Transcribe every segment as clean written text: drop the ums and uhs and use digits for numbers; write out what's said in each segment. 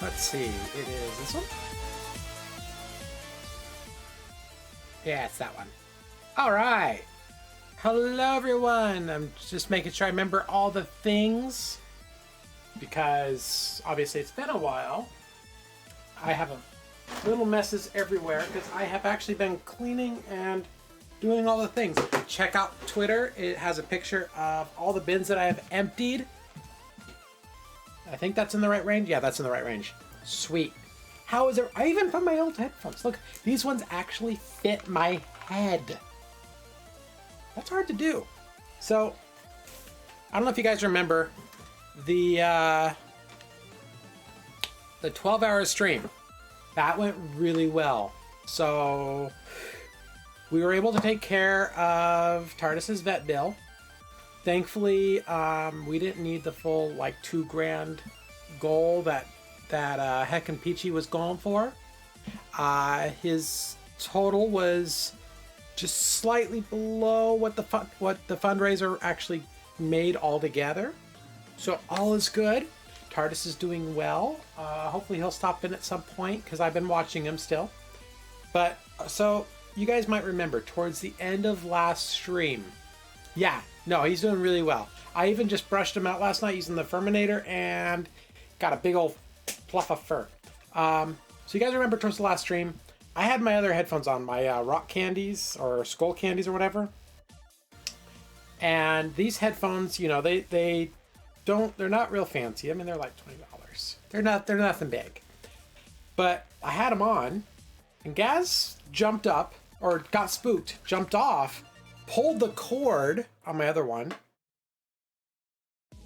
Let's see. It is this one? Yeah, it's that one. All right. Hello, everyone. I'm just making sure I remember all the things because obviously it's been a while. I have little messes everywhere because I have actually been cleaning and doing all the things. Check out Twitter. It has a picture of all the bins that I have emptied. I think that's in the right range. Yeah, that's in the right range. Sweet. How is it? I even found my old headphones. Look, these ones actually fit my head. That's hard to do. So, I don't know if you guys remember the 12-hour stream. That went really well. So, we were able to take care of TARDIS's vet bill. Thankfully, we didn't need the full like $2,000 goal that Heckin' Peachy was going for. His total was just slightly below what the fundraiser actually made altogether. So all is good. TARDIS is doing well. Hopefully he'll stop in at some point because I've been watching him still. But so you guys might remember towards the end of last stream. Yeah, no, he's doing really well. I even just brushed him out last night using the Furminator and got a big old fluff of fur. So you guys remember towards the last stream, I had my other headphones on, my rock candies or skull candies or whatever. And these headphones, you know, they're not real fancy. I mean, they're like $20. They're nothing big. But I had them on and Gaz jumped up or got spooked, jumped off, pulled the cord on my other one.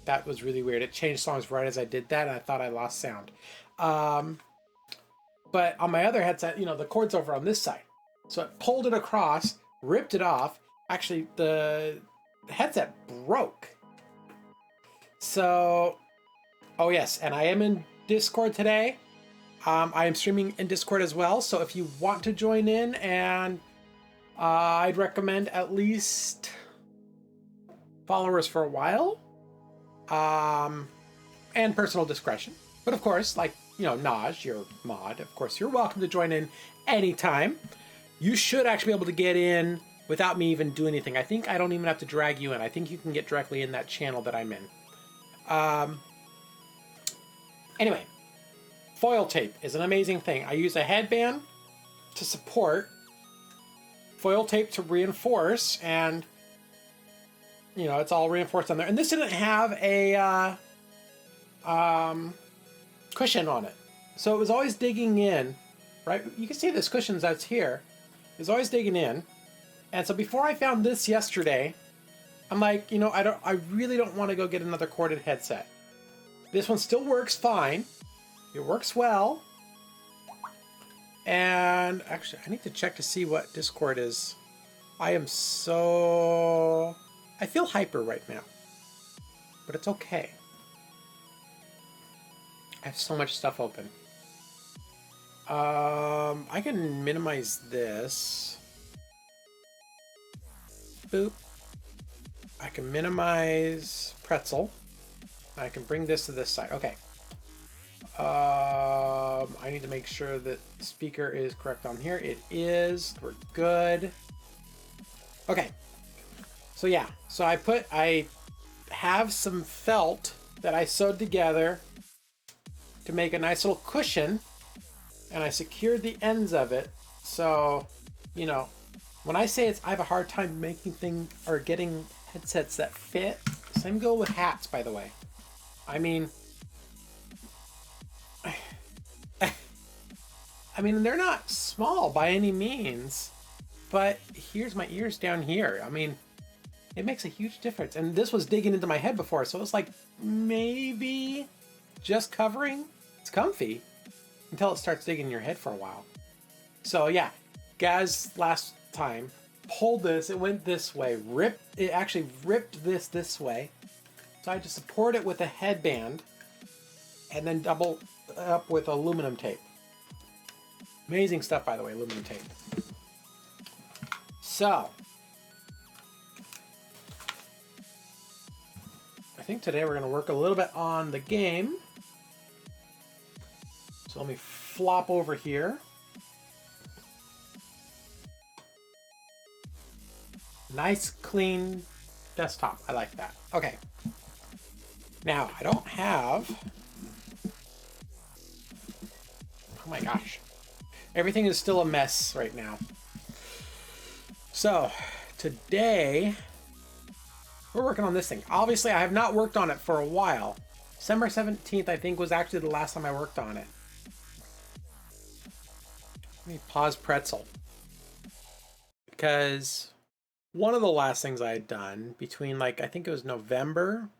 That was really weird. It changed songs right as I did that, and I thought I lost sound. But on my other headset, you know, the cord's over on this side. So it pulled it across, ripped it off. Actually, the headset broke. So, oh yes, and I am in Discord today. I am streaming in Discord as well. So if you want to join in, and I'd recommend at least followers for a while. And personal discretion. But of course, like, you know, Naj, your mod, of course, you're welcome to join in anytime. You should actually be able to get in without me even doing anything. I think I don't even have to drag you in. I think you can get directly in that channel that I'm in. Anyway, foil tape is an amazing thing. I use a headband to support, foil tape to reinforce, and you know, it's all reinforced on there. And this didn't have a cushion on it. So it was always digging in, right? You can see this cushion that's here. It's always digging in. And so before I found this yesterday, I'm like, you know, I really don't want to go get another corded headset. This one still works fine. It works well. And actually, I need to check to see what Discord is. I feel hyper right now, but it's okay. I have so much stuff open. I can minimize this. Boop. I can minimize pretzel. I can bring this to this side. Okay. I need to make sure that the speaker is correct on here. It is. We're good. Okay. So yeah, so I have some felt that I sewed together to make a nice little cushion, and I secured the ends of it. So, you know, when I say I have a hard time making getting headsets that fit, same go with hats, by the way. I mean, they're not small by any means, but here's my ears down here. I mean, it makes a huge difference. And this was digging into my head before, so it's like maybe just covering. It's comfy until it starts digging in your head for a while. So yeah, Gaz last time pulled this, it went this way, it actually ripped this way. So I had to support it with a headband and then double up with aluminum tape. Amazing stuff, by the way, aluminum tape. So, I think today we're going to work a little bit on the game. let me flop over here. Nice, clean desktop. I like that. Okay. Now, I don't have... Oh my gosh. Everything is still a mess right now. So, today, we're working on this thing. Obviously, I have not worked on it for a while. December 17th, I think, was actually the last time I worked on it. Let me pause Pretzel. Because one of the last things I had done between, like, I think it was November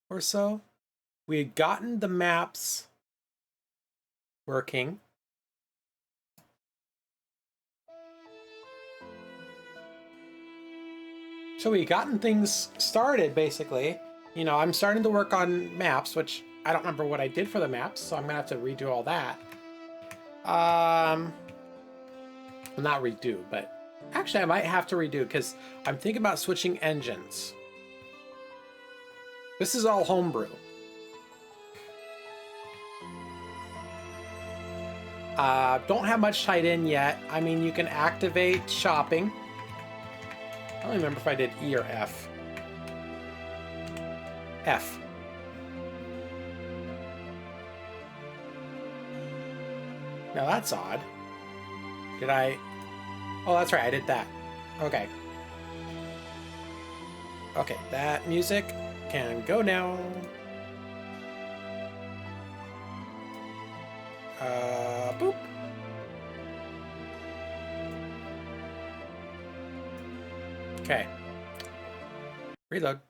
or so, we had gotten the maps working. So we gotten things started, basically. You know, I'm starting to work on maps, which I don't remember what I did for the maps, so I'm gonna have to redo all that. Well, not redo, but actually I might have to redo because I'm thinking about switching engines. This is all homebrew. Don't have much tied in yet. I mean, you can activate shopping. I don't remember if I did E or F. F. Now that's odd. Did I? Oh, that's right, I did that. Okay. Okay, that music can go now. Boop. Okay. Reload.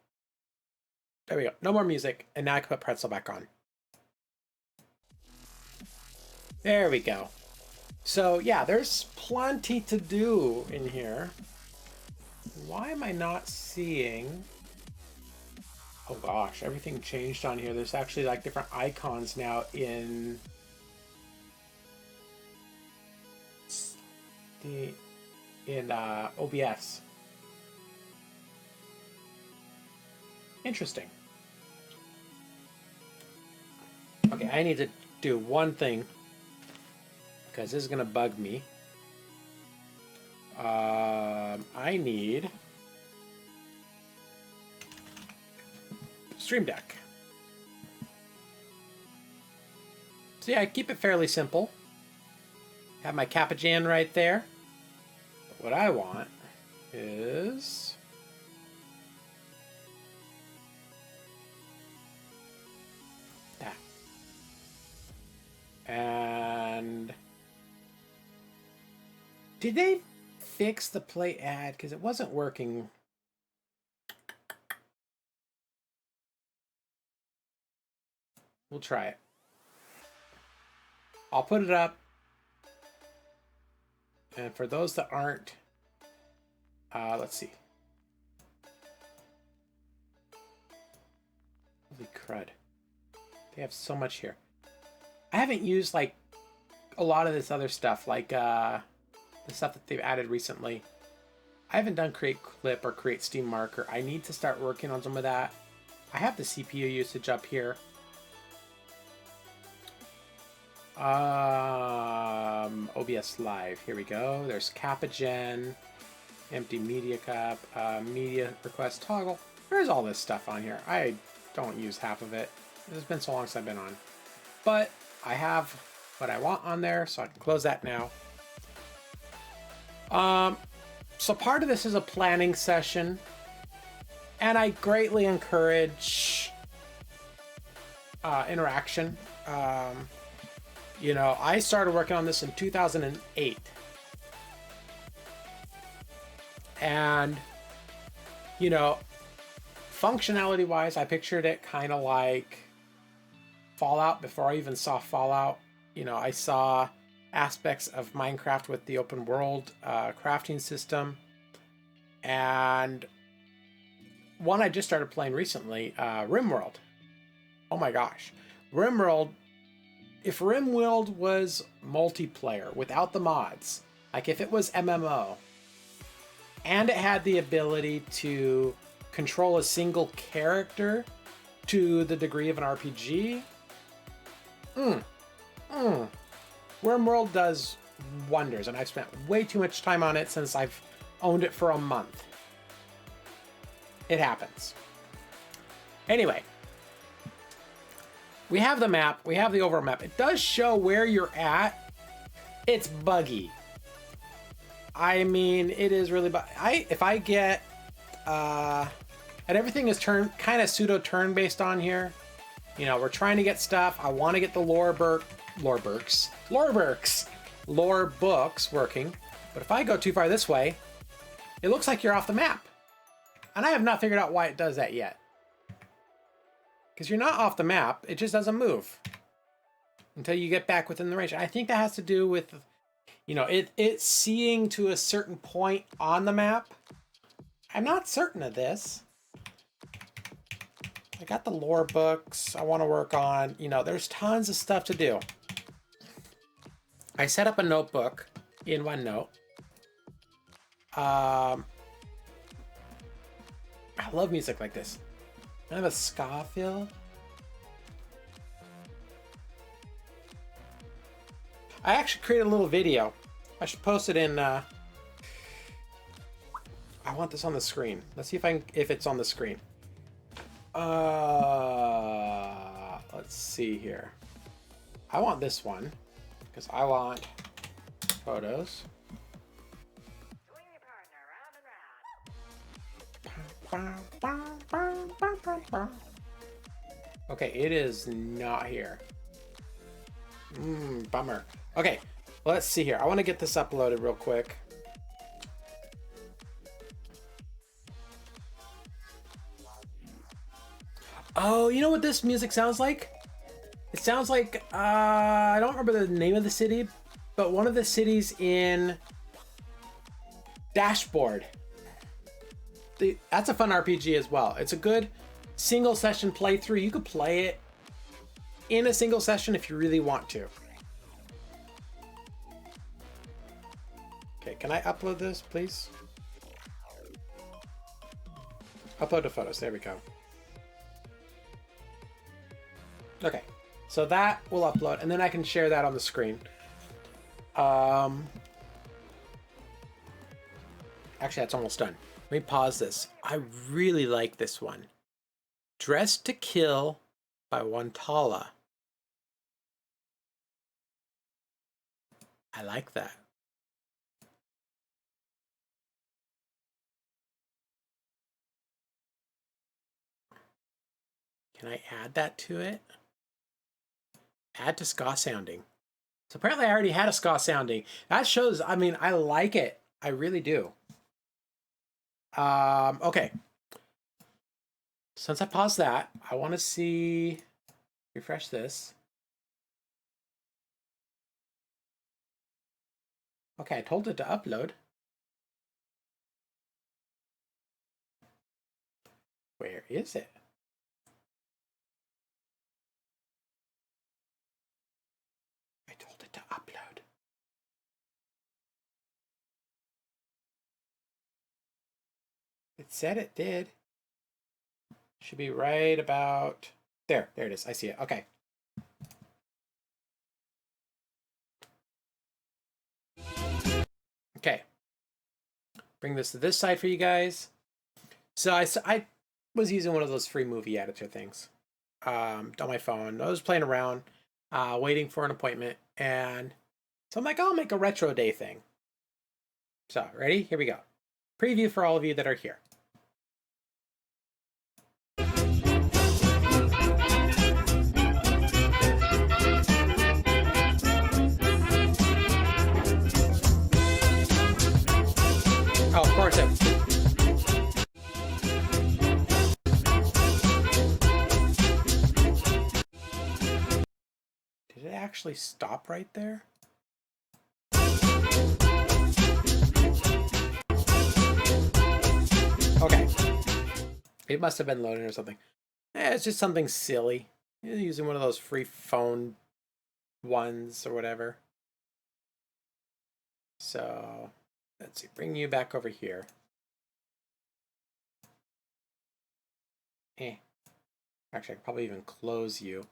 There we go. No more music. And now I can put Pretzel back on. There we go. So yeah, there's plenty to do in here. Why am I not seeing... Oh gosh, everything changed on here. There's actually like different icons now in... OBS. Interesting. Okay, I need to do one thing because this is gonna bug me. I need Stream Deck. So yeah, I keep it fairly simple. Have my Kappajan right there. But what I want is that. And did they fix the play ad? Because it wasn't working. We'll try it. I'll put it up. And for those that aren't, let's see. Holy crud. They have so much here. I haven't used like a lot of this other stuff, like the stuff that they've added recently. I haven't done create clip or create Steam marker. I need to start working on some of that. I have the CPU usage up here. OBS Live. Here we go. There's Kappajan, empty media cup, media request toggle. There's all this stuff on here. I don't use half of it. It's been so long since I've been on. But I have what I want on there, so I can close that now. So part of this is a planning session, and I greatly encourage interaction. You know, I started working on this in 2008. And, you know, functionality-wise, I pictured it kind of like Fallout before I even saw Fallout. You know, I saw aspects of Minecraft with the open world crafting system. And one I just started playing recently, RimWorld. Oh my gosh. RimWorld, if RimWorld was multiplayer without the mods, like if it was MMO, and it had the ability to control a single character to the degree of an RPG, Wormworld does wonders, and I've spent way too much time on it since I've owned it for a month. It happens. Anyway, we have the map, we have the overall map. It does show where you're at. It's buggy. I mean, it is really if I get and everything is kind of pseudo turn based on here. You know, we're trying to get stuff. I want to get the lore books working. But if I go too far this way, it looks like you're off the map. And I have not figured out why it does that yet. Because you're not off the map, it just doesn't move until you get back within the range. I think that has to do with, you know, it seeing to a certain point on the map. I'm not certain of this. I got the lore books I want to work on. You know, there's tons of stuff to do. I set up a notebook in OneNote. I love music like this. I have a ska feel. I actually created a little video. I should post it in. I want this on the screen. Let's see if it's on the screen. Let's see here. I want this one because I want photos. Okay, it is not here. Bummer. Okay, let's see here. I want to get this uploaded real quick. Oh, you know what this music sounds like? It sounds like, I don't remember the name of the city, but one of the cities in Dashboard. That's a fun RPG as well. It's a good single session playthrough. You could play it in a single session if you really want to. Okay, can I upload this, please? Upload the photos. There we go. Okay, so that will upload, and then I can share that on the screen. Actually, that's almost done. Let me pause this. I really like this one. Dressed to Kill by Wantala. I like that. Can I add that to it? Add to ska sounding. So apparently I already had a ska sounding. That shows, I mean, I like it. I really do. Okay. Since I paused that, I want to see, refresh this. Okay, I told it to upload. Where is it? I told it to upload. It said it did. Should be right about there. There it is. I see it. Okay. Okay. Bring this to this side for you guys. So I was using one of those free movie editor things on my phone. I was playing around, waiting for an appointment, and so I'm like, I'll make a retro day thing. So, ready? Here we go. Preview for all of you that are here. Oh, of course it. Did it actually stop right there? Okay. It must have been loading or something. It's just something silly. You're using one of those free phone ones or whatever. So, let's see. Bring you back over here. Actually, I could probably even close you.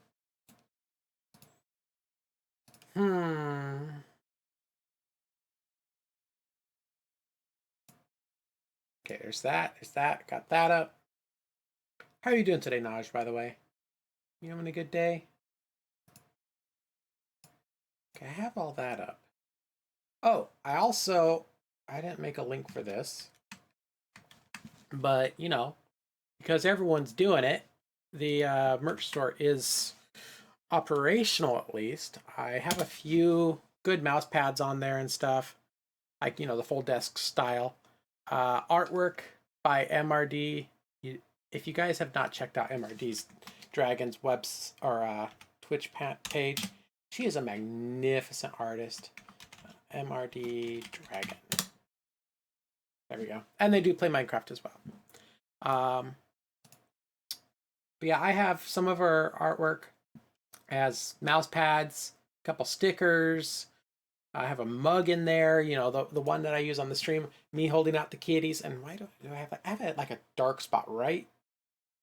Okay, there's that. There's that. Got that up. How are you doing today, Naj, by the way? You having a good day? Okay, I have all that up. Oh, I didn't make a link for this. But, you know, because everyone's doing it, the merch store is operational at least. I have a few good mouse pads on there and stuff, like, you know, the full desk style. Artwork by MRD. If you guys have not checked out MRD's Dragon's webs or Twitch page, she is a magnificent artist. MRD Dragon. There we go. And they do play Minecraft as well. But yeah, I have some of her artwork as mouse pads, a couple stickers. I have a mug in there, you know, the one that I use on the stream, me holding out the kitties. And why do I have that? I have like a dark spot right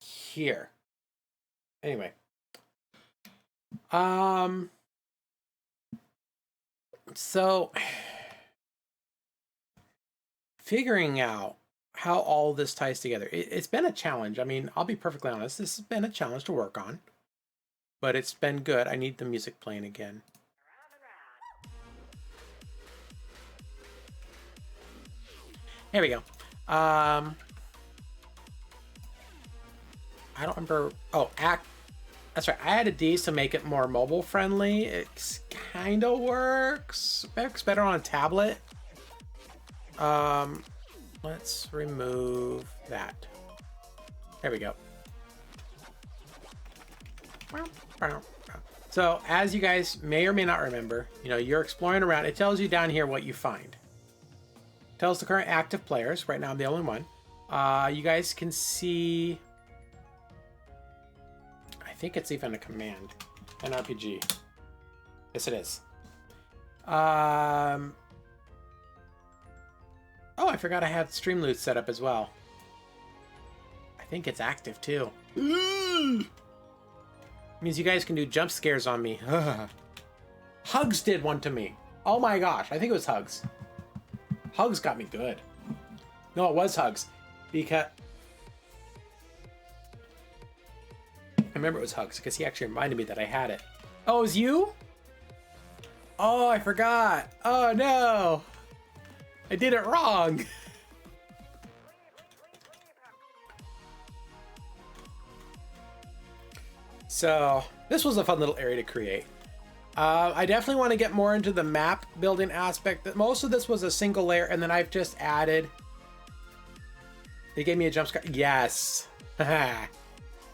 here. Anyway. So figuring out how all this ties together, it's been a challenge. I mean, I'll be perfectly honest, this has been a challenge to work on, but it's been good. I need the music playing again. Here we go. I don't remember. Oh, that's right. I added these to make it more mobile friendly. It kind of works better on a tablet. Let's remove that. There we go. So as you guys may or may not remember, you know, you're exploring around. It tells you down here what you find. It tells the current active players. Right now I'm the only one. You guys can see, I think it's even a command, an RPG. Yes, it is. Oh, I forgot I had stream loot set up as well. I think it's active too. Means you guys can do jump scares on me. Hugs did one to me. Oh my gosh, I think it was Hugs. Hugs got me good. No, it was Hugs. Because I remember it was Hugs because he actually reminded me that I had it. Oh, it was you? Oh, I forgot. Oh no. I did it wrong. So this was a fun little area to create. I definitely want to get more into the map building aspect. Most of this was a single layer, and then I've just added. They gave me a jump scare. Yes, that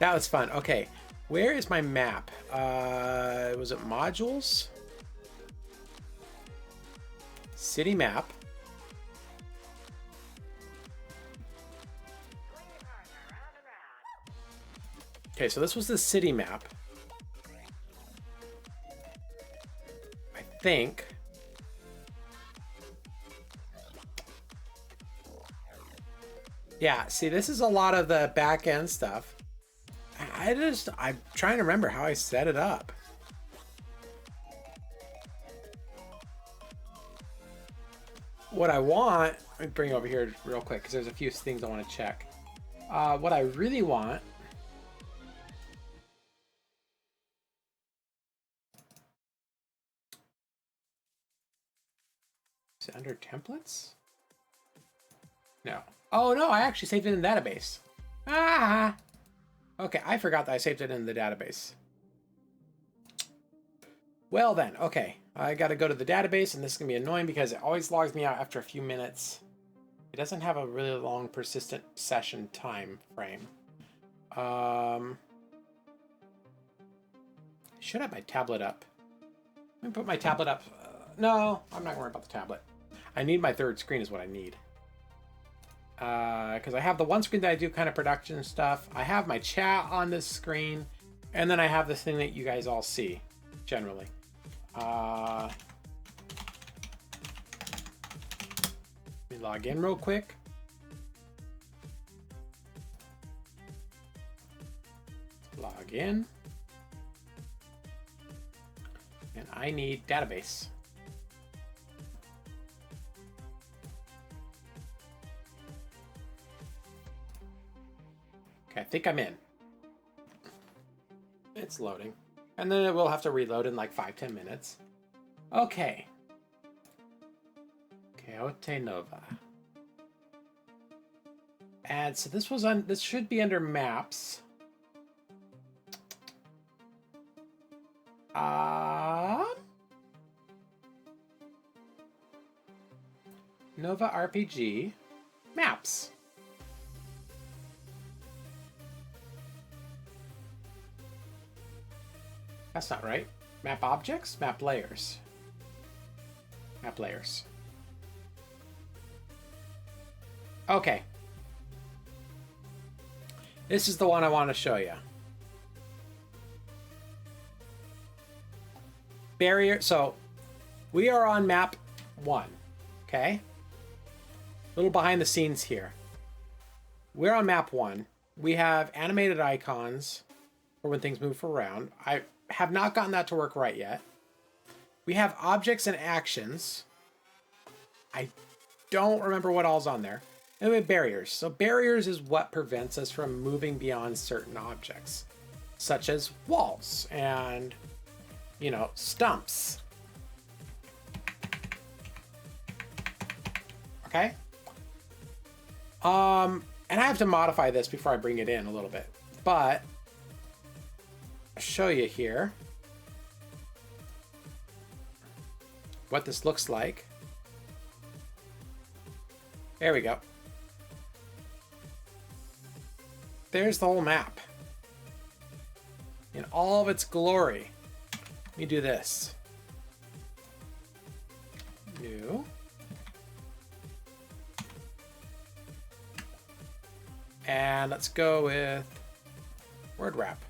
was fun. Okay, where is my map? Was it modules? City map. Okay, so this was the city map. I think. Yeah, see, this is a lot of the back end stuff. I'm trying to remember how I set it up. What I want, let me bring it over here real quick because there's a few things I want to check. What I really want. Is it under templates? No. Oh no, I actually saved it in the database. Ah! Okay, I forgot that I saved it in the database. Well then, okay. I gotta go to the database, and this is gonna be annoying because it always logs me out after a few minutes. It doesn't have a really long persistent session time frame. Should have my tablet up. Let me put my tablet up. No, I'm not gonna worry about the tablet. I need my third screen is what I need. Because I have the one screen that I do kind of production stuff. I have my chat on this screen. And then I have this thing that you guys all see, generally. Let me log in real quick. Log in. And I need database. Okay, I think I'm in. It's loading. And then it will have to reload in like 5-10 minutes. Okay. Outtro Nova. And so this was on, this should be under maps. NovaRPG maps. That's not right. Map objects, map layers. Map layers. Okay. This is the one I want to show you. Barrier. So we are on map 1. Okay. A little behind the scenes here. We're on map 1. We have animated icons for when things move around. I have not gotten that to work right yet. We have objects and actions. I don't remember what all's on there. And we have barriers. So barriers is what prevents us from moving beyond certain objects, such as walls and, you know, stumps. Okay? And I have to modify this before I bring it in a little bit, but I'll show you here what this looks like. There we go. There's the whole map in all of its glory. Let me do this. New. And let's go with word wrap.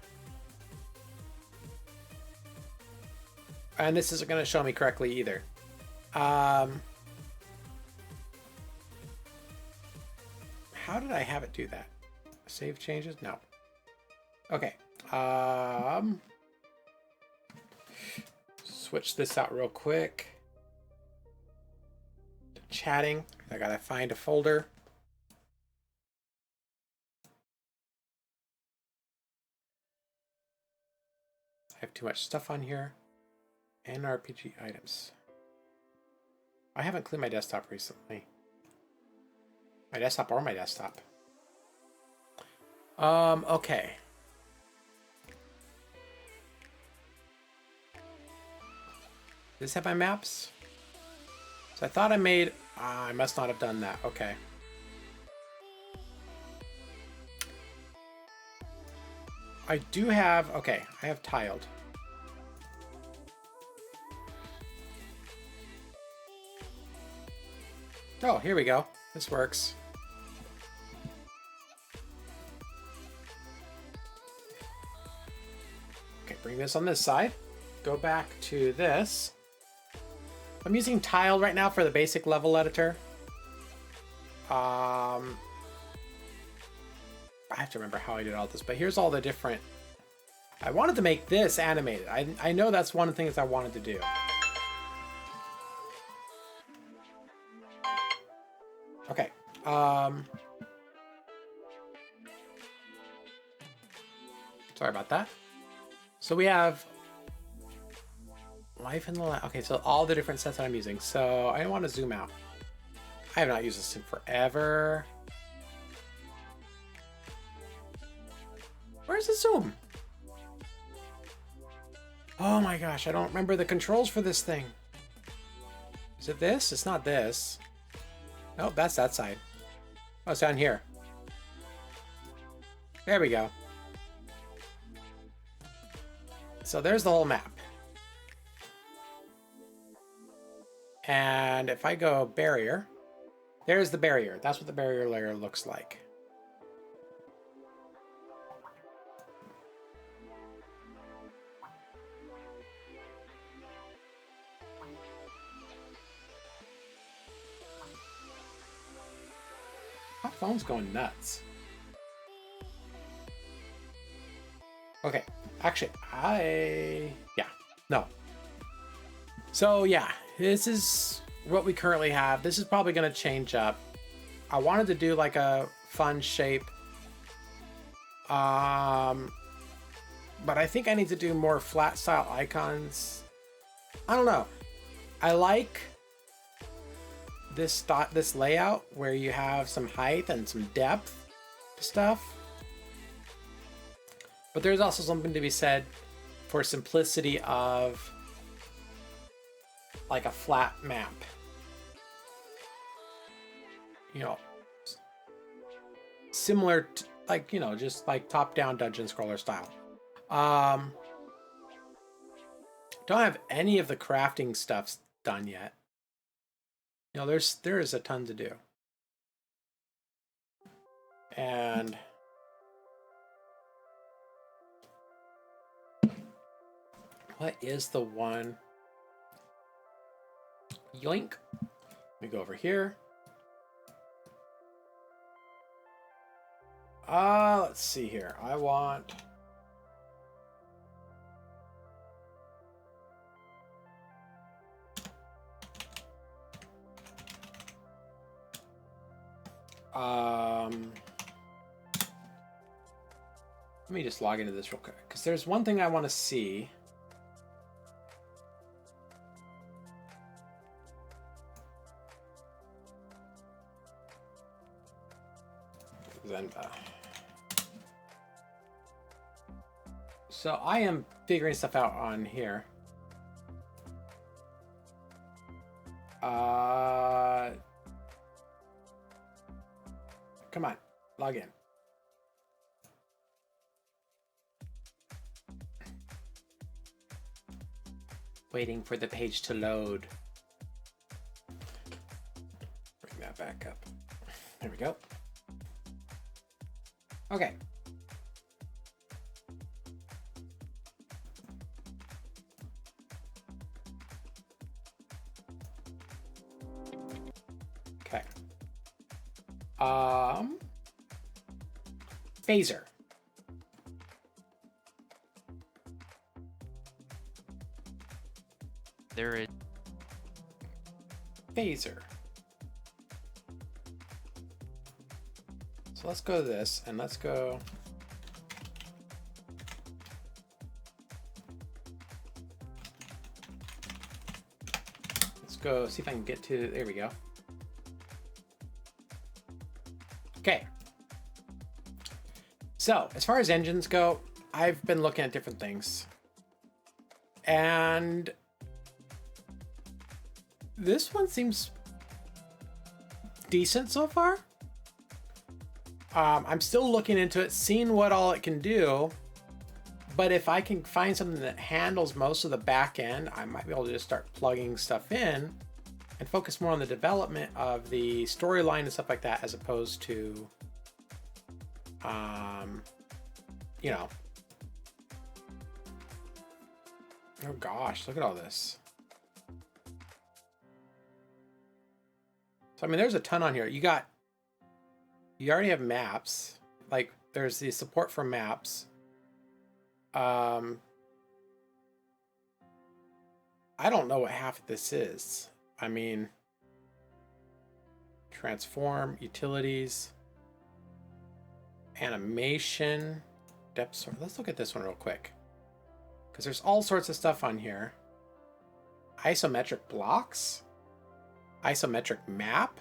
And this isn't going to show me correctly either. How did I have it do that? Save changes? No. Okay. Switch this out real quick. Chatting. I gotta find a folder. I have too much stuff on here. NRPG items. I haven't cleaned my desktop recently. My desktop or my desktop. Okay. Does this have my maps? So I thought I made... I must not have done that. Okay. I do have... Okay, I have tiled. Oh, here we go. This works. Okay, bring this on this side. Go back to this. I'm using tile right now for the basic level editor. I have to remember how I did all this, but here's all the different... I wanted to make this animated. I know that's one of the things I wanted to do. Okay. Sorry about that. So we have life in the lab. Okay, so all the different sets that I'm using. So I want to zoom out. I have not used this in forever. Where's the zoom? Oh my gosh, I don't remember the controls for this thing. Is it this? It's not this. Nope, that's that side. Oh, it's down here. There we go. So there's the whole map. And if I go barrier, there's the barrier. That's what the barrier layer looks like. My phone's going nuts. Okay, actually, no. So yeah, this is what we currently have. This is probably going to change up. I wanted to do like a fun shape. But I think I need to do more flat style icons. I don't know. I like this layout where you have some height and some depth to stuff. But there's also something to be said for simplicity of like a flat map. You know, similar to like, you know, just like top-down dungeon scroller style. Don't have any of the crafting stuff done yet. You know, there is a ton to do. And what is the one? Yoink. Let me go over here. Let's see here. I want... let me just log into this real quick, because there's one thing I want to see. So I am figuring stuff out on here. Come on, log in. Waiting for the page to load. Bring that back up. There we go. Okay. Okay. Phaser. There is Phaser. So let's go to this and let's go. Let's go see if I can get to, there we go. Okay. So as far as engines go, I've been looking at different things. And this one seems decent so far. I'm still looking into it, seeing what all it can do. But if I can find something that handles most of the back end, I might be able to just start plugging stuff in and focus more on the development of the storyline and stuff like that, as opposed to, you know. Oh gosh, look at all this. So, I mean, there's a ton on here. You already have maps. Like, there's the support for maps. I don't know what half of this is. I mean, transform, utilities, animation, depth sort. Let's look at this one real quick, because there's all sorts of stuff on here. Isometric blocks, isometric map.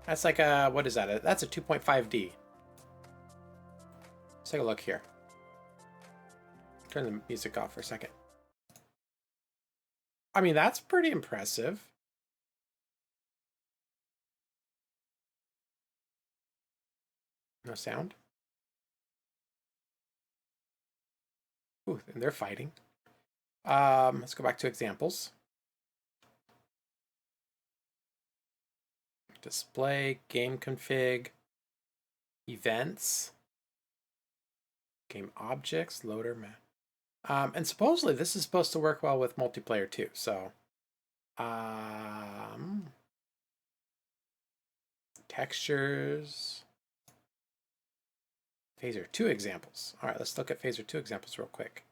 That's like a, what is that? That's a 2.5D. Let's take a look here. Turn the music off for a second. I mean, that's pretty impressive. No sound. Ooh, and they're fighting. Let's go back to examples. Display, game config, events, game objects, loader, map. And supposedly this is supposed to work well with multiplayer too. So, textures, Phaser 2 examples. All right, let's look at Phaser 2 examples real quick.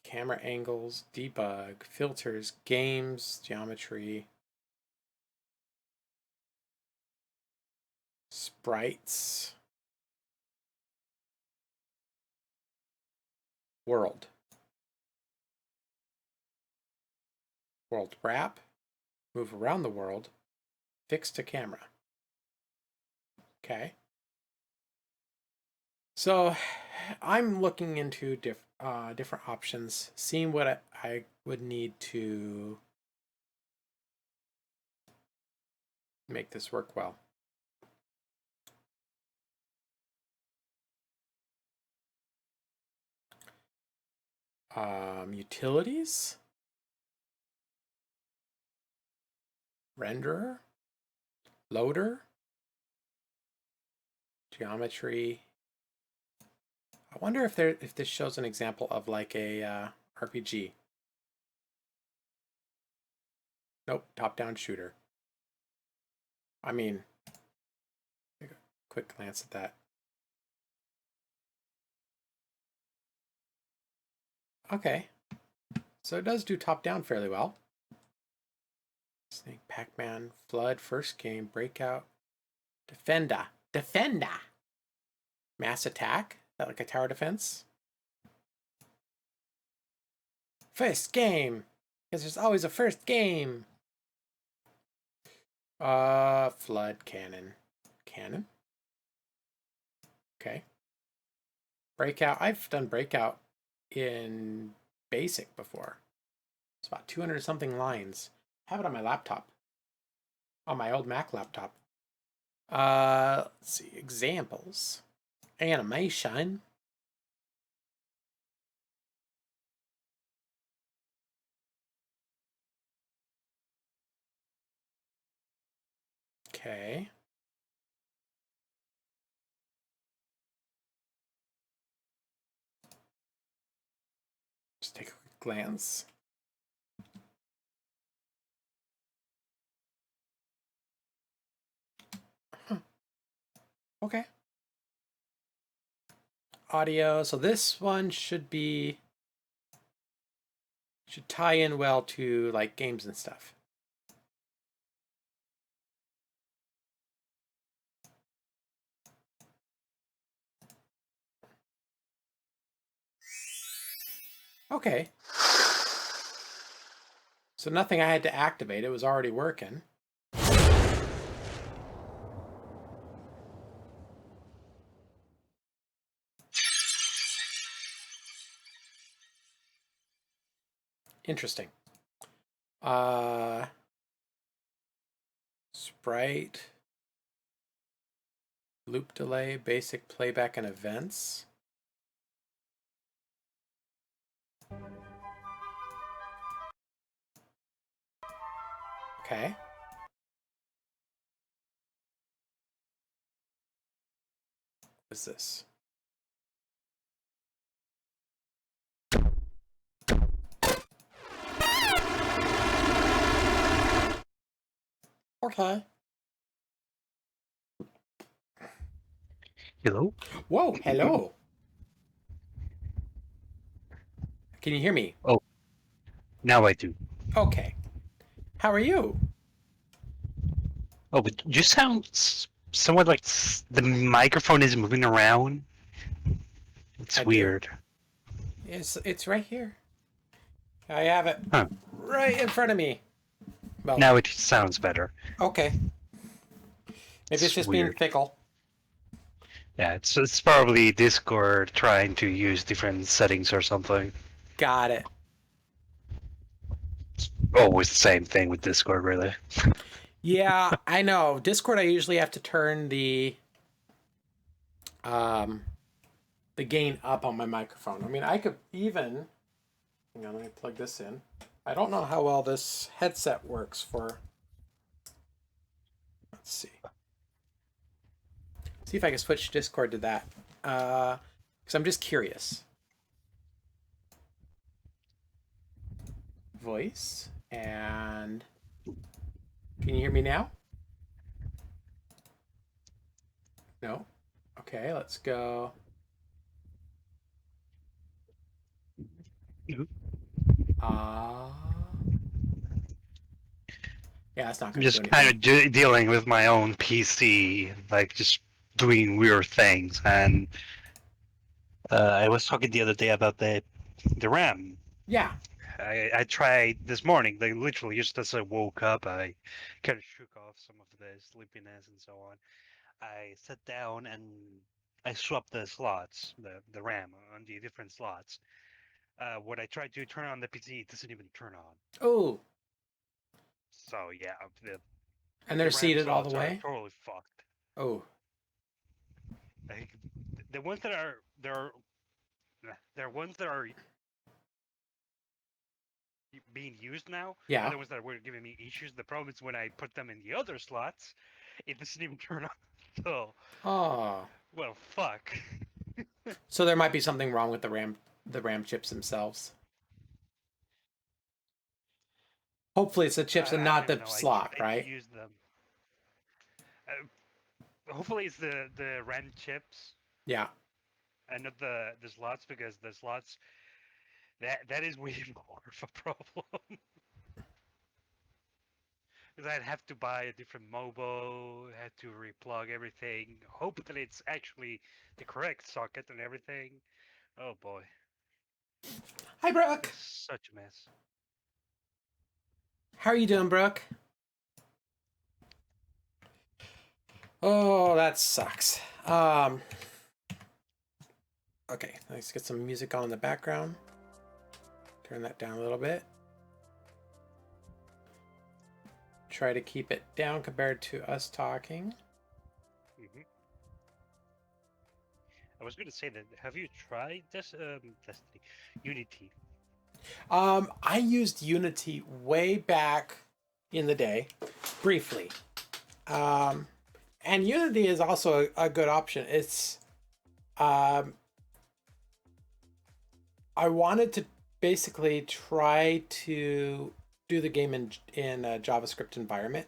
camera angles, debug, filters, games, geometry, sprites, world. World wrap, move around the world, fix to camera. Okay. So I'm looking into different options, seeing what I would need to make this work well. Utilities, renderer, loader, geometry. I wonder if this shows an example of like a RPG. Nope, top-down shooter. I mean, take a quick glance at that. Okay, so it does do top-down fairly well. Snake, Pac-Man, Flood, first game, Breakout, Defender, Mass Attack, is that like a tower defense? First game, because there's always a first game. Flood, cannon. Okay. Breakout, I've done Breakout in Basic before. It's about 200 something lines. I have it on my laptop. On my old Mac laptop. Let's see, examples. Animation. Okay. Just take a quick glance. Huh. Okay. Audio. So this one should tie in well to like games and stuff. Okay. So nothing I had to activate. It was already working. Interesting. Sprite. Loop delay, basic playback and events. Okay. What is this? Okay. Hello? Whoa, hello. Can you hear me? Oh, now I do. Okay. How are you? Oh, but you sound somewhat like the microphone is moving around. I It's do. weird. It's right here. I have it Huh. right in front of me. Well, Now it sounds better. okay. Maybe it's It's just being weird. fickle. Yeah, it's probably Discord trying to use different settings or something. Got it. It's always the same thing with Discord, really. Yeah, I know. Discord, I usually have to turn um the gain up on my microphone. I mean, I could even, hang on, let me plug this in. I don't know how well this headset works for, let's see. See if I can switch Discord to that. Because I'm just curious. Voice, and can you hear me now? No? Okay, let's go. Ah. Yeah, that's not I'm going to do just kind anything. of dealing with my own PC, like just doing weird things. And I was talking the other day about the RAM. Yeah. I tried this morning, like literally just as I woke up, I kind of shook off some of the sleepiness and so on. I sat down and I swapped the slots, the RAM on the different slots. When I tried to turn on the PC, it doesn't even turn on. Oh, So yeah, and the they're RAM seated all the slots are way? totally fucked. Oh, Like, the ones that are there are ones that are being used now are yeah. the ones that were giving me issues. The problem is when I put them in the other slots, it doesn't even turn on. So, Oh. well, fuck. So there might be something wrong with the RAM chips themselves. Hopefully it's the chips and I don't not even the know. slot, I right? use them. Hopefully it's the RAM chips Yeah. and not the slots, because the slots that is way more of a problem. Because I'd have to buy a different mobile, had to replug everything, hope that it's actually the correct socket and everything. Oh boy, Hi, it Brooke. was such a mess. How are you doing, Brooke? Oh, that sucks. Okay, let's get some music on in the background. Turn that down a little bit. Try to keep it down compared to us talking. Hmm. I was going to say that. Have you tried this Destiny Unity? I used Unity way back in the day, briefly. Um, and Unity is also a good option. Um, I wanted to basically try to do the game in a JavaScript environment.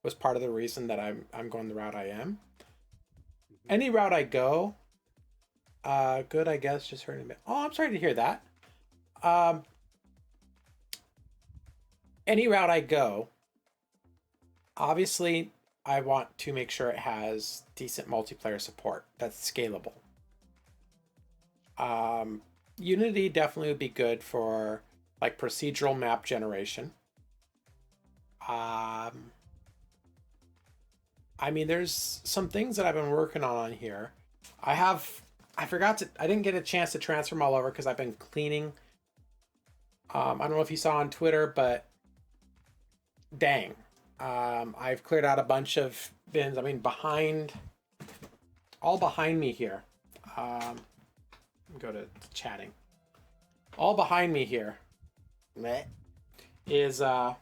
Was part of the reason that I'm going the route I am. Hmm. Any route I go, good I guess. Just heard a bit. Oh, I'm sorry to hear that. Um, any route I go, obviously I want to make sure it has decent multiplayer support that's scalable. Um, Unity definitely would be good for like procedural map generation. Um, I mean, there's some things that I've been working on here. I have, I didn't get a chance to transfer them all over because I've been cleaning. I don't know if you saw on Twitter, but dang, I've cleared out a bunch of bins. I mean, all behind me here. Go to chatting. All behind me here is I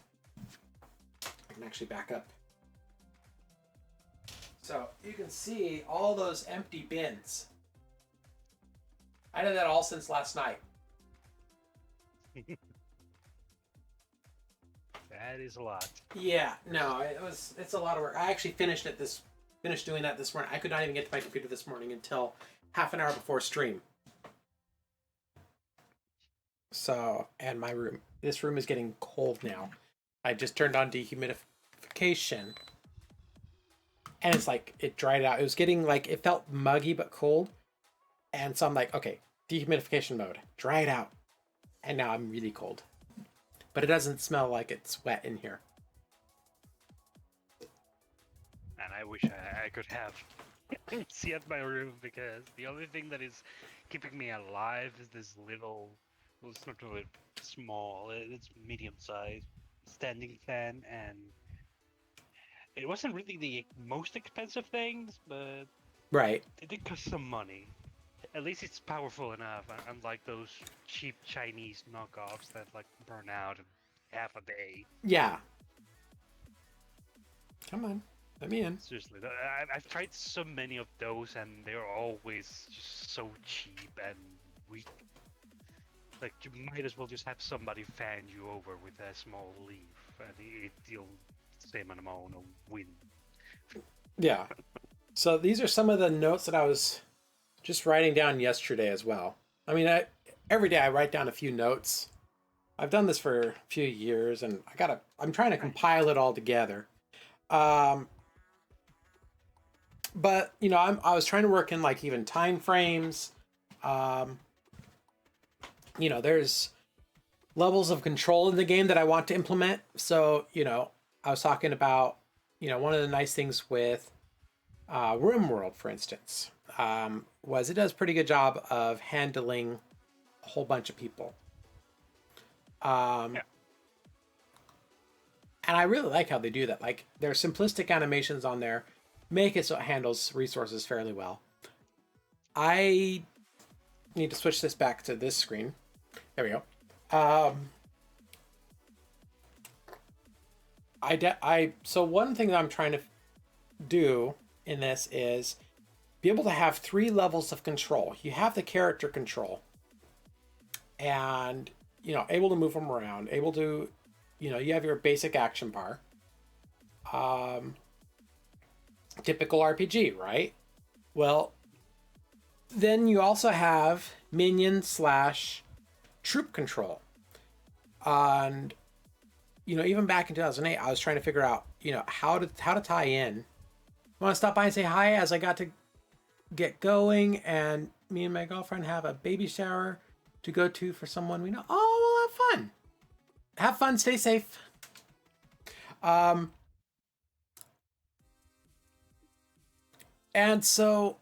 can actually back up. So you can see all those empty bins. I did that all since last night. That is a lot. Yeah, no, it's a lot of work. I actually finished doing that this morning. I could not even get to my computer this morning until half an hour before stream. So, and this room is getting cold now. I just turned on dehumidification, and it's like it dried out. It was getting like it felt muggy but cold, and so I'm like, okay, dehumidification mode, dry it out, and now I'm really cold, but it doesn't smell like it's wet in here. And I wish I could have see at my room, because the only thing that is keeping me alive is this little, well, it's not really small, it's medium sized standing fan, and it wasn't really the most expensive things, but Right. it did cost some money. At least it's powerful enough, unlike those cheap Chinese knockoffs that like burn out in half a day. Yeah. Come on, let me in. Seriously, I've tried so many of those, and they're always just so cheap and weak. Like, you might as well just have somebody fan you over with a small leaf, and you'll same amount of wind. Yeah. So these are some of the notes that I was just writing down yesterday as well. I mean, every day I write down a few notes. I've done this for a few years, and I'm trying to compile it all together. Um, but I was trying to work in like even time frames. Um, there's levels of control in the game that I want to implement. So, I was talking about, one of the nice things with RimWorld, for instance, was it does a pretty good job of handling a whole bunch of people. Um, Yeah. and I really like how they do that. Like, their simplistic animations on there make it so it handles resources fairly well. I need to switch this back to this screen. There we go. So one thing that I'm trying to do in this is be able to have 3 levels of control. You have the character control, and able to move them around, able to, you have your basic action bar. Typical RPG, right? Well, then you also have minion slash troop control. And even back in 2008, I was trying to figure out, how to tie in. I want to stop by and say hi as I got to get going, and me and my girlfriend have a baby shower to go to for someone we know. Oh, well, have fun. Have fun. Stay safe. And so,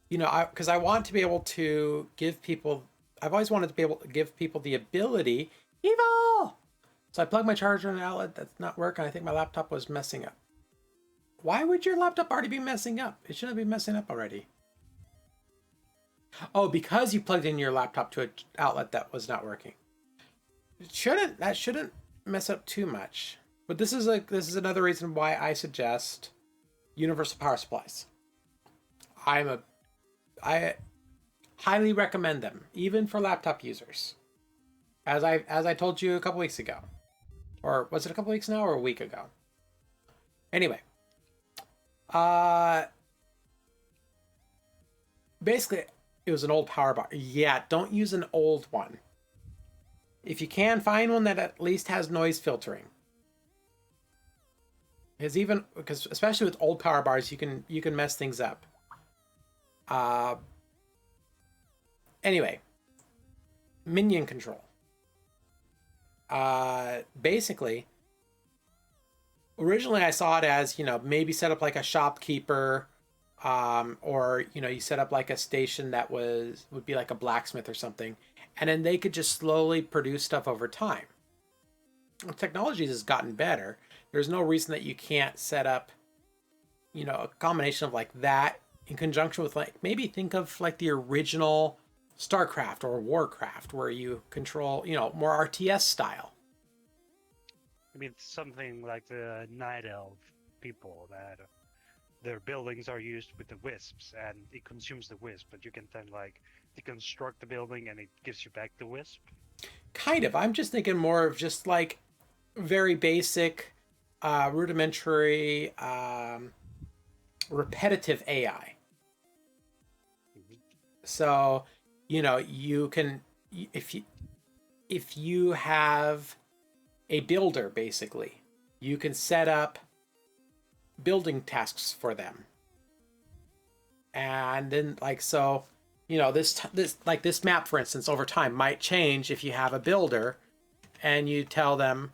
because I want to be able to give people, I've always wanted to be able to give people the ability, evil. So I plugged my charger in an outlet that's not working. I think my laptop was messing up. Why would your laptop already be messing up? It shouldn't be messing up already. Oh, because you plugged in your laptop to an outlet that was not working. That shouldn't mess up too much. But this is another reason why I suggest universal power supplies. I highly recommend them, even for laptop users. As I told you a couple weeks ago. Or was it a couple weeks now or a week ago? Anyway. Basically, it was an old power bar. Yeah, don't use an old one. If you can, find one that at least has noise filtering. Because especially with old power bars, you can mess things up. Anyway, minion control. Basically, originally I saw it as, maybe set up like a shopkeeper, or you set up like a station that would be like a blacksmith or something, and then they could just slowly produce stuff over time. Well, technology has gotten better. There's no reason that you can't set up, a combination of like that in conjunction with like, maybe think of like the original StarCraft or Warcraft, where you control, more RTS style. I mean, something like the Night Elf people that their buildings are used with the wisps, and it consumes the wisp, but you can then like deconstruct the building and it gives you back the wisp. Kind of. I'm just thinking more of just like very basic, rudimentary, repetitive AI. Mhm. So, you can, if you have a builder, basically, you can set up building tasks for them, and then like so, this map, for instance, over time might change if you have a builder, and you tell them,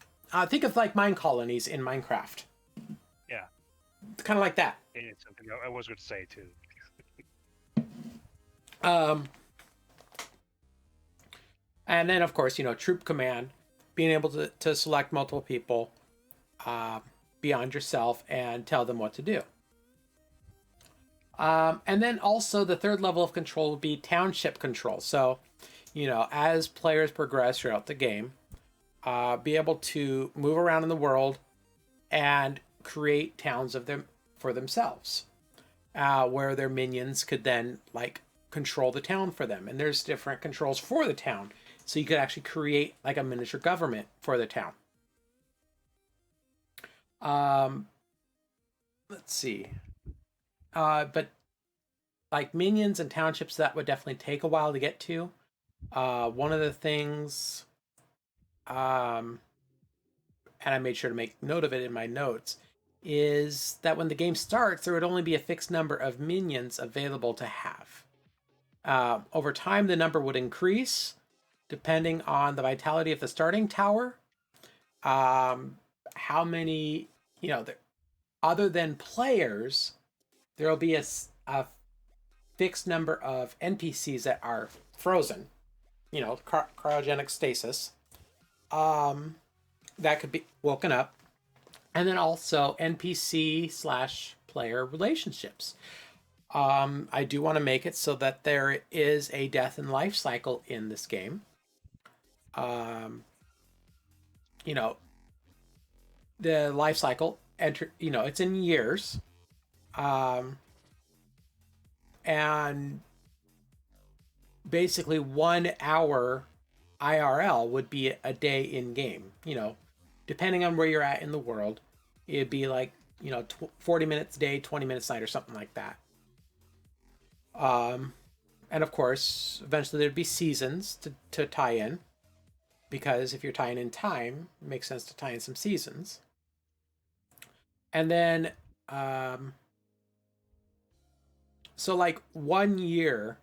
think of like mine colonies in Minecraft. Yeah, Kind of like that. it's something I was going to say too. And then, of course, troop command, being able to select multiple people beyond yourself and tell them what to do. And then also the third level of control would be township control. So, as players progress throughout the game, be able to move around in the world and create towns of them for themselves, where their minions could then like control the town for them. And there's different controls for the town, so you could actually create like a miniature government for the town. Let's see. But like minions and townships, that would definitely take a while to get to. One of the things, um, and I made sure to make note of it in my notes, is that when the game starts, there would only be a fixed number of minions available to have. Over time, the number would increase depending on the vitality of the starting tower, how many, you know, other than players, there will be a fixed number of NPCs that are frozen, cryogenic stasis, um, that could be woken up, and then also NPC slash player relationships. I do want to make it so that there is a death and life cycle in this game. Um, you know, the life cycle it's in years, um, and basically 1 hour IRL would be a day in game. Depending on where you're at in the world, it'd be like 40 minutes a day, 20 minutes a night, or something like that. Um, and of course, eventually there'd be seasons to tie in, because if you're tying in time, it makes sense to tie in some seasons. And then, um, so like 1 year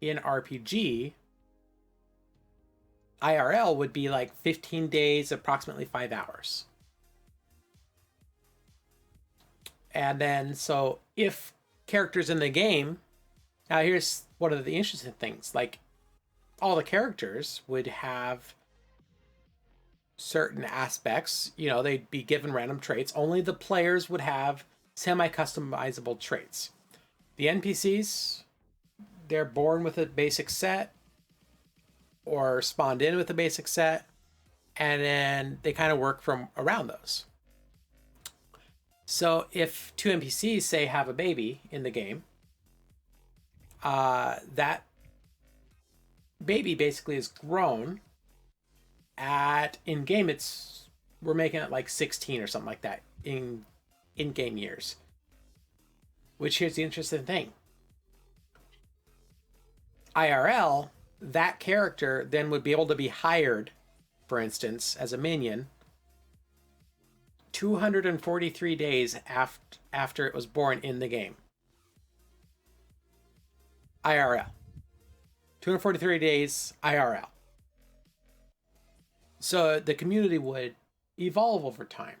in RPG, IRL would be like 15 days, approximately 5 hours. And then, so if characters in the game, now here's one of the interesting things, like all the characters would have certain aspects, they'd be given random traits. Only the players would have semi customizable traits. The NPCs, they're born with a basic set or spawned in with a basic set, and then they kind of work from around those. So if two NPCs say have a baby in the game, that baby basically is grown at in game. We're making it like 16 or something like that in game years. Which, here's the interesting thing: IRL, that character then would be able to be hired, for instance, as a minion 243 days after it was born in the game. IRL. 243 days IRL. So the community would evolve over time.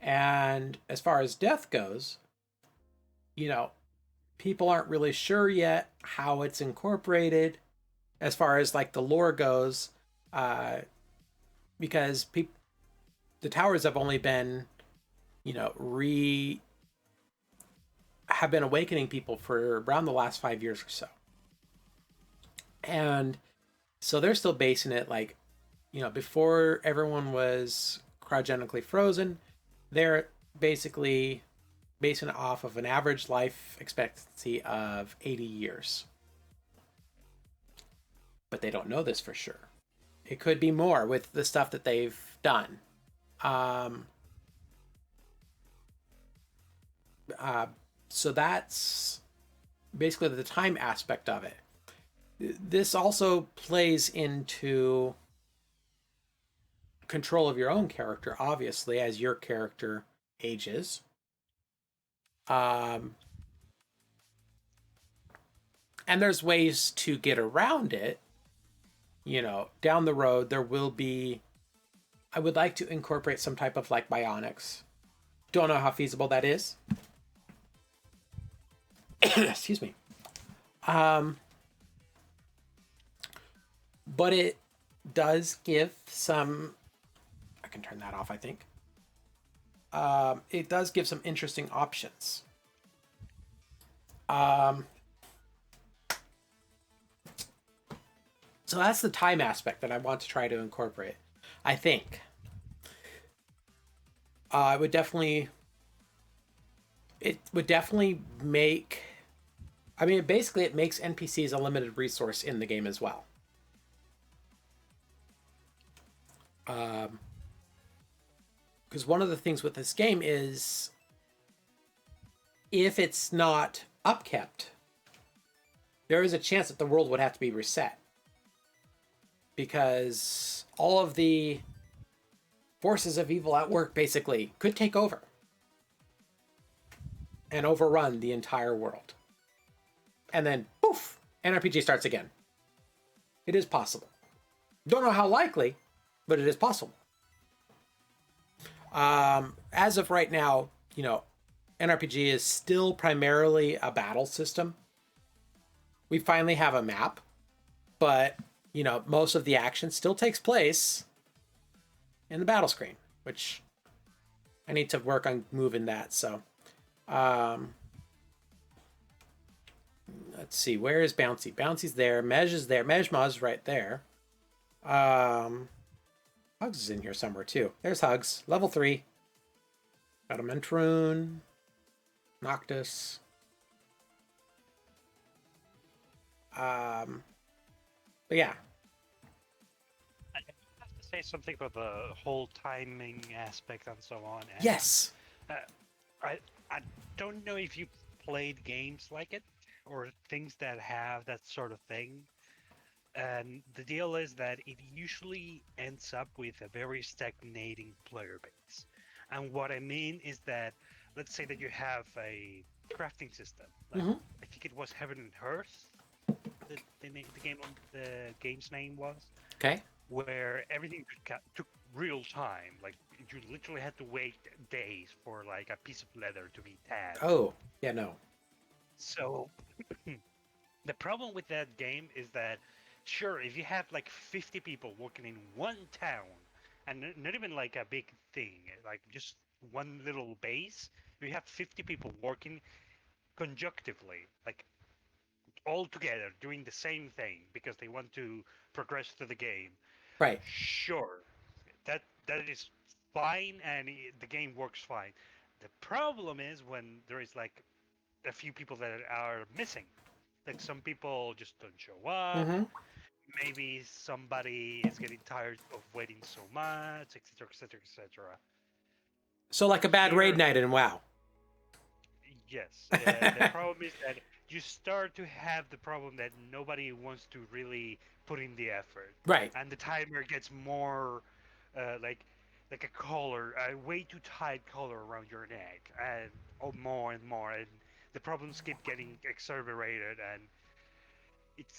And as far as death goes, people aren't really sure yet how it's incorporated as far as like the lore goes, because the towers have only been, have been awakening people for around the last 5 years or so. And so they're still basing it like, before everyone was cryogenically frozen, they're basically basing it off of an average life expectancy of 80 years. But they don't know this for sure. It could be more with the stuff that they've done. Um, so that's basically the time aspect of it. This also plays into control of your own character, obviously, as your character ages. Um, and there's ways to get around it. Down the road, there will be. I would like to incorporate some type of like bionics. Don't know how feasible that is. Excuse me. But it does give some. I can turn that off, I think. It does give some interesting options. So that's the time aspect that I want to try to incorporate. I think. I would definitely. It would definitely make. I mean, basically, it makes NPCs a limited resource in the game as well. Because one of the things with this game is, if it's not upkept, there is a chance that the world would have to be reset because all of the forces of evil at work basically could take over and overrun the entire world. And then, poof, NRPG starts again. It is possible. Don't know how likely, but it is possible. As of right now, NRPG is still primarily a battle system. We finally have a map, but, most of the action still takes place in the battle screen, which I need to work on moving that. So, let's see, where is Bouncy? Bouncy's there. Mej is there. Mejma's right there. Hugs is in here somewhere too. There's Hugs. Level 3. Got a Mentroon. Noctis. But yeah. I have to say something about the whole timing aspect and so on. And, Yes. I don't know if you played games like it or things that have that sort of thing. And the deal is that it usually ends up with a very stagnating player base. And what I mean is that, let's say that you have a crafting system. Like, I think it was Heaven and Earth. The game's name was. Okay. Where everything took real time. Like you literally had to wait days for like a piece of leather to be tagged. Oh, yeah, no. So the problem with that game is that, sure, if you have like 50 people working in one town, and not even like a big thing, like just one little base, you have 50 people working conjunctively, like all together doing the same thing because they want to progress through the game. Right. Sure, that is fine, and the game works fine. The problem is when there is like a few people that are missing. Like some people just don't show up. Maybe somebody is getting tired of waiting so much, etc., etc., etc. So like a bad raid night in WoW. Yes. The problem is that you start to have the problem that nobody wants to really put in the effort. Right. And the timer gets more like a collar, a way too tight collar around your neck, and more and more, and the problems keep getting exacerbated, and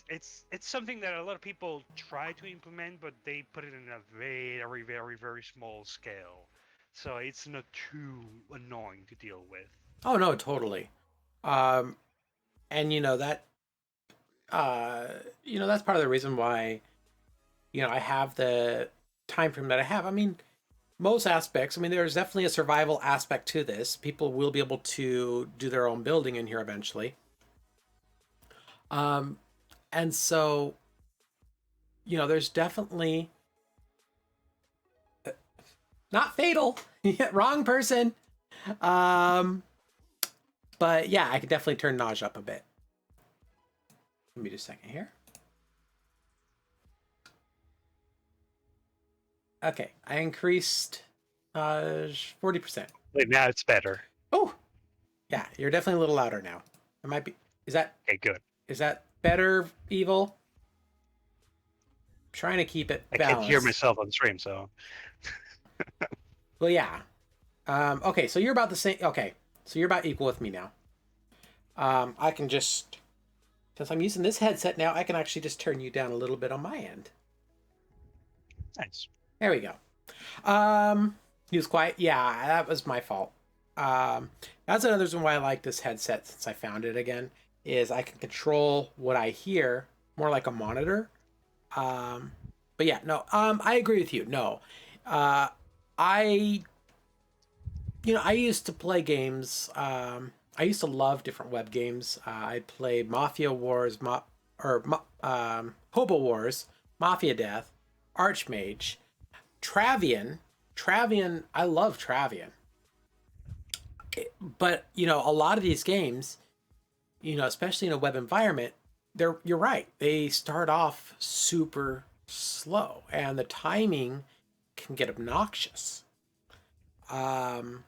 it's something that a lot of people try to implement, but they put it in a very, very, very small scale, so it's not too annoying to deal with. Oh no, totally. And that that's part of the reason why I have the time frame that I have. I mean, most aspects, there's definitely a survival aspect to this. People will be able to do their own building in here eventually. And so, there's definitely not fatal. Wrong person. But yeah, I could definitely turn Naj up a bit. Give me just a second here. Okay, I increased 40%. Wait, now it's better. Oh, yeah, you're definitely a little louder now. It might be. Is that okay? Good. Is that better, Evil? I'm trying to keep it balanced. I can't hear myself on stream, so. Well, yeah. Okay, so you're about the same. Okay, so you're about equal with me now. I can just, since I'm using this headset now, I can actually just turn you down a little bit on my end. Nice. There we go. He was quiet. Yeah, that was my fault. That's another reason why I like this headset since I found it again, is I can control what I hear more like a monitor. But yeah, no, I agree with you. No, I used to play games. I used to love different web games. I played Mafia Wars, Hobo Wars, Mafia Death, Archmage, Travian. I love Travian. But, a lot of these games, especially in a web environment, you're right. They start off super slow and the timing can get obnoxious. And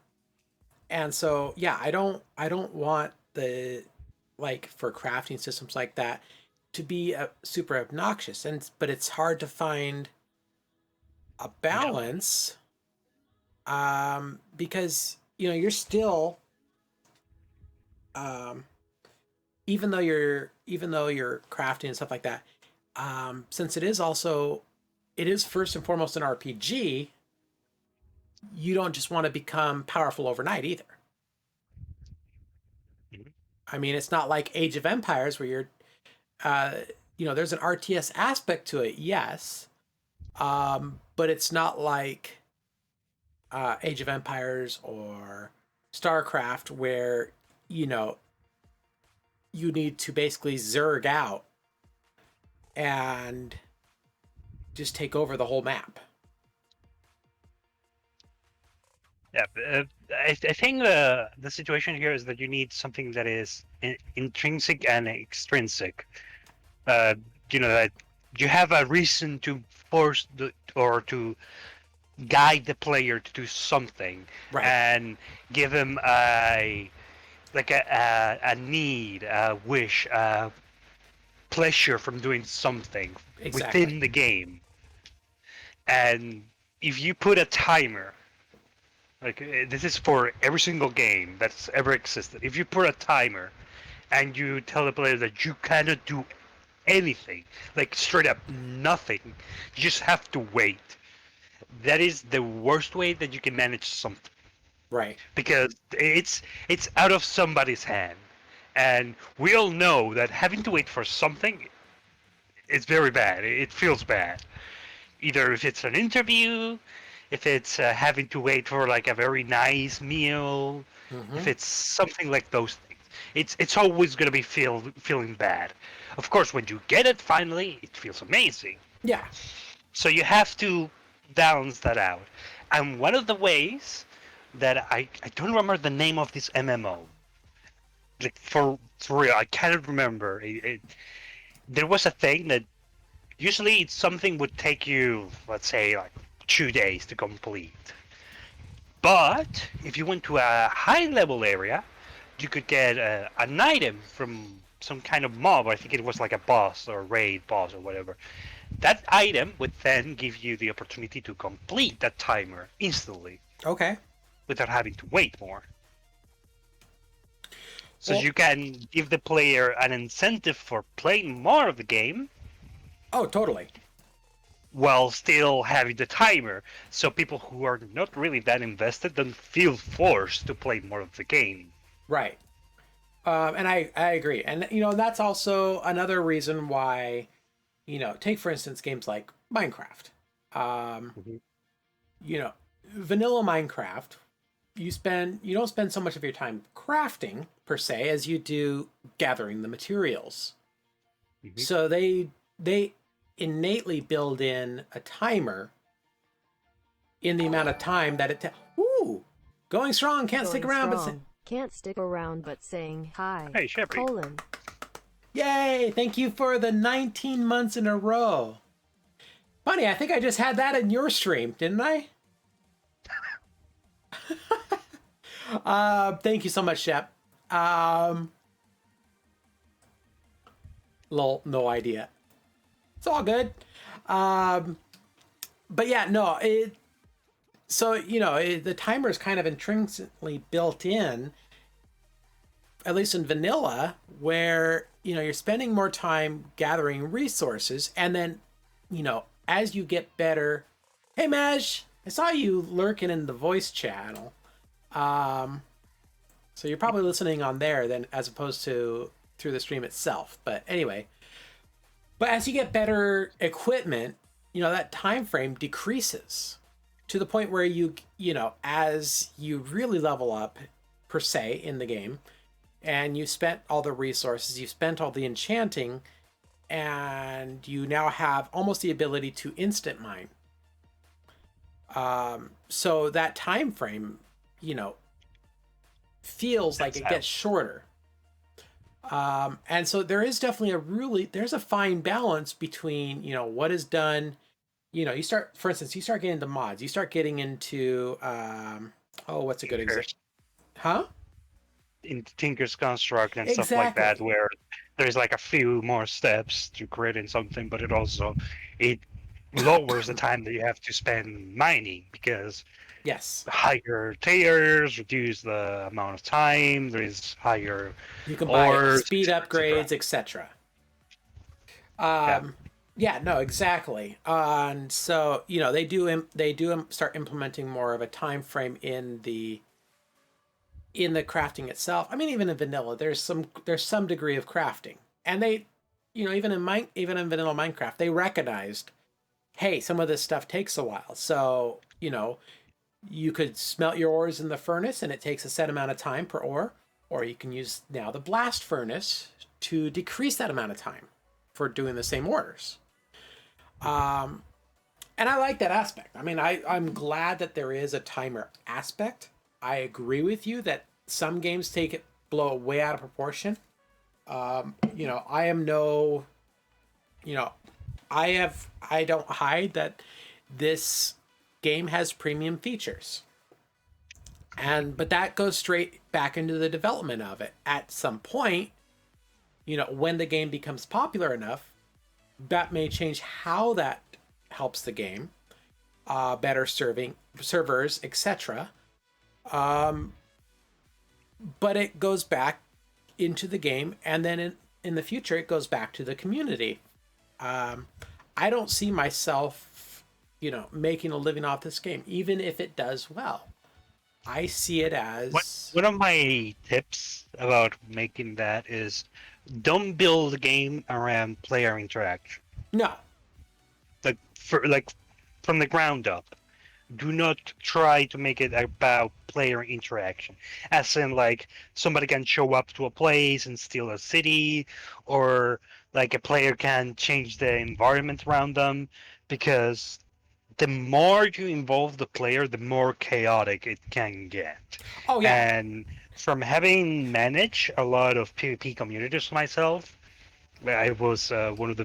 so, yeah, I don't want the like for crafting systems like that to be super obnoxious, and but it's hard to find a Yeah. balance, because you're still, um, even though you're crafting and stuff like that, since it is first and foremost an RPG. You don't just want to become powerful overnight either. Mhm. I mean, it's not like Age of Empires where you're, uh, there's an RTS aspect to it, yes, but it's not like Age of Empires or StarCraft where you know you need to basically zerg out and just take over the whole map. Yeah, I think the situation here is that you need something that is intrinsic and extrinsic. Uh, that you have a reason to force or to guide the player to do something, Right. and give him a need, a wish, a pleasure from doing something Exactly. within the game. And if you put a timer, this is for every single game that's ever existed. If you put a timer and you tell the player that you cannot do anything, like straight up nothing, you just have to wait. That is the worst way that you can manage something, Right. because it's out of somebody's hand, and we all know that having to wait for something is very bad. It feels bad. Either if it's an interview, if it's having to wait for like a very nice meal, if Mm-hmm. it's something like those things, it's always gonna be feeling bad. Of course, when you get it finally, it feels amazing. Yeah. So you have to balance that out. And one of the ways that I don't remember the name of this MMO. Like for real, I cannot remember. There was a thing that usually something would take you, let's say, like 2 days to complete. But if you went to a high level area, you could get an item from some kind of mob. I think it was like a boss or raid boss or whatever. That item would then give you the opportunity to complete that timer instantly Okay. without having to wait more. So Well. you can give the player an incentive for playing more of the game Oh, totally. while still having the timer. So people who are not really that invested don't feel forced to play more of the game. Right. And I agree. And, that's also another reason why, take for instance games like Minecraft. Um, Mhm. you know, Vanilla Minecraft, you don't spend so much of your time crafting per se as you do gathering the materials. Mhm. So they innately build in a timer in the amount of time that ooh, going strong, can't stick Going around, but strong. Can't stick around but saying hi. Hey, Shepri. Colon. yay! Thank you for the 19 months in a row. Funny, I think I just had that in your stream, didn't I? Thank you so much, Shep. Um, Lol, no idea. It's all good. Um, but yeah, no, so the timer is kind of intrinsically built in, at least in vanilla, where you're spending more time gathering resources, and then as you get better. Hey, Maj, I saw you lurking in the voice channel. Um, so you're probably listening on there then, as opposed to through the stream itself. But anyway, but as you get better equipment, that time frame decreases to the point where as you really level up per se in the game, and you spent all the resources, you spent all the enchanting, and you now have almost the ability to instant mine. So that time frame, you know, feels like That's it how. gets shorter. And so there is definitely there's a fine balance between, what is done. You start, for instance, you start getting into mods, you start getting into, oh, what's a good example? Features. Huh? in Tinker's Construct and stuff like that, Exactly. where there's like a few more steps to creating something, but it lowers the time that you have to spend mining because Yes. higher tiers reduce the amount of time. There is higher You can buy ores, speed etc., etc. upgrades, etc. Yeah. Yeah, no, exactly. And so, start implementing more of a time frame in the crafting itself. I mean, even in vanilla, there's some degree of crafting, and they, even in vanilla Minecraft, they recognized, hey, some of this stuff takes a while. So, you could smelt your ores in the furnace, and it takes a set amount of time per ore, or you can use now the blast furnace to decrease that amount of time for doing the same orders. And I like that aspect. I mean, I'm glad that there is a timer aspect. I agree with you that some games blow it way out of proportion. I am no, you know, I don't hide that this game has premium features. But that goes straight back into the development of it. At some point, when the game becomes popular enough, that may change how that helps the game, better serving servers, etc. But it goes back into the game, and then in the future, it goes back to the community. I don't see myself, making a living off this game, even if it does well. I see it as One of my tips about making that is don't build a game around player interaction. no. Like from the ground up. Do not try to make it about player interaction. As in, like, somebody can show up to a place and steal a city, or like a player can change the environment around them, because the more you involve the player, the more chaotic it can get. Oh yeah. And from having managed a lot of PvP communities myself, I was one of the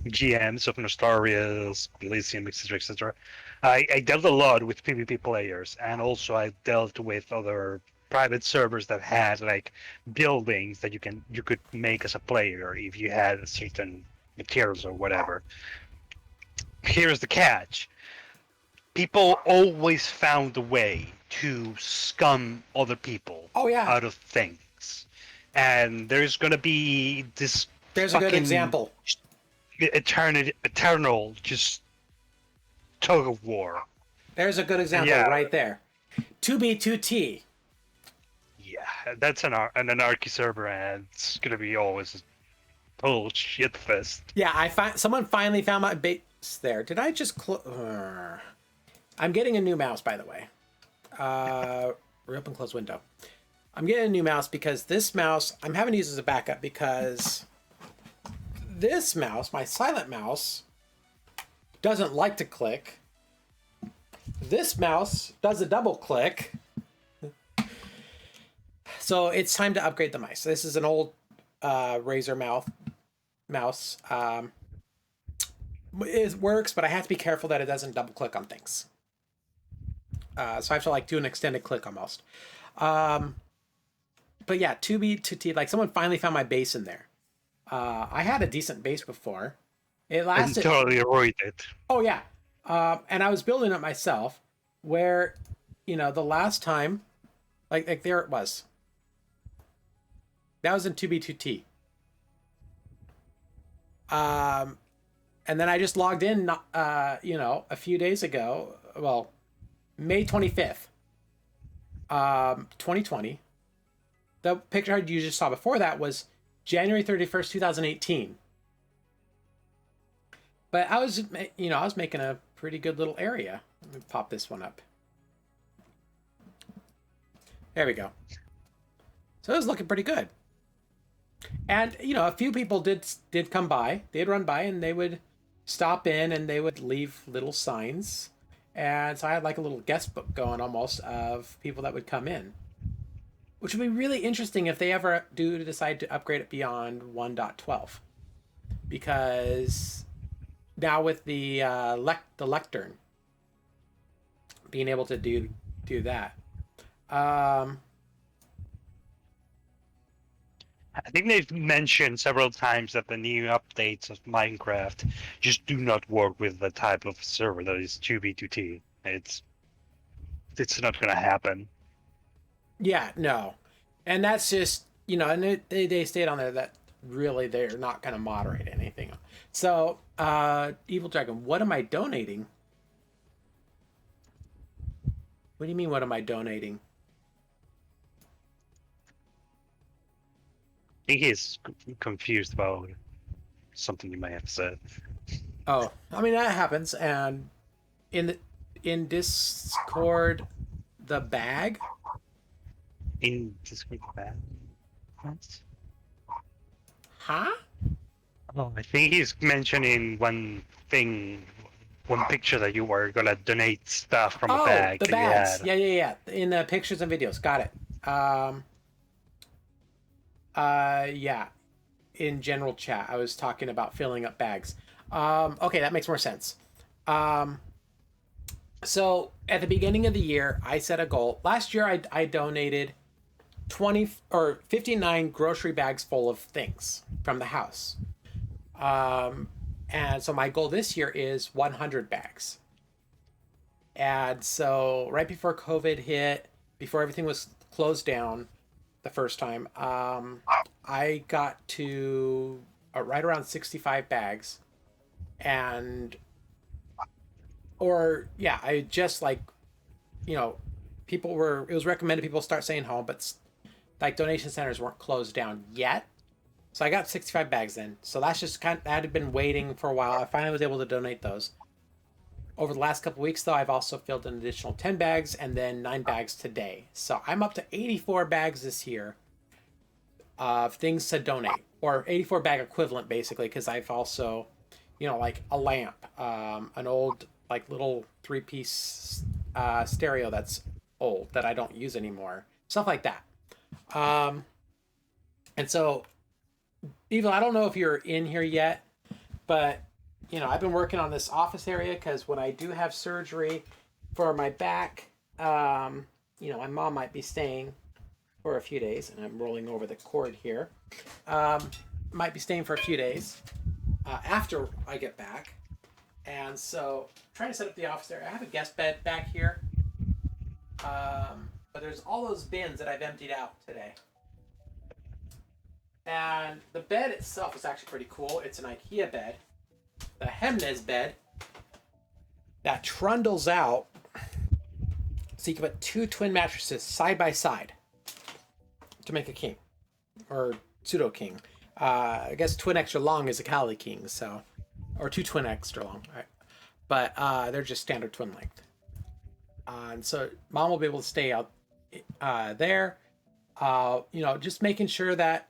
GMs of Nostaria's, Elysium, etc., etc. I dealt a lot with PvP players, and also I dealt with other private servers that had like buildings that you could make as a player if you had certain materials or whatever. Here's the catch: people always found a way to scum other people Oh yeah. out of things, and there's gonna be this There's a good fucking example. eternal just tug of war. There's a good And example right there. 2B2T. yeah, that's an anarchy server, and it's gonna be always a total shit fest. Yeah, someone finally found my base there. Did I just I'm getting a new mouse, by the way. Reopen close window. I'm getting a new mouse because this mouse I'm having to use as a backup because this mouse, my silent mouse, doesn't like to click. This mouse does a double click. So it's time to upgrade the mice. This is an old Razer mouse. It works, but I have to be careful that it doesn't double click on things. So I have to like do an extended click almost. But yeah, 2B2T, like someone finally found my base in there. I had a decent base before. It lasted. And totally avoid it. Oh yeah, and I was building it myself. Where, the last time, like there it was. That was in 2B2T. And then I just logged in, a few days ago. Well, May 25th, 2020. The picture you just saw before that was January 31st, 2018. But I was making a pretty good little area. Let me pop this one up. There we go. So it was looking pretty good. And, a few people did come by. They'd run by and they would stop in and they would leave little signs. And so I had like a little guest book going almost of people that would come in. Which would be really interesting if they ever do decide to upgrade it beyond 1.12. Because now with the lectern being able to do that. I think they've mentioned several times that the new updates of Minecraft just do not work with the type of server that is 2B2T. It's not gonna happen. Yeah, no. And that's just, and they stayed on there that really they're not going to moderate anything. So, Evil Dragon, what am I donating? What do you mean, what am I donating? I think he's confused about something you may have said. Oh, I mean, that happens. And in Discord, the bag. In Discord bad? What? Huh? Oh, I think he's mentioning one picture that you were gonna donate stuff from a Oh, bag the that you bags. had. Yeah. In the pictures and videos. Got it. Yeah. In general chat, I was talking about filling up bags. Okay, that makes more sense. So at the beginning of the year, I set a goal. Last year, I donated 20 or 59 grocery bags full of things from the house. And so my goal this year is 100 bags. And so right before COVID hit, before everything was closed down the first time, I got to right around 65 bags. And, or yeah, I just like, it was recommended people start staying home, but like donation centers weren't closed down yet. So I got 65 bags in. So that's just that had been waiting for a while. I finally was able to donate those. Over the last couple weeks, though, I've also filled an additional 10 bags and then 9 bags today. So I'm up to 84 bags this year of things to donate, or 84 bag equivalent, basically, because I've also, like a lamp, an old, like, little 3-piece stereo that's old that I don't use anymore, stuff like that. And so, Evil, I don't know if you're in here yet, but I've been working on this office area because when I do have surgery for my back, my mom might be staying for a few days, and I'm rolling over the cord here. Might be staying for a few days after I get back, and so I'm trying to set up the office area. I have a guest bed back here, but there's all those bins that I've emptied out today. And the bed itself is actually pretty cool. It's an IKEA bed, the Hemnes bed, that trundles out so you can put 2 twin mattresses side by side to make a king, or pseudo king. I guess twin extra long is a Kali king, so, or 2 twin extra long. Right. But they're just standard twin length. And so mom will be able to stay out there. Just making sure that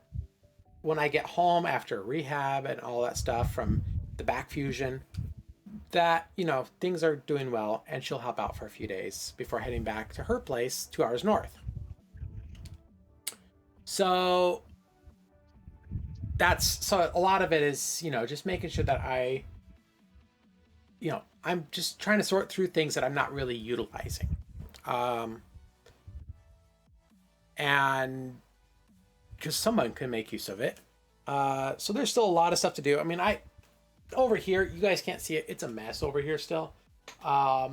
when I get home after rehab and all that stuff from the back fusion, that, things are doing well, and she'll help out for a few days before heading back to her place 2 hours north. So a lot of it is, just making sure that I'm just trying to sort through things that I'm not really utilizing. And because someone can make use of it. So there's still a lot of stuff to do. I mean, over here, you guys can't see it. It's a mess over here still. But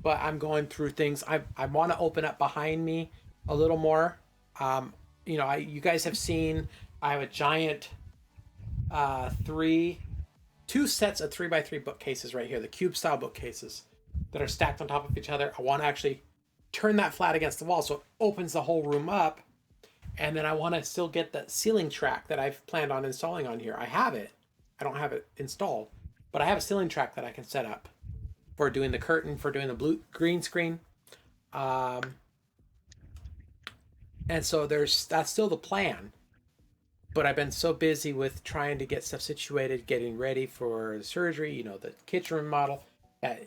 I'm going through things. I want to open up behind me a little more. You guys have seen, I have a giant 2 sets of 3x3 bookcases right here, the cube style bookcases that are stacked on top of each other. I want to actually turn that flat against the wall so it opens the whole room up. And then I want to still get the ceiling track that I've planned on installing on here. I have it. I don't have it installed, but I have a ceiling track that I can set up for doing the curtain, for doing the green screen. And so that's still the plan. But I've been so busy with trying to get stuff situated, getting ready for the surgery, the kitchen remodel, that,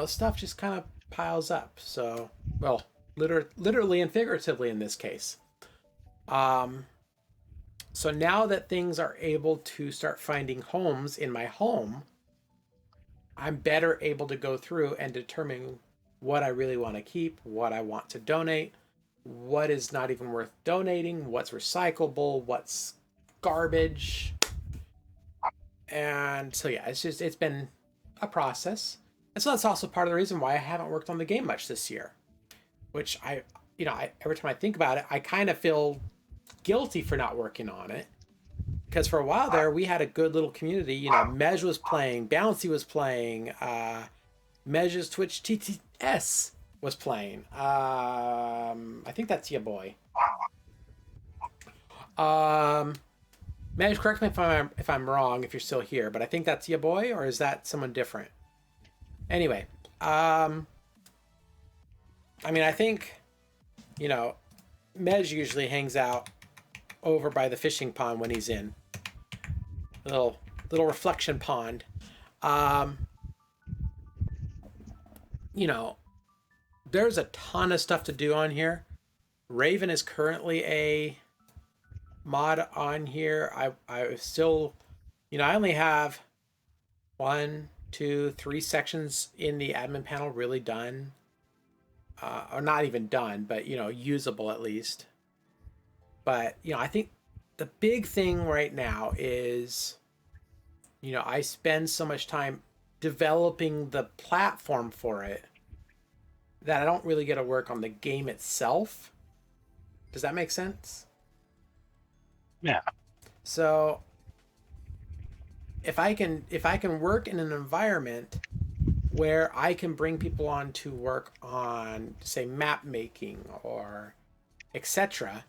stuff just kind of piles up. So, well, literally and figuratively in this case. So now that things are able to start finding homes in my home, I'm better able to go through and determine what I really want to keep, what I want to donate, what is not even worth donating, what's recyclable, what's garbage. And so yeah, it's been a process. And so that's also part of the reason why I haven't worked on the game much this year. Which every time I think about it, I kind of feel guilty for not working on it. Because for a while there, we had a good little community. Mej was playing, Bouncy was playing, Mej's Twitch TTS was playing. I think that's your boy. Mej, correct me if I'm wrong, if you're still here, but I think that's your boy, or is that someone different? Anyway, I think, Mej usually hangs out over by the fishing pond when he's in. Little reflection pond. There's a ton of stuff to do on here. Raven is currently a mod on here. I still, I only have 1, 2, 3 sections in the admin panel really done. Or not even done, but, usable at least. But, I think the big thing right now is, I spend so much time developing the platform for it that I don't really get to work on the game itself. Does that make sense? Yeah. So if I can work in an environment where I can bring people on to work on, say, map making or etc.,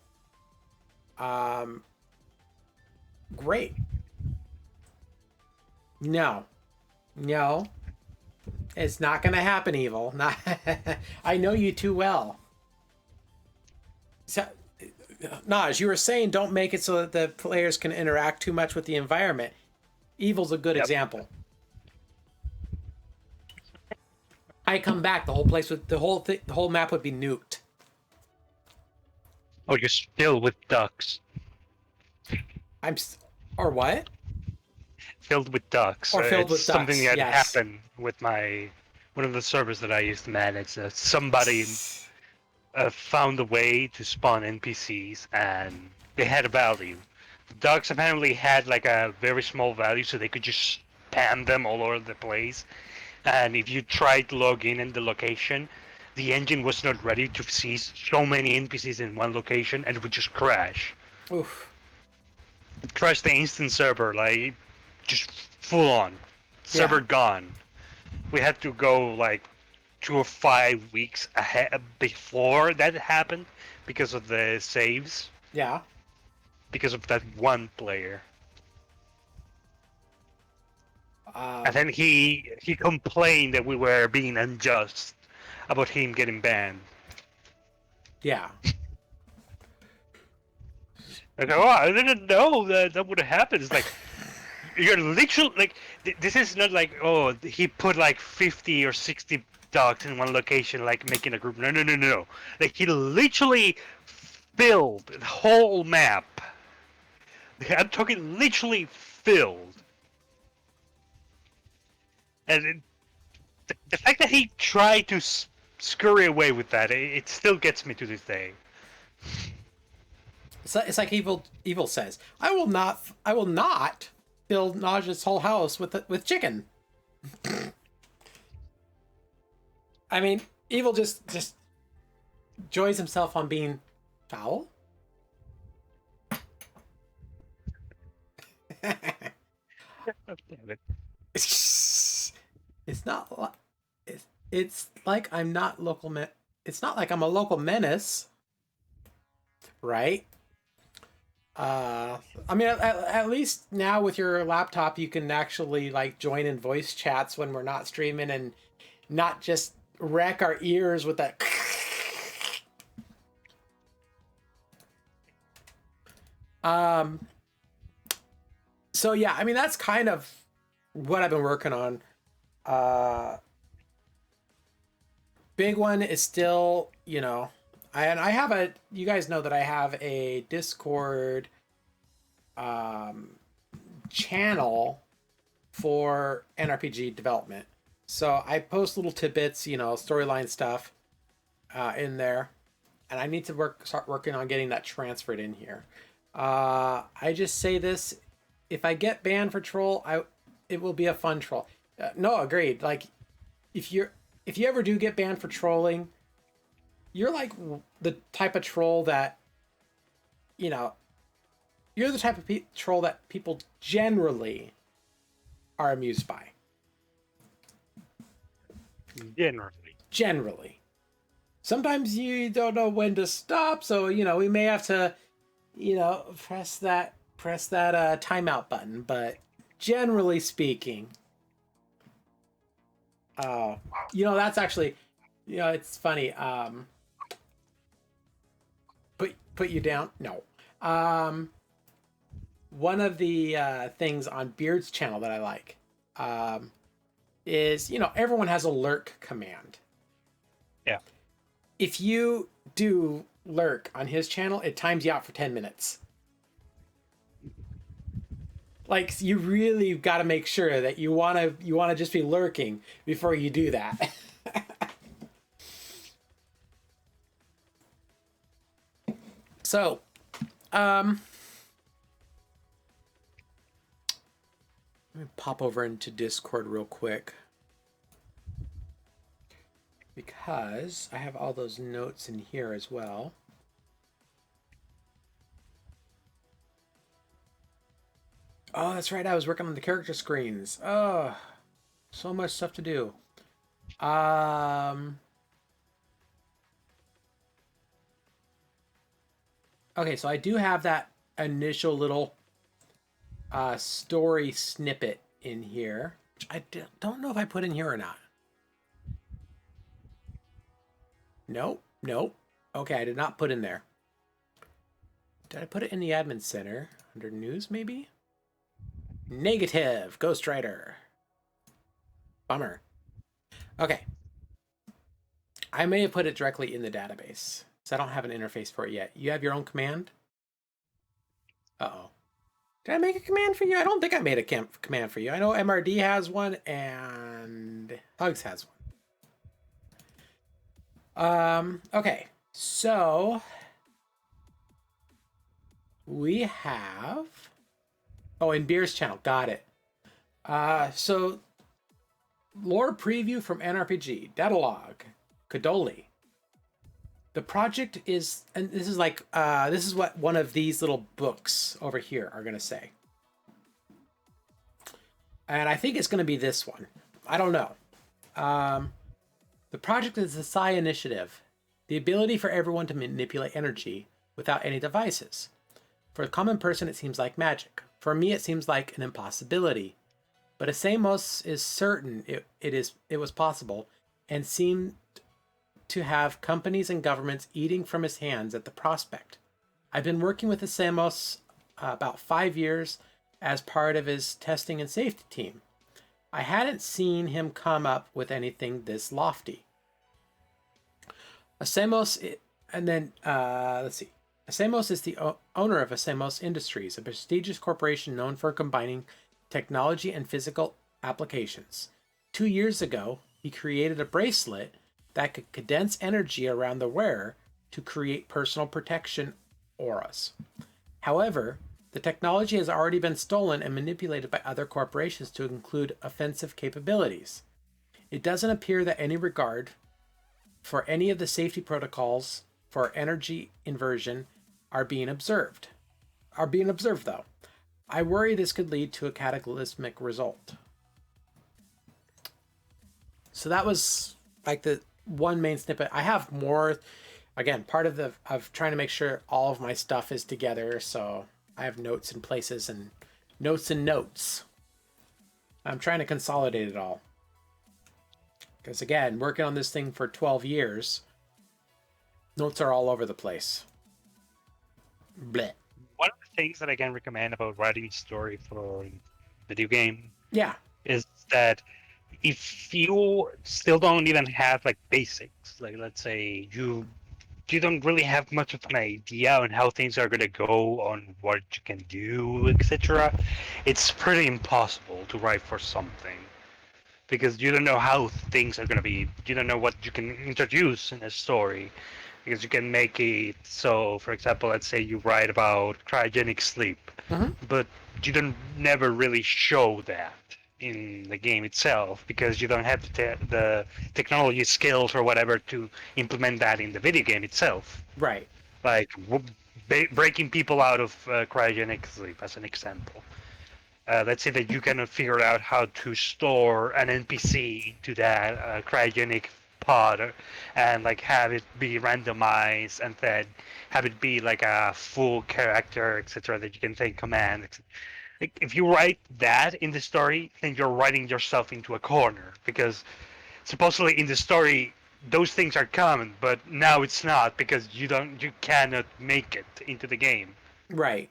great. No, it's not gonna happen, Evil. Not I know you too well. So Naj, you were saying don't make it so that the players can interact too much with the environment. Evil's a good example. I come back, the whole place with the whole map would be nuked. Oh, you're still with ducks. Or what? Filled with ducks. Or filled with it's something ducks, that yes. happened with one of the servers that I used to manage. Somebody found a way to spawn NPCs, and they had a value. The ducks apparently had like a very small value, so they could just spam them all over the place. And if you tried to log in the location, the engine was not ready to see so many NPCs in one location, and it would just crash. Oof. Crash the instant server, like just full on. Server gone. We had to go like 2 or 5 weeks ahead before that happened because of the saves. Yeah. Because of that one player. And then he complained that we were being unjust about him getting banned. Yeah. I go, I didn't know that would happen. It's like, you're literally, like, this is not like, oh, he put like 50 or 60 dogs in one location, like making a group. No. Like, he literally filled the whole map. I'm talking literally filled. And the fact that he tried to scurry away with that, it still gets me to this day. It's like Evil says, I will not fill Naj's whole house with chicken. I mean, Evil just enjoys himself on being foul. It's not. It's like I'm not local. It's not like I'm a local menace, right? I mean, at least now with your laptop, you can actually like join in voice chats when we're not streaming and not just wreck our ears with that. So yeah, I mean, that's kind of what I've been working on. Big one is still, I have you guys know that I have a Discord channel for NRPG development. So I post little tidbits, storyline stuff in there. and I need to start working on getting that transferred in here. I just say this: if I get banned for troll, it will be a fun troll. No, agreed. Like, if you ever do get banned for trolling, you're like the type of troll that, you know, you're the type of troll that people generally are amused by. Generally. Sometimes you don't know when to stop, so, you know, we may have to, you know, press that timeout button, but generally speaking, you know, that's actually, you know, it's funny. Put you down? No. One of the things on Beard's channel that I like is, you know, everyone has a lurk command. Yeah. If you do lurk on his channel, it times you out for 10 minutes. Like, you really got to make sure that you want to just be lurking before you do that. So, let me pop over into Discord real quick, because I have all those notes in here as well. Oh, that's right. I was working on the character screens. Oh, so much stuff to do. Okay, so I do have that initial little story snippet in here, which I don't know if I put in here or not. Nope. Okay, I did not put in there. Did I put it in the admin center under news, maybe? Negative. Ghostwriter. Bummer. Okay. I may have put it directly in the database, so I don't have an interface for it yet. You have your own command? Uh-oh. Did I make a command for you? I don't think I made a command for you. I know MRD has one and Hugs has one. Okay. So we have... Oh, in Beer's channel. Got it. So lore preview from NRPG. Datalog. Kadoli. The project is, and this is like, this is what one of these little books over here are going to say. And I think it's going to be this one. I don't know. The project is the Psi Initiative. The ability for everyone to manipulate energy without any devices. For a common person, it seems like magic. For me, it seems like an impossibility. But Asamos is certain it was possible, and seemed to have companies and governments eating from his hands at the prospect. I've been working with Asamos about 5 years as part of his testing and safety team. I hadn't seen him come up with anything this lofty. Asamos, and then, let's see. Asamos is the owner of Asamos Industries, a prestigious corporation known for combining technology and physical applications. 2 years ago, he created a bracelet that could condense energy around the wearer to create personal protection auras. However, the technology has already been stolen and manipulated by other corporations to include offensive capabilities. It doesn't appear that any regard for any of the safety protocols for energy inversion are being observed though. I worry this could lead to a cataclysmic result. So that was like the one main snippet. I have more, again, part of trying to make sure all of my stuff is together, so I have notes in places and notes and notes. I'm trying to consolidate it all. Because again, working on this thing for 12 years, notes are all over the place. Blech. One of the things that I can recommend about writing a story for video game, is that if you still don't even have like basics, like let's say you don't really have much of an idea on how things are going to go, on what you can do, etc., it's pretty impossible to write for something, because you don't know how things are going to be, you don't know what you can introduce in a story. because you can make it so, for example, let's say you write about cryogenic sleep, Mm-hmm. but you don't never really show that in the game itself because you don't have the technology skills or whatever to implement that in the video game itself. Right. Like breaking people out of cryogenic sleep, as an example. Let's say that you cannot figure out how to store an NPC to that cryogenic pod and like have it be randomized and then have it be like a full character, etc. that you can take command. Like, if you write that in the story, then you're writing yourself into a corner because supposedly in the story those things are common, but now it's not because you cannot make it into the game. Right.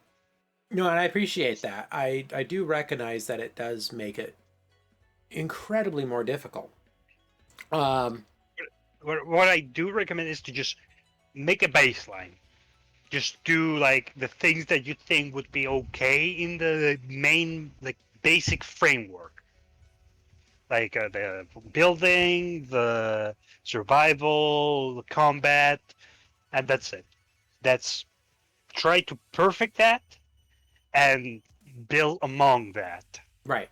No, and I appreciate that. I do recognize that it does make it incredibly more difficult. Um, What I do recommend is to just make a baseline. Just do like the things that you think would be okay in the main like basic framework, like the building, the survival, the combat, and that's it. That's try to perfect that and build among that. right.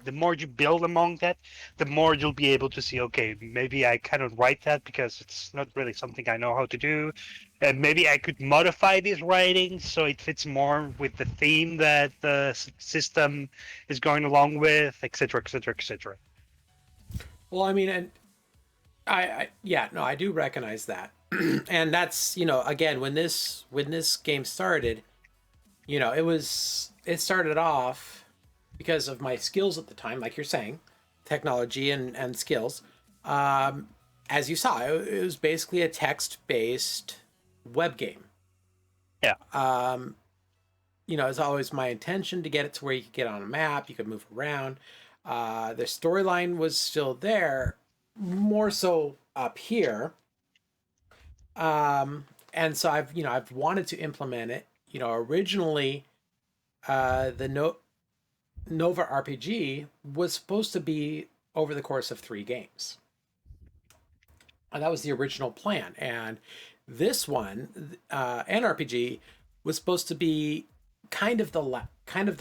The more you build among that, the more you'll be able to see, okay, maybe I cannot write that because it's not really something I know how to do. And maybe I could modify this writing so it fits more with the theme that the system is going along with, etc., etc., etc. Well, I mean, and yeah, no, I do recognize that. And that's, again, when this game started, it started off because of my skills at the time, like you're saying, technology and skills. Um, as you saw, it was basically a text-based web game. Yeah. It's always my intention to get it to where you could get on a map, you could move around. The storyline was still there, more so up here. And so I've wanted to implement it. Originally, the NovaRPG was supposed to be over the course of 3 games. And that was the original plan. And this one, NRPG, was supposed to be kind of the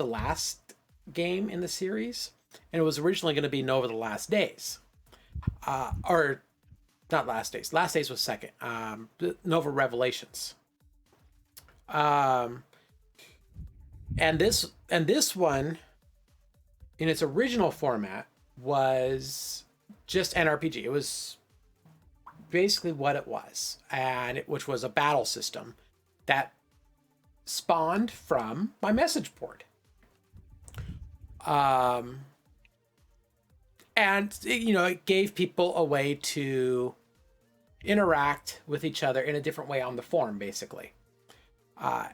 last game in the series, and it was originally going to be Nova the Last Days, or not Last Days. Last Days was second. Nova Revelations. Um, and this one, in its original format, was just NRPG. It was basically what it was, which was a battle system that spawned from my message board. And it gave people a way to interact with each other in a different way on the forum, basically. Yeah.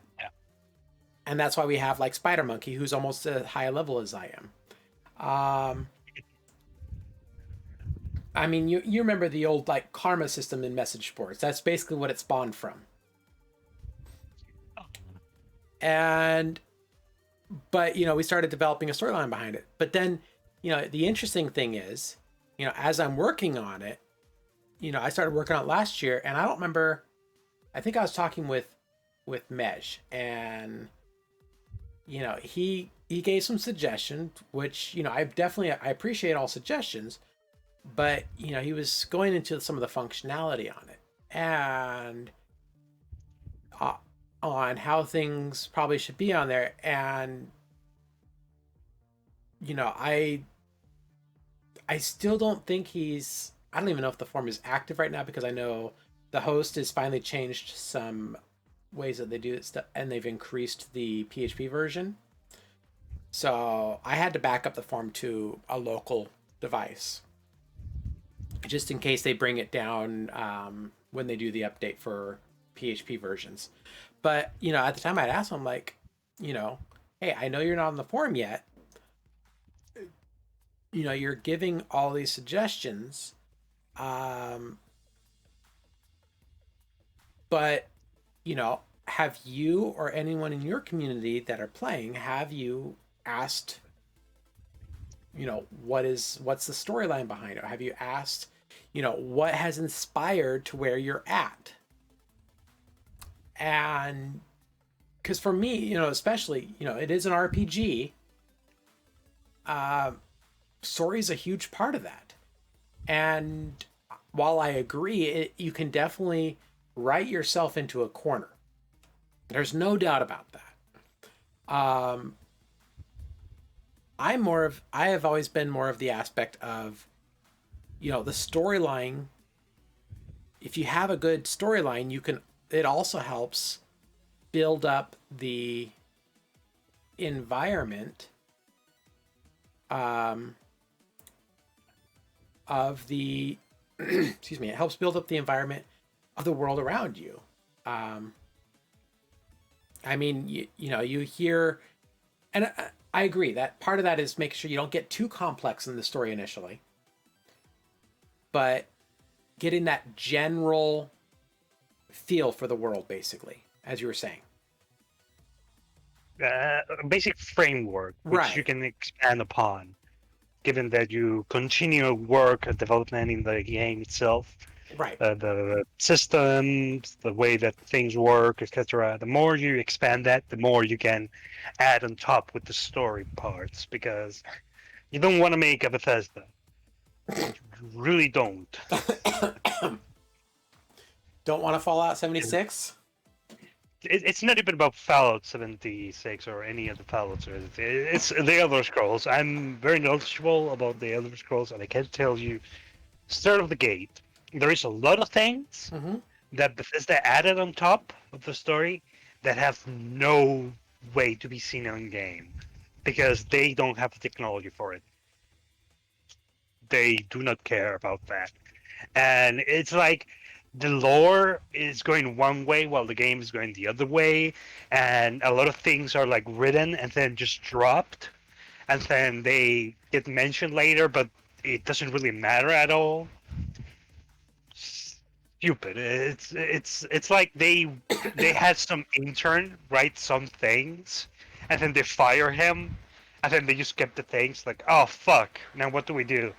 And that's why we have like Spider Monkey, who's almost as high a level as I am. I mean, you remember the old like karma system in message boards. That's basically what it spawned from. But we started developing a storyline behind it. But then, the interesting thing is, as I'm working on it, I started working on it last year, and I don't remember. I think I was talking with Mej, and he gave some suggestions, which I appreciate all suggestions, but he was going into some of the functionality on it and on how things probably should be on there, and I still don't think I don't even know if the forum is active right now, because I know the host has finally changed some ways that they do it, and they've increased the PHP version. So I had to back up the forum to a local device, just in case they bring it down when they do the update for PHP versions. But at the time I'd asked them, like, hey, I know you're not on the forum yet. You're giving all these suggestions, but have you or anyone in your community that are playing, have you asked, what's the storyline behind it? Have you asked, what has inspired to where you're at? And because for me, especially, it is an RPG. Story is a huge part of that. And while I agree, you can definitely write yourself into a corner. There's no doubt about that. I have always been more of the aspect of, the storyline. If you have a good storyline, it also helps build up the environment of the excuse me, it helps build up the environment of the world around you. I mean, you hear, and I agree that part of that is making sure you don't get too complex in the story initially, but getting that general feel for the world, basically, as you were saying. Basic framework, which you Right. can expand upon, given that you continue work at development in the game itself. Right. The systems, the way that things work, etc. The more you expand that, the more you can add on top with the story parts, because you don't want to make a Bethesda. You really don't. Don't want to Fallout 76? It's not even about Fallout 76 or any of the Fallouts. It's the Elder Scrolls. I'm very knowledgeable about the Elder Scrolls, and I can tell you, start of the gate, there is a lot of things that Bethesda added on top of the story that have no way to be seen on game because they don't have the technology for it. They do not care about that. And it's like the lore is going one way while the game is going the other way, and a lot of things are like written and then just dropped, and then they get mentioned later, but it doesn't really matter at all. Stupid. It's like they had some intern write some things, and then they fire him, and then they just kept the things like, oh fuck, now what do we do?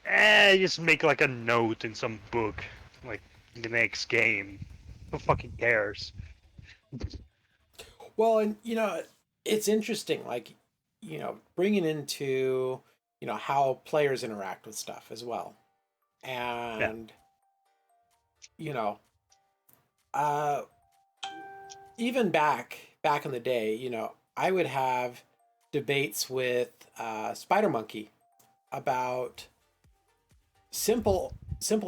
Just make like a note in some book, like in the next game. Who fucking cares? Well, and it's interesting, like, bringing into, how players interact with stuff as well. Yeah. And, you know, uh, even back in the day, I would have debates with Spider Monkey about simple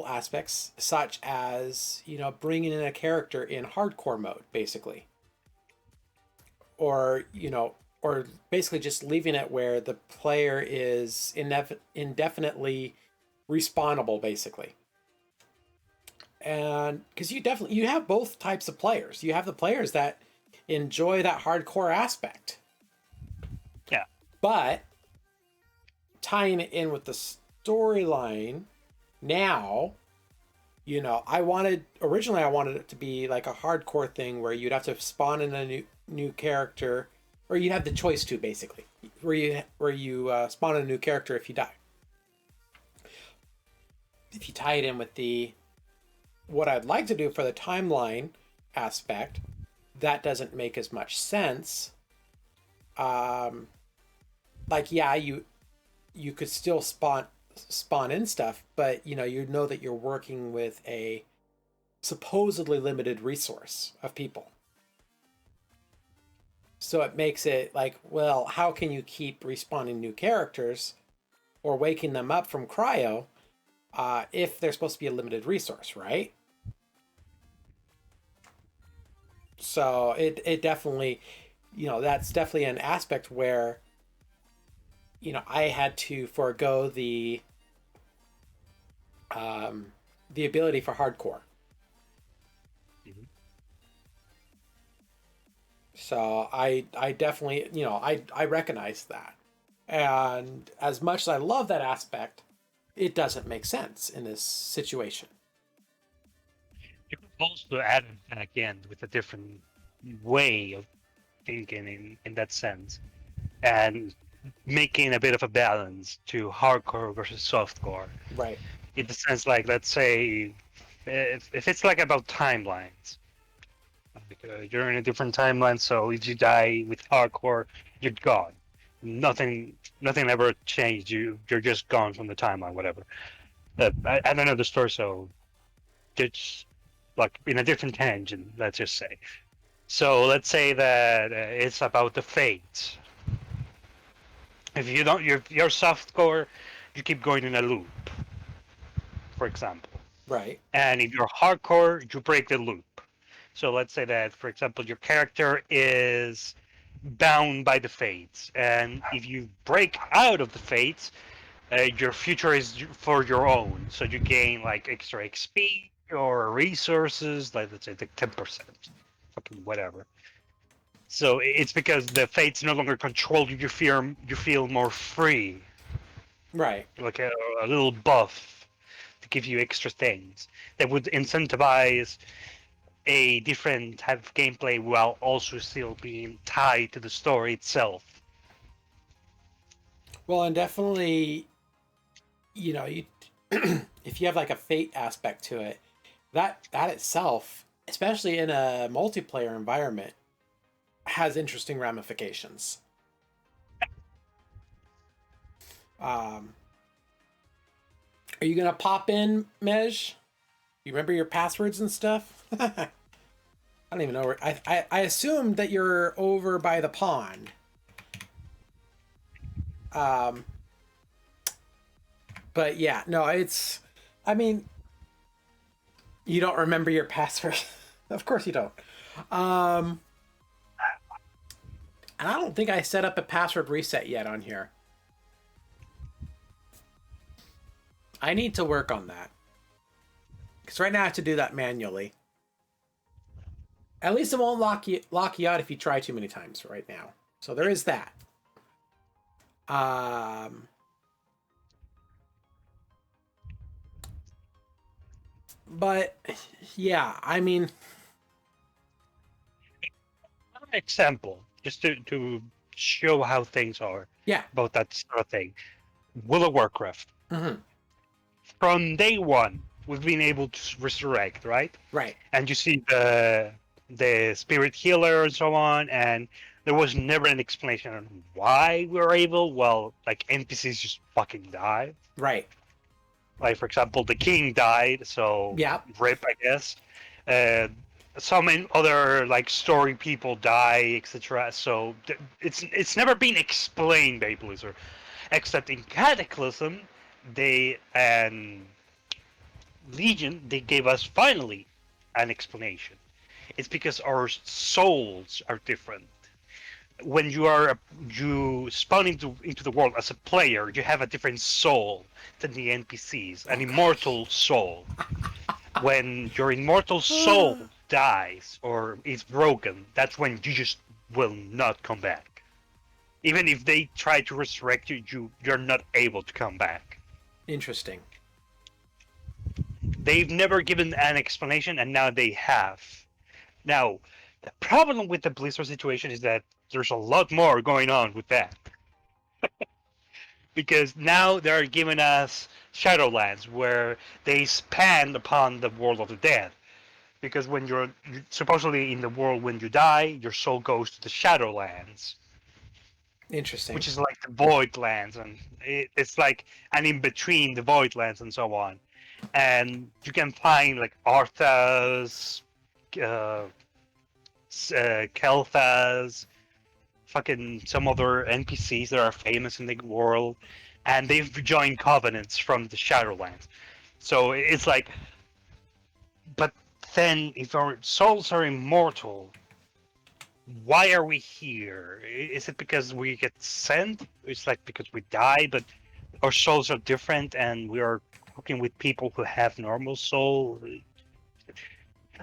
aspects such as bringing in a character in hardcore mode, basically, or or basically just leaving it where the player is indefinitely respawnable, basically. And because you have both types of players. You have the players that enjoy that hardcore aspect, Yeah. but tying it in with the storyline now, originally I wanted it to be like a hardcore thing where you'd have to spawn in a new character, or you'd have the choice to, basically, where you spawn in a new character if you die. If you tie it in with what I'd like to do for the timeline aspect, that doesn't make as much sense. Like, yeah, you could still spawn in stuff, but you know that you're working with a supposedly limited resource of people. So it makes it like, well, how can you keep respawning new characters or waking them up from cryo if they're supposed to be a limited resource, right? So it definitely, that's definitely an aspect where, I had to forego the ability for hardcore. Mm-hmm. So I definitely, I recognize that. And as much as I love that aspect, it doesn't make sense in this situation. You could also add it back in with a different way of thinking in that sense, and making a bit of a balance to hardcore versus softcore. Right. In the sense, like, let's say, if it's like about timelines, because you're in a different timeline. So if you die with hardcore, you're gone. Nothing ever changed. You're just gone from the timeline, whatever. I don't know the story, so it's like in a different tangent. Let's just say. So let's say that it's about the fates. If you don't, your softcore, you keep going in a loop, for example. Right. And if you're hardcore, you break the loop. So let's say that, for example, your character is bound by the fates, and if you break out of the fates, your future is for your own. So you gain like extra XP or resources, like let's say the 10%, fucking whatever. So it's because the fates no longer control you. You feel more free, Right. like a little buff to give you extra things that would incentivize a different type of gameplay while also still being tied to the story itself. Well, and definitely, you if you have like a fate aspect to it, that itself, especially in a multiplayer environment, has interesting ramifications. Um, are you gonna pop in, Mej? You remember your passwords and stuff? I don't even know where. I assumed that you're over by the pond. Um, but yeah, no, it's. I mean, you don't remember your password. Of course you don't. Um, and I don't think I set up a password reset yet on here. I need to work on that. Because right now I have to do that manually. At least it won't lock you out if you try too many times right now. So there is that. But yeah, I mean, Example, just to show how things are yeah. about that sort of thing. World of Warcraft. Mm-hmm. From day one, we've been able to resurrect, right? Right. And you see the spirit healer and so on, and there was never an explanation on why we were able. Well, like NPCs just fucking die. Right. Like for example, the king died, so Yeah. rip, I guess. Uh, some other like story people die, etc. So it's never been explained by Blizzard, except in Cataclysm, they and Legion they gave us finally an explanation. It's because our souls are different. When you spawn into the world as a player, you have a different soul than the NPCs, an immortal soul. When your immortal soul dies or is broken, that's when you just will not come back. Even if they try to resurrect you're not able to come back. Interesting. They've never given an explanation, and now they have. Now, the problem with the Blizzard situation is that there's a lot more going on with that. Because now they're giving us Shadowlands, where they expand upon the world of the dead. Because when you're supposedly in the world when you die, your soul goes to the Shadowlands, Interesting. which is like the Void Lands, and it's like an in between the Void Lands and so on. And you can find like Arthas, Kel'Thas, fucking some other NPCs that are famous in the world, and they've joined covenants from the Shadowlands. So it's like, but then if our souls are immortal, why are we here? Is it because we get sent? It's like because we die, but our souls are different, and we are working with people who have normal soul.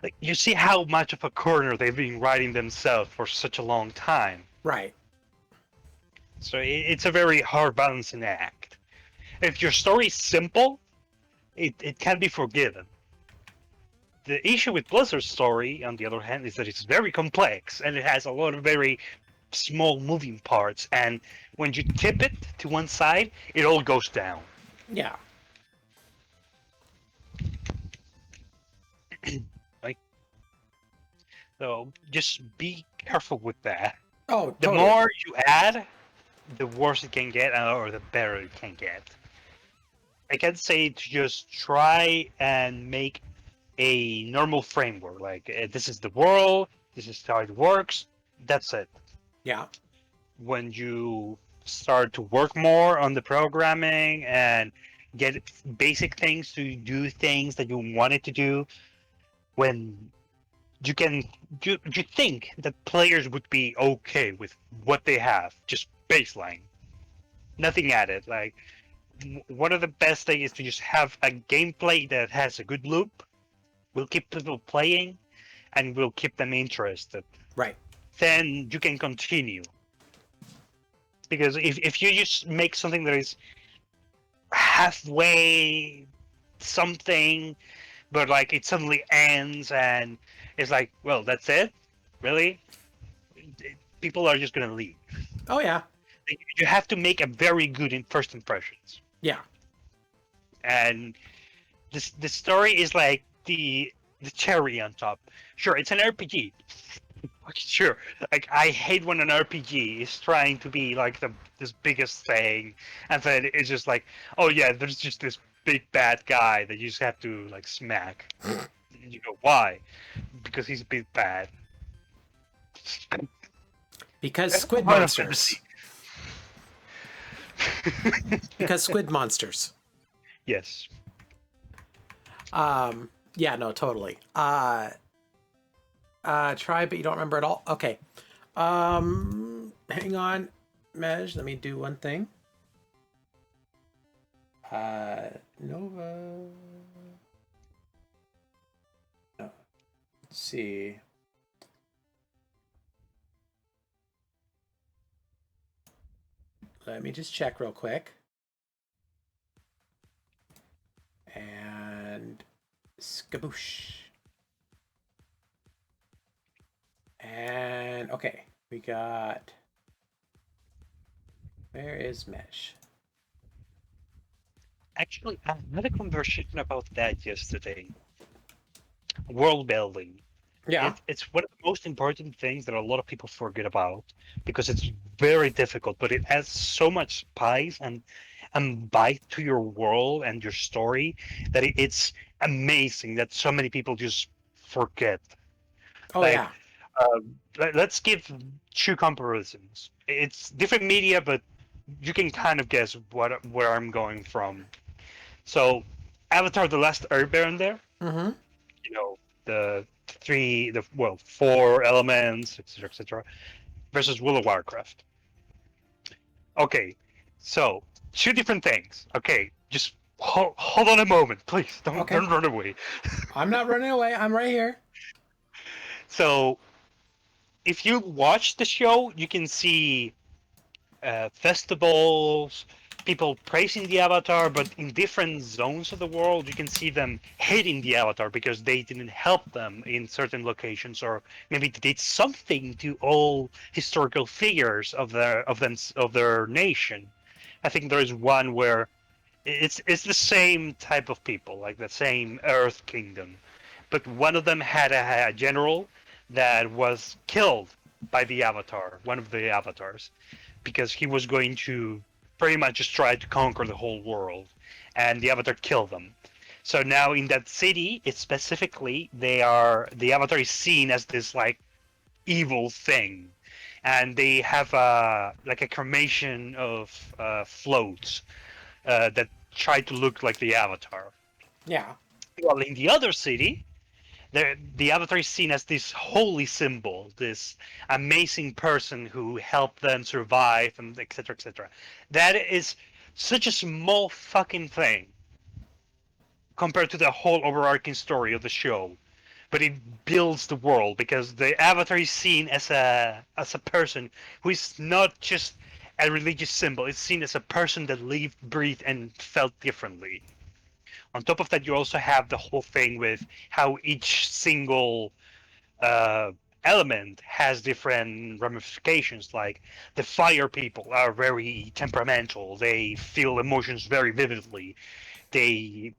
Like, you see how much of a corner they've been writing themselves for such a long time. Right. So it's a very hard balancing act. If your story is simple, it can be forgiven. The issue with Blizzard's story, on the other hand, is that it's very complex and it has a lot of very small moving parts. And when you tip it to one side, it all goes down. Yeah. Like, So just be careful with that. Oh, The totally. more you add, the worse it can get, or the better it can get. I can say to just try and make a normal framework. Like this is the world, this is how it works. That's it. Yeah. When you start to work more on the programming and get basic things to do things that you wanted to do, when you can you think that players would be okay with what they have, just baseline, nothing added. Like one of the best things is to just have a gameplay that has a good loop, will keep people playing, and will keep them interested. Right. Then you can continue. Because if you just make something that is halfway something, but like it suddenly ends and it's like, well, that's it? Really? People are just gonna leave. Oh yeah. You have to make a very good first impressions. Yeah. And the story is like the cherry on top. Sure, it's an RPG. Okay, sure. Like I hate when an RPG is trying to be like this biggest thing, and then it's just like, oh yeah, there's just this big bad guy that you just have to like smack. And you go, why? Because he's a bit bad. Because That's squid Final monsters. Because squid monsters. Yes. Yeah, no, totally. Try, but you don't remember at all. Okay. Hang on, Mej. Let me do one thing. Nova. No. Let's see. Let me just check real quick. And skaboosh. And okay, we got. Where is Mesh? Actually, I had a conversation about that yesterday. World building. Yeah. It's one of the most important things that a lot of people forget about because it's very difficult, but it adds so much spice and bite to your world and your story that it's amazing that so many people just forget. Oh Like, yeah. let's give two comparisons. It's different media, but you can kind of guess where I'm going from. So, Avatar: The Last Airbender, Mm-hmm. you know, four elements, etc., versus World of Warcraft. Okay, so two different things. Okay, just hold on a moment, please. Okay. Don't run away. I'm not running away. I'm right here. So, if you watch the show, you can see festivals, people praising the Avatar, but in different zones of the world, you can see them hating the Avatar because they didn't help them in certain locations, or maybe they did something to all historical figures of their nation. I think there is one where it's the same type of people, like the same Earth Kingdom, but one of them had a general that was killed by the Avatar, one of the avatars, because he was going to pretty much just try to conquer the whole world, and the Avatar killed them. So now in that city, it's specifically the Avatar is seen as this like evil thing, and they have like a cremation of floats that try to look like the Avatar. Yeah. While in the other city, the Avatar is seen as this holy symbol, this amazing person who helped them survive, and etc. etc. That is such a small fucking thing compared to the whole overarching story of the show, but it builds the world because the Avatar is seen as a person who is not just a religious symbol. It's seen as a person that lived, breathed, and felt differently. On top of that, you also have the whole thing with how each single uh, element has different ramifications. Like the fire people are very temperamental; they feel emotions very vividly. They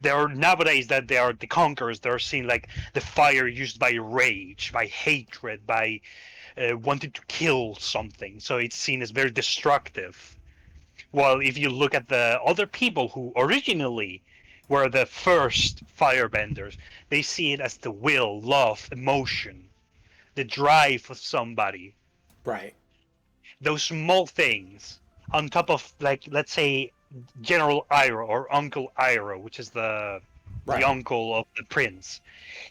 There nowadays that they are the conquerors. They're seen like the fire used by rage, by hatred, by wanting to kill something. So it's seen as very destructive. Well, if you look at the other people who originally were the first firebenders, they see it as the will, love, emotion, the drive of somebody. Right. Those small things on top of, like, let's say General Iroh or Uncle Iroh, which is the Right. uncle of the prince.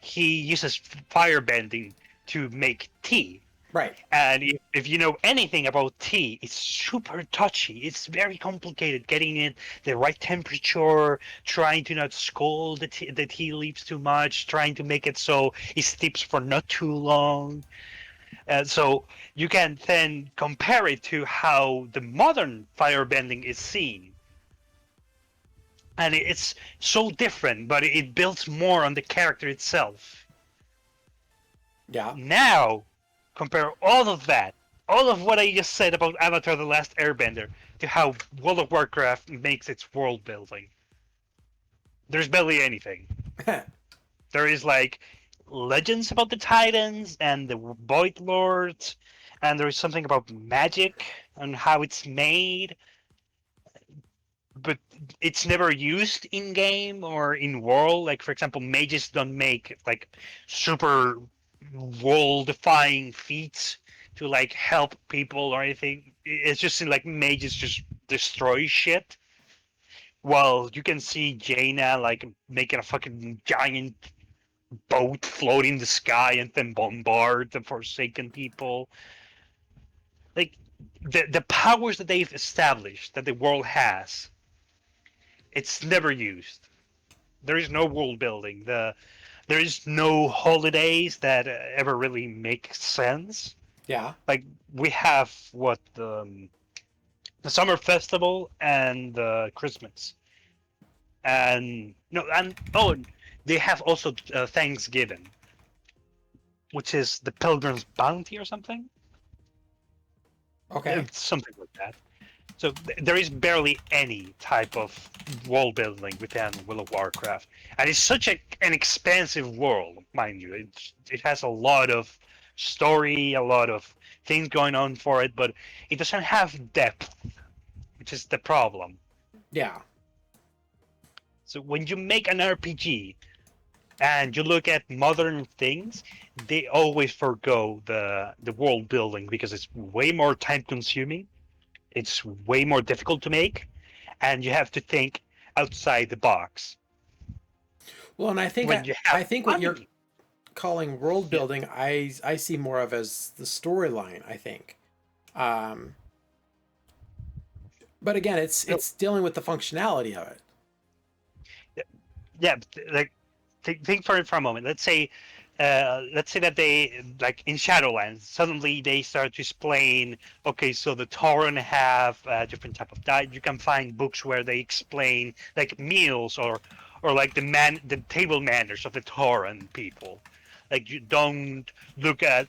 He uses firebending to make tea. Right. And if you know anything about tea, it's super touchy. It's very complicated getting it the right temperature, trying to not scald the tea leaves too much, trying to make it so it steeps for not too long. So you can then compare it to how the modern firebending is seen. And it's so different, but it builds more on the character itself. Yeah. Now, compare all of that, all of what I just said about Avatar: The Last Airbender, to how World of Warcraft makes its world building. There's barely anything. There is like legends about the Titans and the Void Lords, and there is something about magic and how it's made, but it's never used in game or in world. Like, for example, mages don't make like super world-defying feats to like help people or anything. It's just like mages just destroy shit. Well, you can see Jaina like making a fucking giant boat float in the sky and then bombard the Forsaken people. Like the powers that they've established that the world has, it's never used. There is no world building. There is no holidays that ever really make sense. Yeah. Like we have what the summer festival and Christmas, and no, and oh, they have also Thanksgiving, which is the Pilgrim's Bounty or something. Okay. It's something like that. So there is barely any type of world building within World of Warcraft, and it's such an expansive world, mind you. It has a lot of story, a lot of things going on for it, but it doesn't have depth, which is the problem. Yeah. So when you make an RPG and you look at modern things, they always forgo the world building because it's way more time consuming. It's way more difficult to make, and you have to think outside the box. Well, and I think When you have I think what you're money, calling world yeah, building, I see more of as the storyline. I think, um, but again, it's dealing with the functionality of it. yeah, like think for it for a moment. Let's say that they like in Shadowlands suddenly they start to explain. Okay, so the Tauren have a different type of diet. You can find books where they explain like meals or like the table manners of the Tauren people. Like you don't look at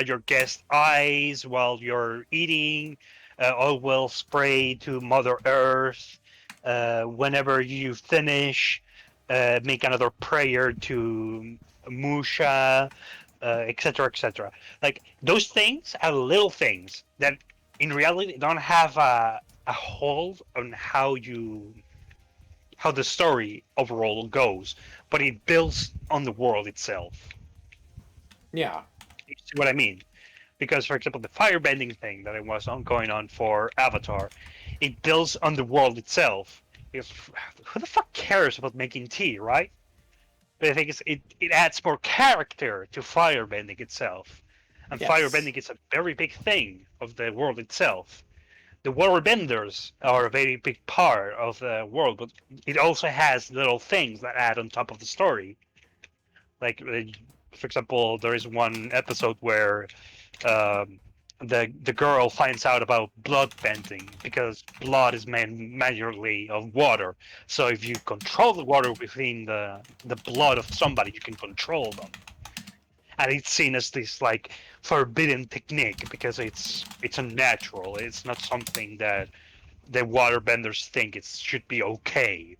your guest's eyes while you're eating. Oil will spray to Mother Earth. Whenever you finish, make another prayer to Musha, etc., etc. Like those things are little things that, in reality, don't have a hold on how the story overall goes, but it builds on the world itself. Yeah. You see what I mean? Because, for example, the firebending thing that was going on for Avatar, it builds on the world itself. Because who the fuck cares about making tea, right? But I think it adds more character to firebending itself. And Yes. firebending is a very big thing of the world itself. The waterbenders are a very big part of the world, but it also has little things that add on top of the story. Like, for example, there is one episode where um, the girl finds out about blood bending because blood is made manually of water. So if you control the water within the blood of somebody, you can control them. And it's seen as this like forbidden technique because it's unnatural. It's not something that the waterbenders think it should be okay.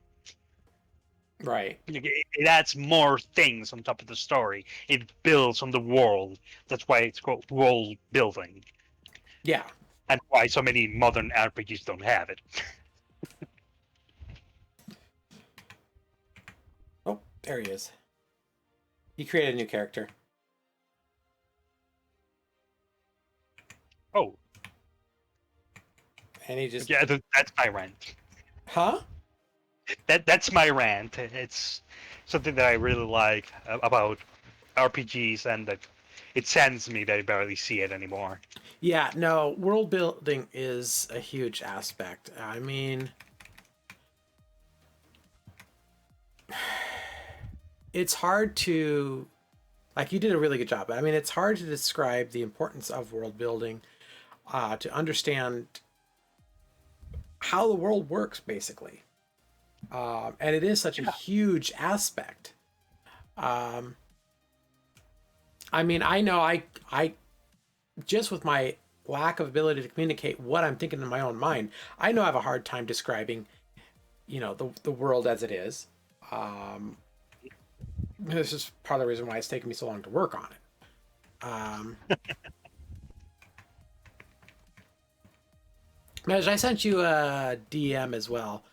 Right. It adds more things on top of the story. It builds on the world. That's why it's called world building, Yeah. and why so many modern RPGs don't have it. Oh, there he is. He created a new character. Oh, And he just... yeah, that's my rant. Huh? That's my rant. It's something that I really like about RPGs, and that it saddens me that I barely see it anymore. Yeah, no, world building is a huge aspect. I mean, it's hard to, like, you did a really good job. I mean, it's hard to describe the importance of world building, to understand how the world works, basically. And it is such a huge aspect. Um, I mean, I know I just with my lack of ability to communicate what I'm thinking in my own mind, I know I have a hard time describing, the world as it is. Um, this is part of the reason why it's taken me so long to work on it. Mej, I sent you a DM as well,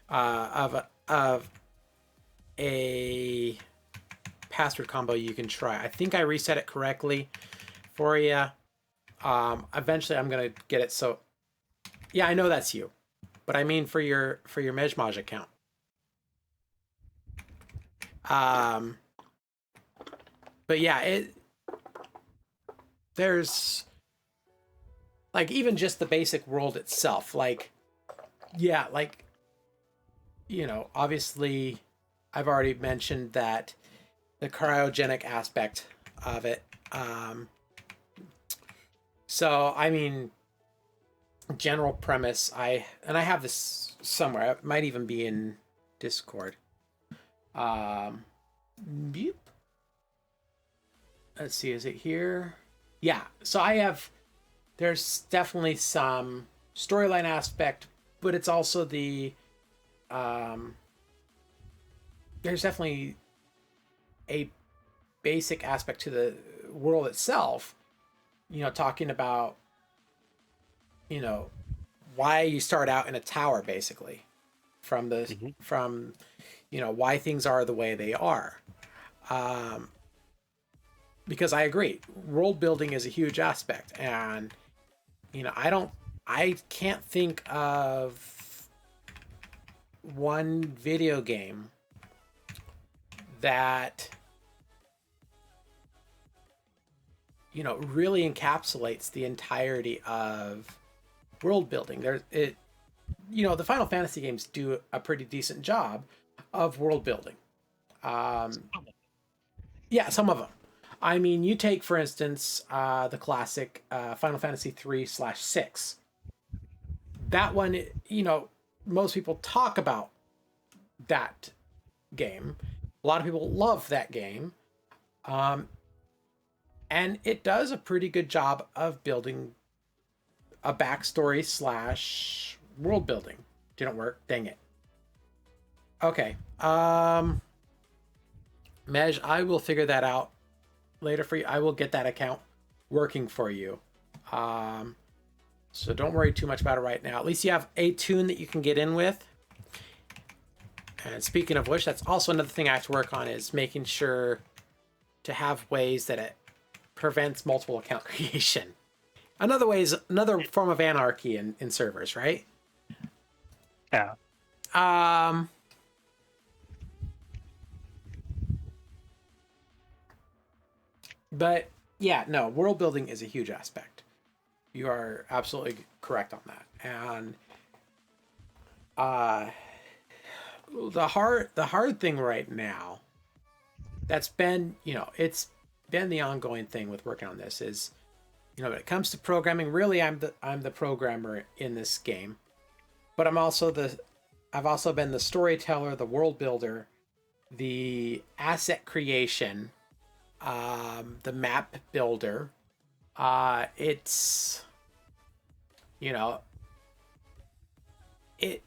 of a password combo you can try. I think I reset it correctly for you. Eventually, I'm gonna get it. So, yeah, I know that's you, but I mean for your Mejmaj account. Um, but yeah, there's like even just the basic world itself. Like, yeah, like obviously, I've already mentioned that the cryogenic aspect of it. So I mean, general premise. I have this somewhere. It might even be in Discord. Um, Beep. Let's see. Is it here? Yeah. So I have. There's definitely some storyline aspect, but it's also the. Um, there's definitely a basic aspect to the world itself. Talking about why you start out in a tower, basically, from the Mm-hmm. from why things are the way they are. Um, because I agree, world building is a huge aspect, and I can't think of one video game that really encapsulates the entirety of world building. The Final Fantasy games do a pretty decent job of world building. Um, yeah, some of them. I mean, you take for instance the classic Final Fantasy 3/6. That one, most people talk about that game. A lot of people love that game. Um, and it does a pretty good job of building a backstory slash world building. Didn't work. Dang it. Okay. Mej, I will figure that out later for you. I will get that account working for you. So don't worry too much about it right now. At least you have a tune that you can get in with. And speaking of which, that's also another thing I have to work on, is making sure to have ways that it prevents multiple account creation. Another form of anarchy in servers, right? Yeah. But yeah, no, world building is a huge aspect. You are absolutely correct on that. And the hard thing right now, that's been, it's been the ongoing thing with working on this, is when it comes to programming, really I'm the programmer in this game. But I've also been the storyteller, the world builder, the asset creation, the map builder. It's it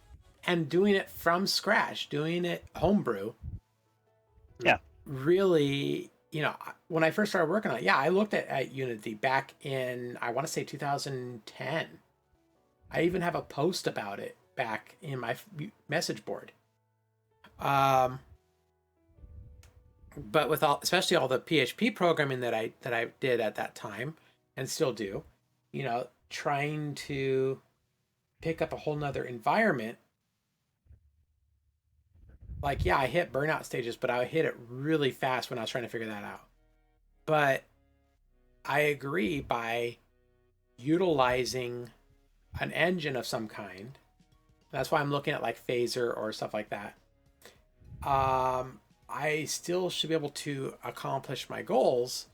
and doing it from scratch, doing it homebrew. Yeah. really, when I first started working on it, yeah, I looked at Unity back in, I want to say 2010. I even have a post about it back in my message board. But with especially all the PHP programming that I did at that time and still do, trying to pick up a whole nother environment. Like, yeah, I hit burnout stages, but I hit it really fast when I was trying to figure that out. But I agree, by utilizing an engine of some kind. That's why I'm looking at like Phaser or stuff like that. I still should be able to accomplish my goals,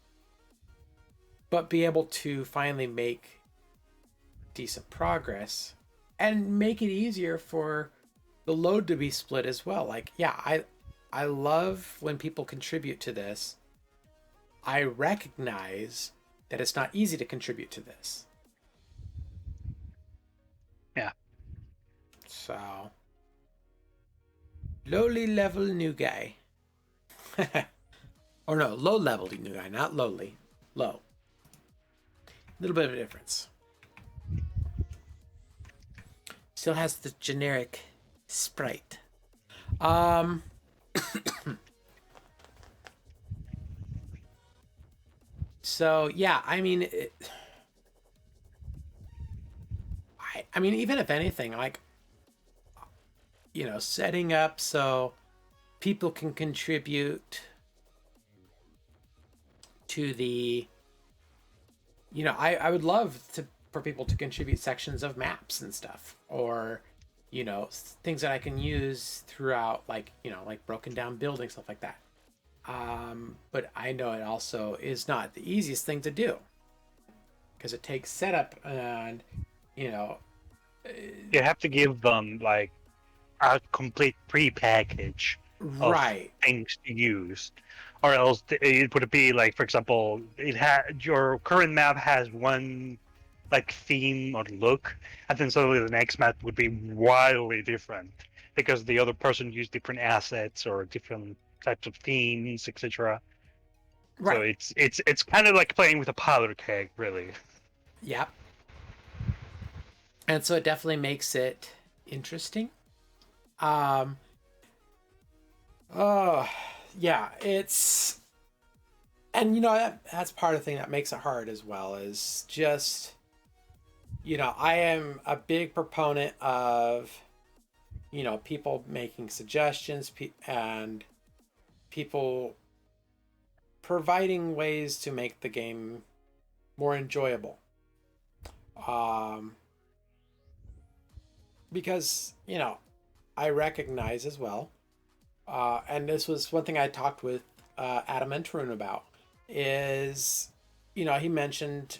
but be able to finally make decent progress and make it easier for the load to be split as well. Like, yeah, I love when people contribute to this. I recognize that it's not easy to contribute to this. Yeah. So, lowly level new guy. Or no, low level new guy, not lowly. Low. A little bit of a difference. Still has the generic sprite. So yeah, I mean, I mean, even if anything, like, setting up so people can contribute to the, I would love for people to contribute sections of maps and stuff, or things that I can use throughout, like like broken down buildings, stuff like that. But I know it also is not the easiest thing to do, because it takes setup, and you have to give them like a complete pre-package of right. things to use, or else it would be like, for example, your current map has one like theme or look, and then suddenly the next map would be wildly different because the other person used different assets or different types of themes, etc. Right. So it's kind of like playing with a powder keg, really. Yep. And so it definitely makes it interesting. Um oh yeah, it's, and that's part of the thing that makes it hard as well, is just, I am a big proponent of people making suggestions, and people providing ways to make the game more enjoyable. Because I recognize as well, and this was one thing I talked with Adam and Tarun about, is he mentioned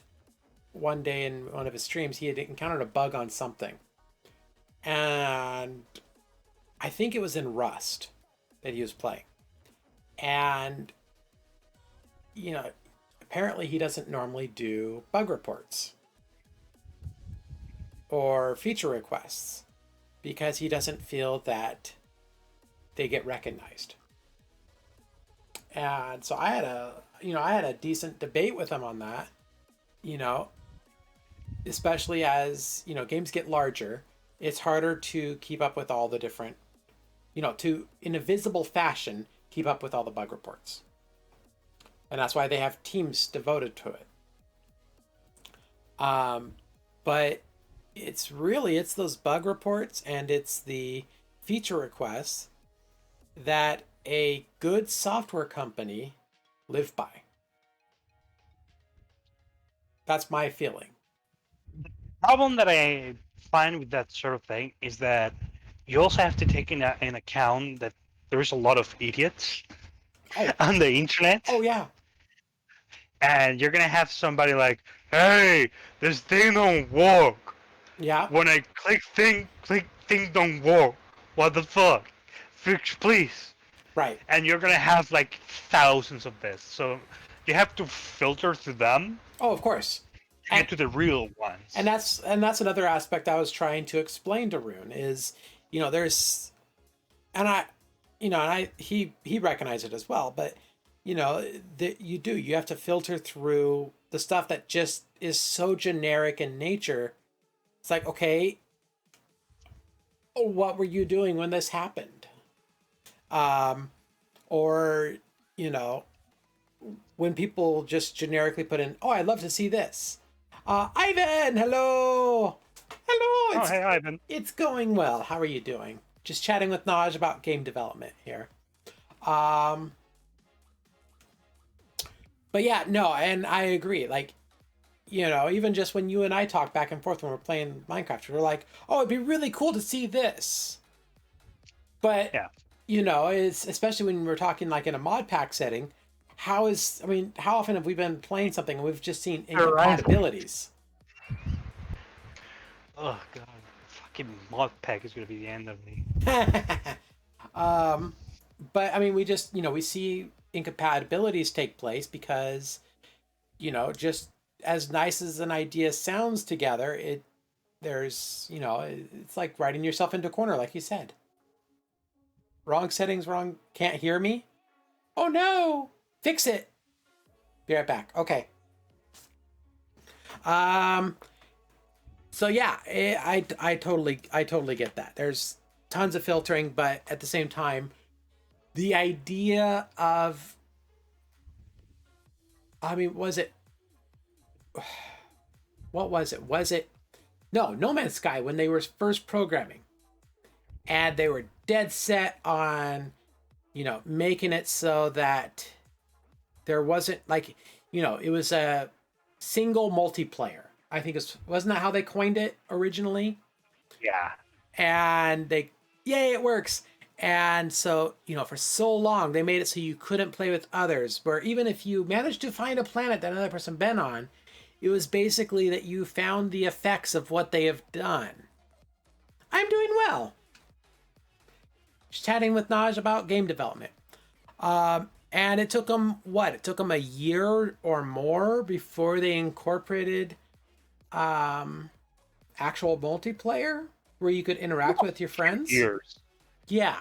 one day in one of his streams he had encountered a bug on something, and I think it was in Rust that he was playing, and apparently he doesn't normally do bug reports or feature requests because he doesn't feel that they get recognized. And so I had a decent debate with him on that, especially as, games get larger, it's harder to keep up with all the different, to, in a visible fashion, keep up with all the bug reports. And that's why they have teams devoted to it. But it's those bug reports and it's the feature requests that a good software company live by. That's my feeling. The problem that I find with that sort of thing is that you also have to take in account that there's a lot of idiots on the internet. Oh yeah. And you're gonna have somebody like, "Hey, this thing don't work. Yeah. When I click thing don't work. What the fuck? Fix, please." Right. And you're gonna have like thousands of this, so you have to filter through them. Oh, of course. To get to the real ones. And that's another aspect I was trying to explain to Rune is, there's, and and he recognized it as well, but that you have to filter through the stuff that just is so generic in nature. It's like, okay, what were you doing when this happened? Or, when people just generically put in, oh, I'd love to see this. Ivan, hello. Hello. Hey, Ivan. It's going well. How are you doing? Just chatting with Naj about game development here. But yeah, no, and I agree. Like, even just when you and I talk back and forth when we're playing Minecraft, we're like, oh, it'd be really cool to see this. But, yeah. It's especially when we're talking like in a mod pack setting, how often have we been playing something and we've just seen incompatibilities? Oh, God. Fucking mod pack is going to be the end of me. But, we just, we see incompatibilities take place because, just as nice as an idea sounds together, it's like writing yourself into a corner, like you said. Wrong settings, wrong, can't hear me? Oh no! Fix it! Be right back. Okay. So yeah, I totally get that. There's tons of filtering, but at the same time, the idea of, was it, what was it? Was it, no Man's Sky, when they were first programming and they were dead set on, making it so that there wasn't like, it was a single multiplayer. I think wasn't that how they coined it originally? Yeah. And yay, it works. And so, for so long, they made it so you couldn't play with others, where even if you managed to find a planet that another person been on, it was basically that you found the effects of what they have done. I'm doing well. Just chatting with Naj about game development. And it took them, It took them a year or more before they incorporated actual multiplayer where you could interact with your friends. Years. Yeah.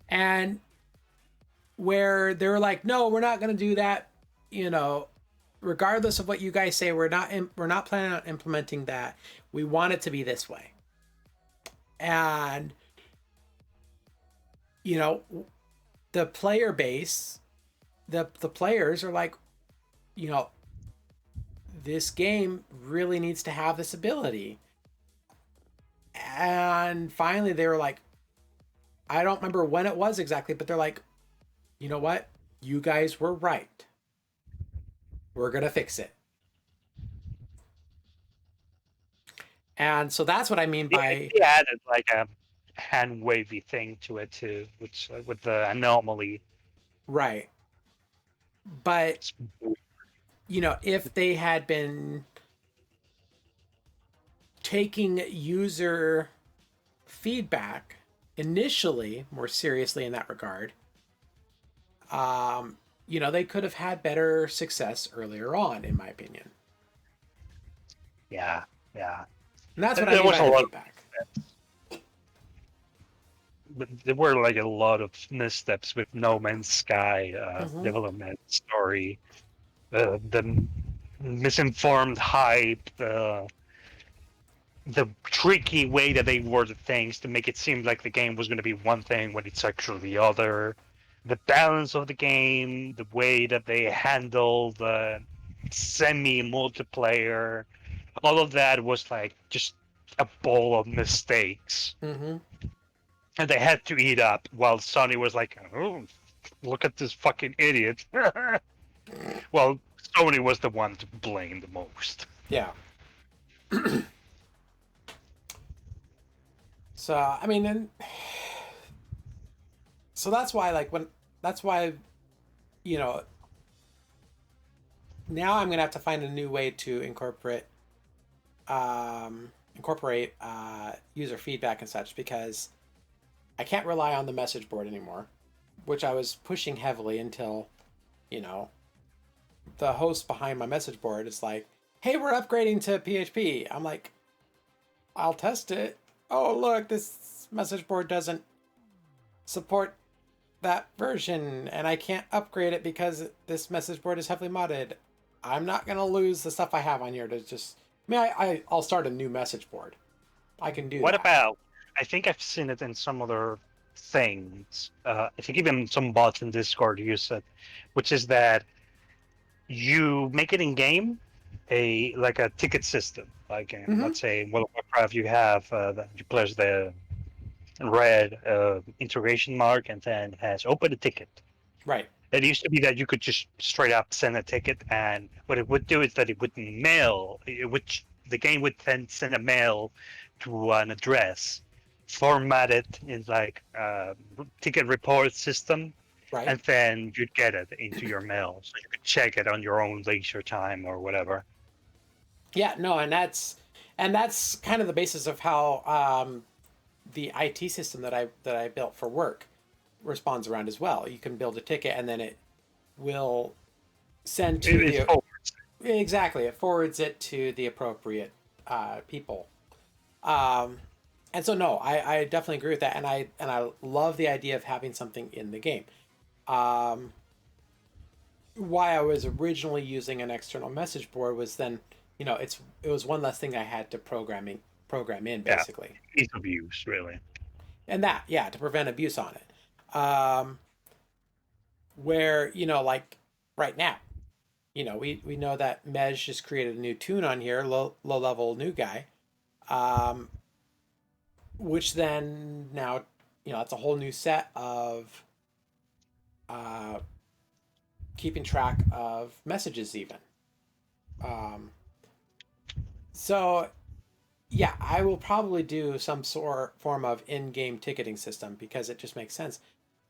And where they were like, no, we're not going to do that. Regardless of what you guys say, we're not planning on implementing that. We want it to be this way. And, the player base, the players are like, this game really needs to have this ability. And finally they were like, I don't remember when it was exactly, but they're like, you know what? You guys were right. We're going to fix it. And so that's what I mean by... He added like a hand wavy thing to it too, which with the anomaly. Right. But, if they had been taking user feedback initially more seriously in that regard, they could have had better success earlier on, in my opinion. Yeah. And that's what I mean by the feedback. But there were like a lot of missteps with No Man's Sky development story, the misinformed hype, the tricky way that they worded things to make it seem like the game was going to be one thing when it's actually the other, the balance of the game, the way that they handle the semi-multiplayer, all of that was like just a bowl of mistakes. Mm-hmm. And they had to eat up while Sony was like, oh, look at this fucking idiot. Well, Sony was the one to blame the most. Yeah. So, so that's why, now I'm going to have to find a new way to incorporate user feedback and such, because I can't rely on the message board anymore, which I was pushing heavily until, the host behind my message board is like, hey, we're upgrading to PHP. I'm like, I'll test it. Oh, look, this message board doesn't support that version and I can't upgrade it because this message board is heavily modded, I'm not going to lose the stuff I have on here to just... I'll start a new message board. I can do What that. about? I think I've seen it in some other things. I think even some bots in Discord use it, which is that you make it in game like a ticket system. Like in, Mm-hmm. let's say, World of Warcraft, you have that you press the red integration mark and then it has open a ticket. Right. It used to be that you could just straight up send a ticket, and what it would do is that it would mail, the game would then send a mail to an address, formatted in like ticket report system, Right. and then you'd get it into your mail, so you could check it on your own leisure time or whatever. Yeah, no, and that's kind of the basis of how the IT system that I built for work responds around as well. You can build a ticket and then it will send to It's the... forwards. Exactly, it forwards it to the appropriate people. Um, and so no, I definitely agree with that, and I love the idea of having something in the game. Um, why I was originally using an external message board was then, it was one less thing I had to program in Yeah, basically, ease of use, really. and that, yeah, to prevent abuse on it. Where like right now, we know that Mej just created a new tune on here, low level new guy, um, which then now, that's a whole new set of uh, keeping track of messages even. Um, so yeah, I will probably do some form of in-game ticketing system because it just makes sense.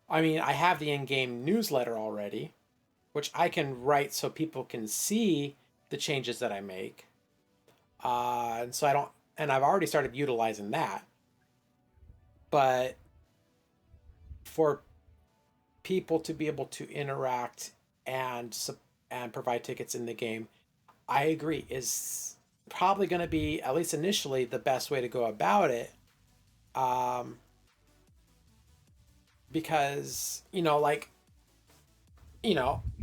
I mean, I have the in-game newsletter already, which I can write so people can see the changes that I make. And so I don't, and I've already started utilizing that. But for people to be able to interact and and provide tickets in the game, I agree, is probably going to be, at least initially, the best way to go about it. Um, because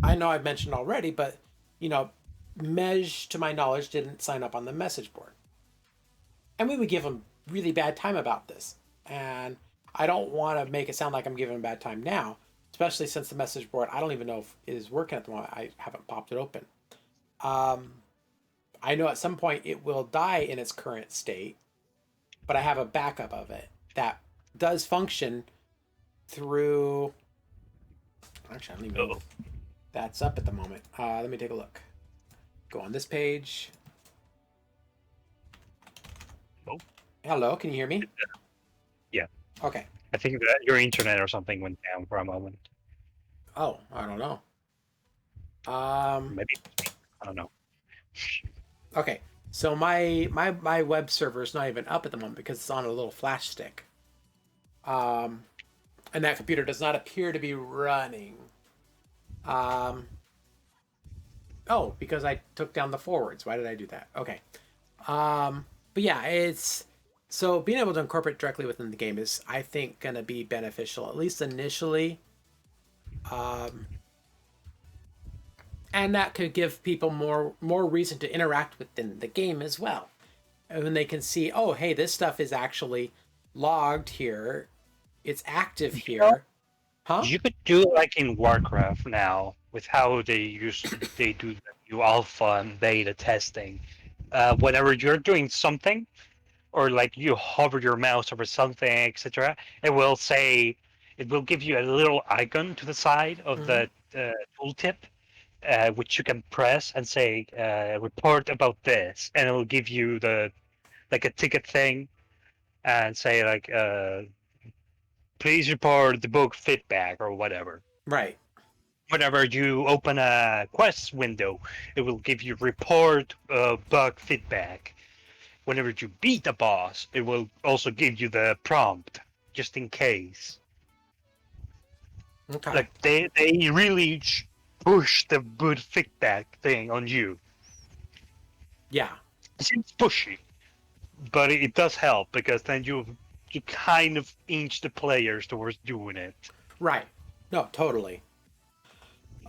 I know I've mentioned already, but you know, Mej, to my knowledge, didn't sign up on the message board, and we would give him really bad time about this. And I don't want to make it sound like I'm giving him bad time now, especially since the message board, I don't even know if it is working at the moment. I haven't popped it open. Um, I know at some point it will die in its current state, but I have a backup of it that does function through. Actually, I don't even know if that's up at the moment. Let me take a look. Go on this page. Oh. Hello, can you hear me? Yeah. Okay. I think that your internet or something went down for a moment. Oh, I don't know. Maybe I don't know. Okay. So my web server is not even up at the moment because it's on a little flash stick. And that computer does not appear to be running. Oh, because I took down the forwards. Why did I do that? Okay. But yeah, it's so being able to incorporate directly within the game is, I think, going to be beneficial, at least initially. And that could give people more reason to interact within the game as well. And when they can see, oh, hey, this stuff is actually logged here. It's active here. Huh? You could do it like in Warcraft now with how they do the new alpha and beta testing. Whenever you're doing something, or like you hover your mouse over something, etc., it will give you a little icon to the side of Mm-hmm. the tooltip, which you can press and say report about this, and it will give you the like a ticket thing and say like please report the bug feedback or whatever. Right. Whenever you open a quest window, it will give you report bug feedback. Whenever you beat a boss, it will also give you the prompt, just in case. Okay. Like they really push the good feedback thing on you. Yeah. It seems pushy, but it does help because then you to kind of inch the players towards doing it. Right. No, totally.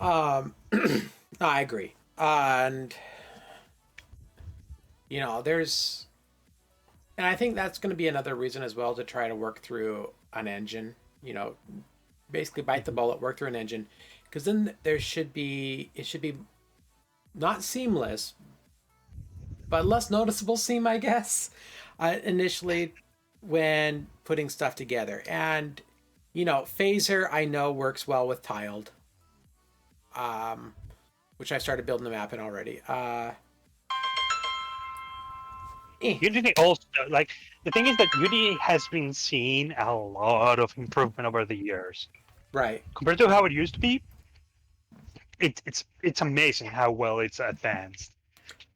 No, I agree. And there's, and I think that's going to be another reason as well to try to work through an engine. Basically bite the bullet, work through an engine, because then it should be not seamless, but less noticeable seam, I guess, initially when putting stuff together. And phaser I know works well with tiled, which I started building the map in already. Unity also, like, the thing is that Unity has been seeing a lot of improvement over the years. Right. Compared to how it used to be, it's amazing how well it's advanced.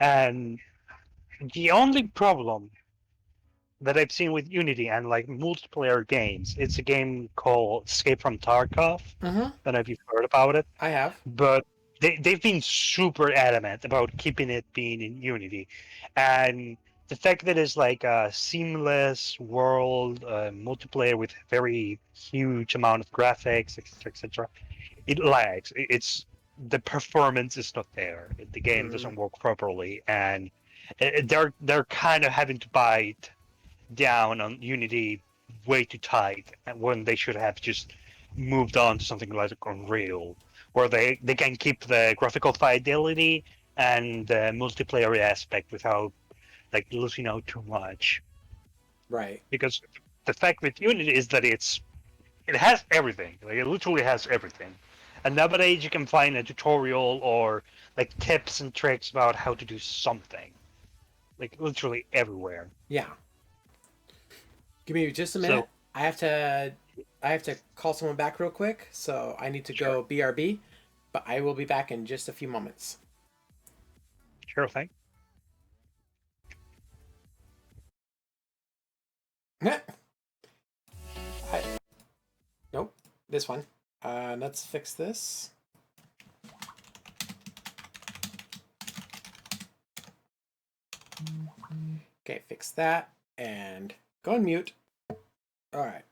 And the only problem that I've seen with Unity and like multiplayer games, it's a game called Escape from Tarkov. Mm-hmm. I don't know if you've heard about it. I have. But they've been super adamant about keeping it being in Unity. And the fact that it's like a seamless world, multiplayer with very huge amount of graphics, etc., etc., it lags. It's the performance is not there. The game doesn't work properly, and they're kind of having to bite down on Unity way too tight, when they should have just moved on to something like Unreal, where they can keep the graphical fidelity and the multiplayer aspect without like losing out too much. Right. Because the fact with Unity is that it has everything. Like, it literally has everything. And nowadays you can find a tutorial or like tips and tricks about how to do something. Like literally everywhere. Yeah. Give me just a minute. So, I have to call someone back real quick, so I need to go BRB, but I will be back in just a few moments. sure thing. Nope, this one. Let's fix this. Okay, fix that and go on mute. All right.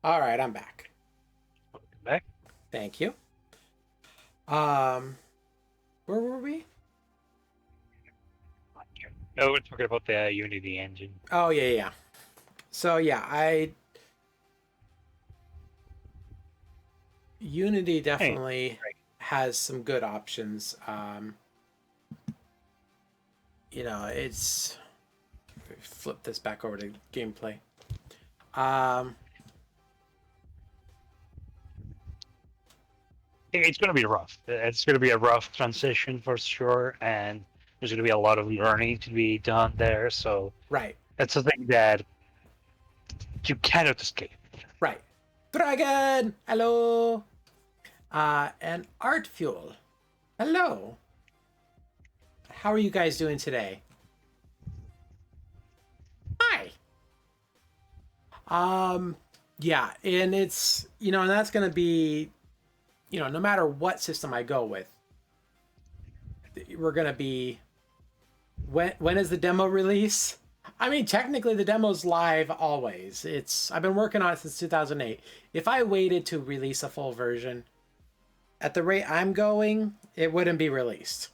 All right, I'm back. Welcome back. Thank you. Where were we? No, we're talking about the Unity engine. Oh yeah. So yeah, Unity definitely has some good options. It's flip this back over to gameplay. it's going to be rough. It's going to be a rough transition for sure, and there's going to be a lot of learning to be done there. So Right. that's something that you cannot escape. Right. Dragon! Hello! And Art Fuel. Hello. How are you guys doing today? Hi. Yeah, and it's, and that's going to be, no matter what system I go with, we're going to be, when is the demo release? I mean, technically the demo's live always. I've been working on it since 2008. If I waited to release a full version, at the rate I'm going, it wouldn't be released.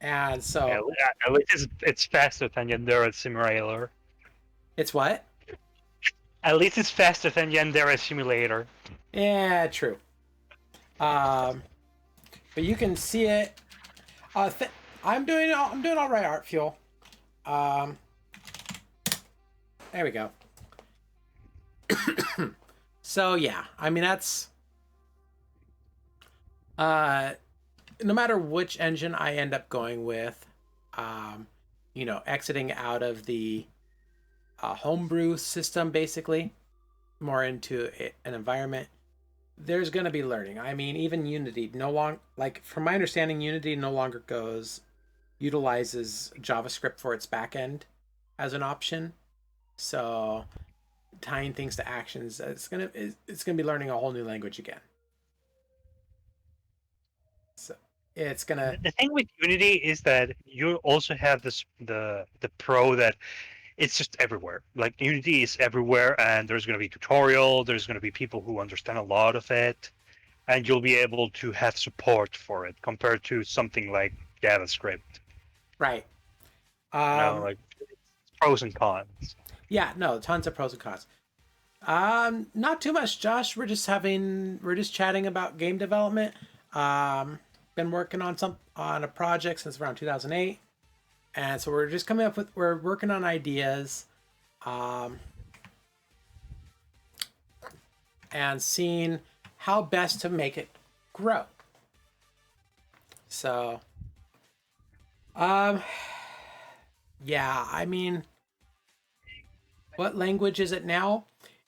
And so... Yeah, at least it's faster than Yandere Simulator. It's what? At least it's faster than Yandere Simulator. Yeah, true. But you can see it. I'm doing all right, Art Fuel. There we go. So yeah, I mean that's no matter which engine I end up going with, exiting out of the homebrew system, basically more into an environment, there's going to be learning. I mean, even Unity from my understanding, Unity no longer utilizes JavaScript for its backend as an option. So tying things to actions, it's gonna be learning a whole new language again. So it's gonna... The thing with Unity is that you also have the pro that it's just everywhere. Like Unity is everywhere, and there's going to be tutorial. There's going to be people who understand a lot of it, and you'll be able to have support for it compared to something like JavaScript. Right. Like pros and cons. Yeah, no, tons of pros and cons. Not too much, Josh. We're just chatting about game development. Been working on a project since around 2008. And so we're working on ideas, and seeing how best to make it grow. So, yeah, I mean, what language is it now?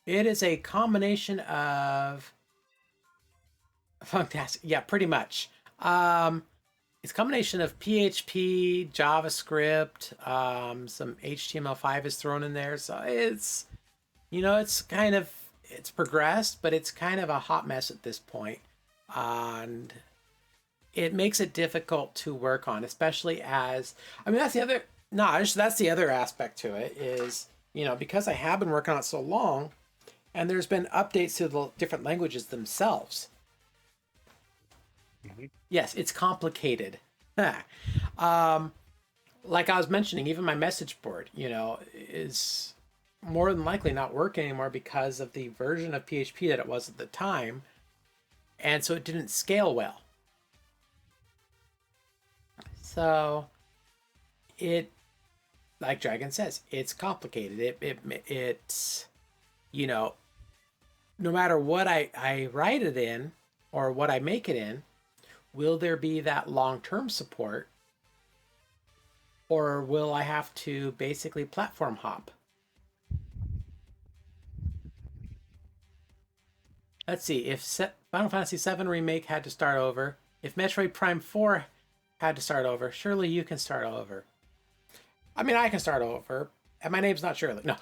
It is a combination of... Fantastic. Yeah, pretty much. It's a combination of PHP, JavaScript, some HTML5 is thrown in there. So it's progressed, but it's kind of a hot mess at this point. And it makes it difficult to work on, especially that's the other aspect to it is, because I have been working on it so long and there's been updates to the different languages themselves. Mm-hmm. Yes, it's complicated. Like I was mentioning, even my message board, is more than likely not working anymore because of the version of PHP that it was at the time. And so it didn't scale well. So like Dragon says, it's complicated. It's, no matter what I write it in or what I make it in, will there be that long-term support, or will I have to basically platform hop? Let's see, if Final Fantasy VII Remake had to start over, if Metroid Prime 4 had to start over, surely you can start over. I mean, I can start over, and my name's not Shirley. No,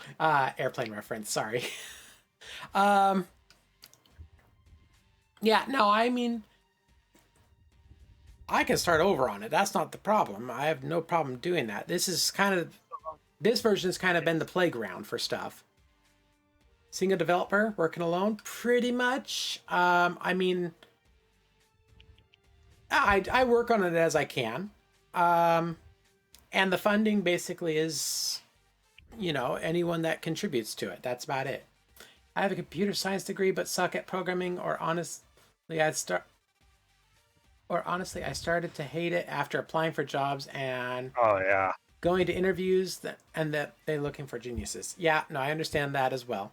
airplane reference, sorry. Yeah, no, I mean, I can start over on it. That's not the problem. I have no problem doing that. This version has kind of been the playground for stuff. Single developer, working alone, pretty much. I mean, I work on it as I can. And the funding basically is, anyone that contributes to it. That's about it. I have a computer science degree, but suck at programming, or honestly, I started to hate it after applying for jobs and going to interviews and that they're looking for geniuses. Yeah, no, I understand that as well.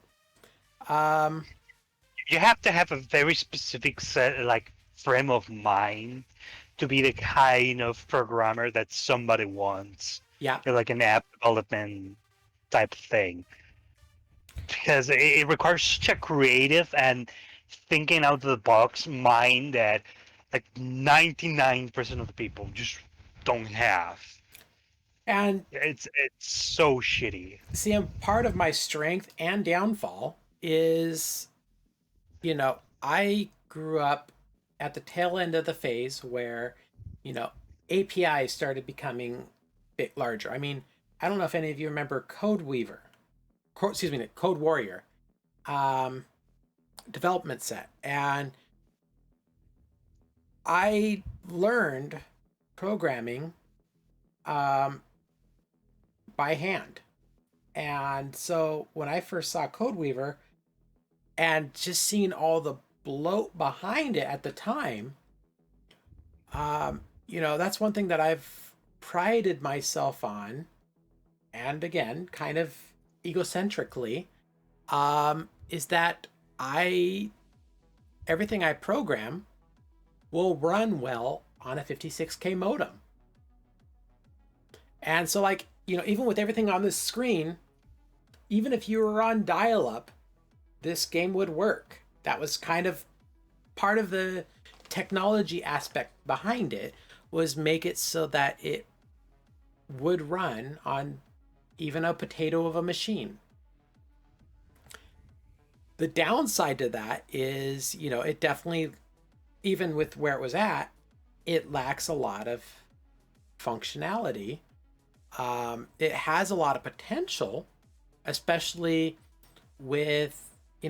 you have to have a very specific set, like frame of mind, to be the kind of programmer that somebody wants. Yeah. Like an app development type of thing, because it requires such a creative and thinking out of the box mind that like 99% of the people just don't have. And It's so shitty. see, part of my strength and downfall is, I grew up at the tail end of the phase where, APIs started becoming a bit larger. I mean, I don't know if any of you remember Code Warrior, um, development set. And I learned programming um, by hand. And so when I first saw Codeweaver and just seeing all the bloat behind it at the time, that's one thing that I've prided myself on, and again, kind of egocentrically, is that everything I program will run well on a 56K modem. And so, like, even with everything on this screen, even if you were on dial-up, this game would work. That was kind of part of the technology aspect behind it, was make it so that it would run on even a potato of a machine. The downside to that is, it definitely, even with where it was at, it lacks a lot of functionality. It has a lot of potential, especially with,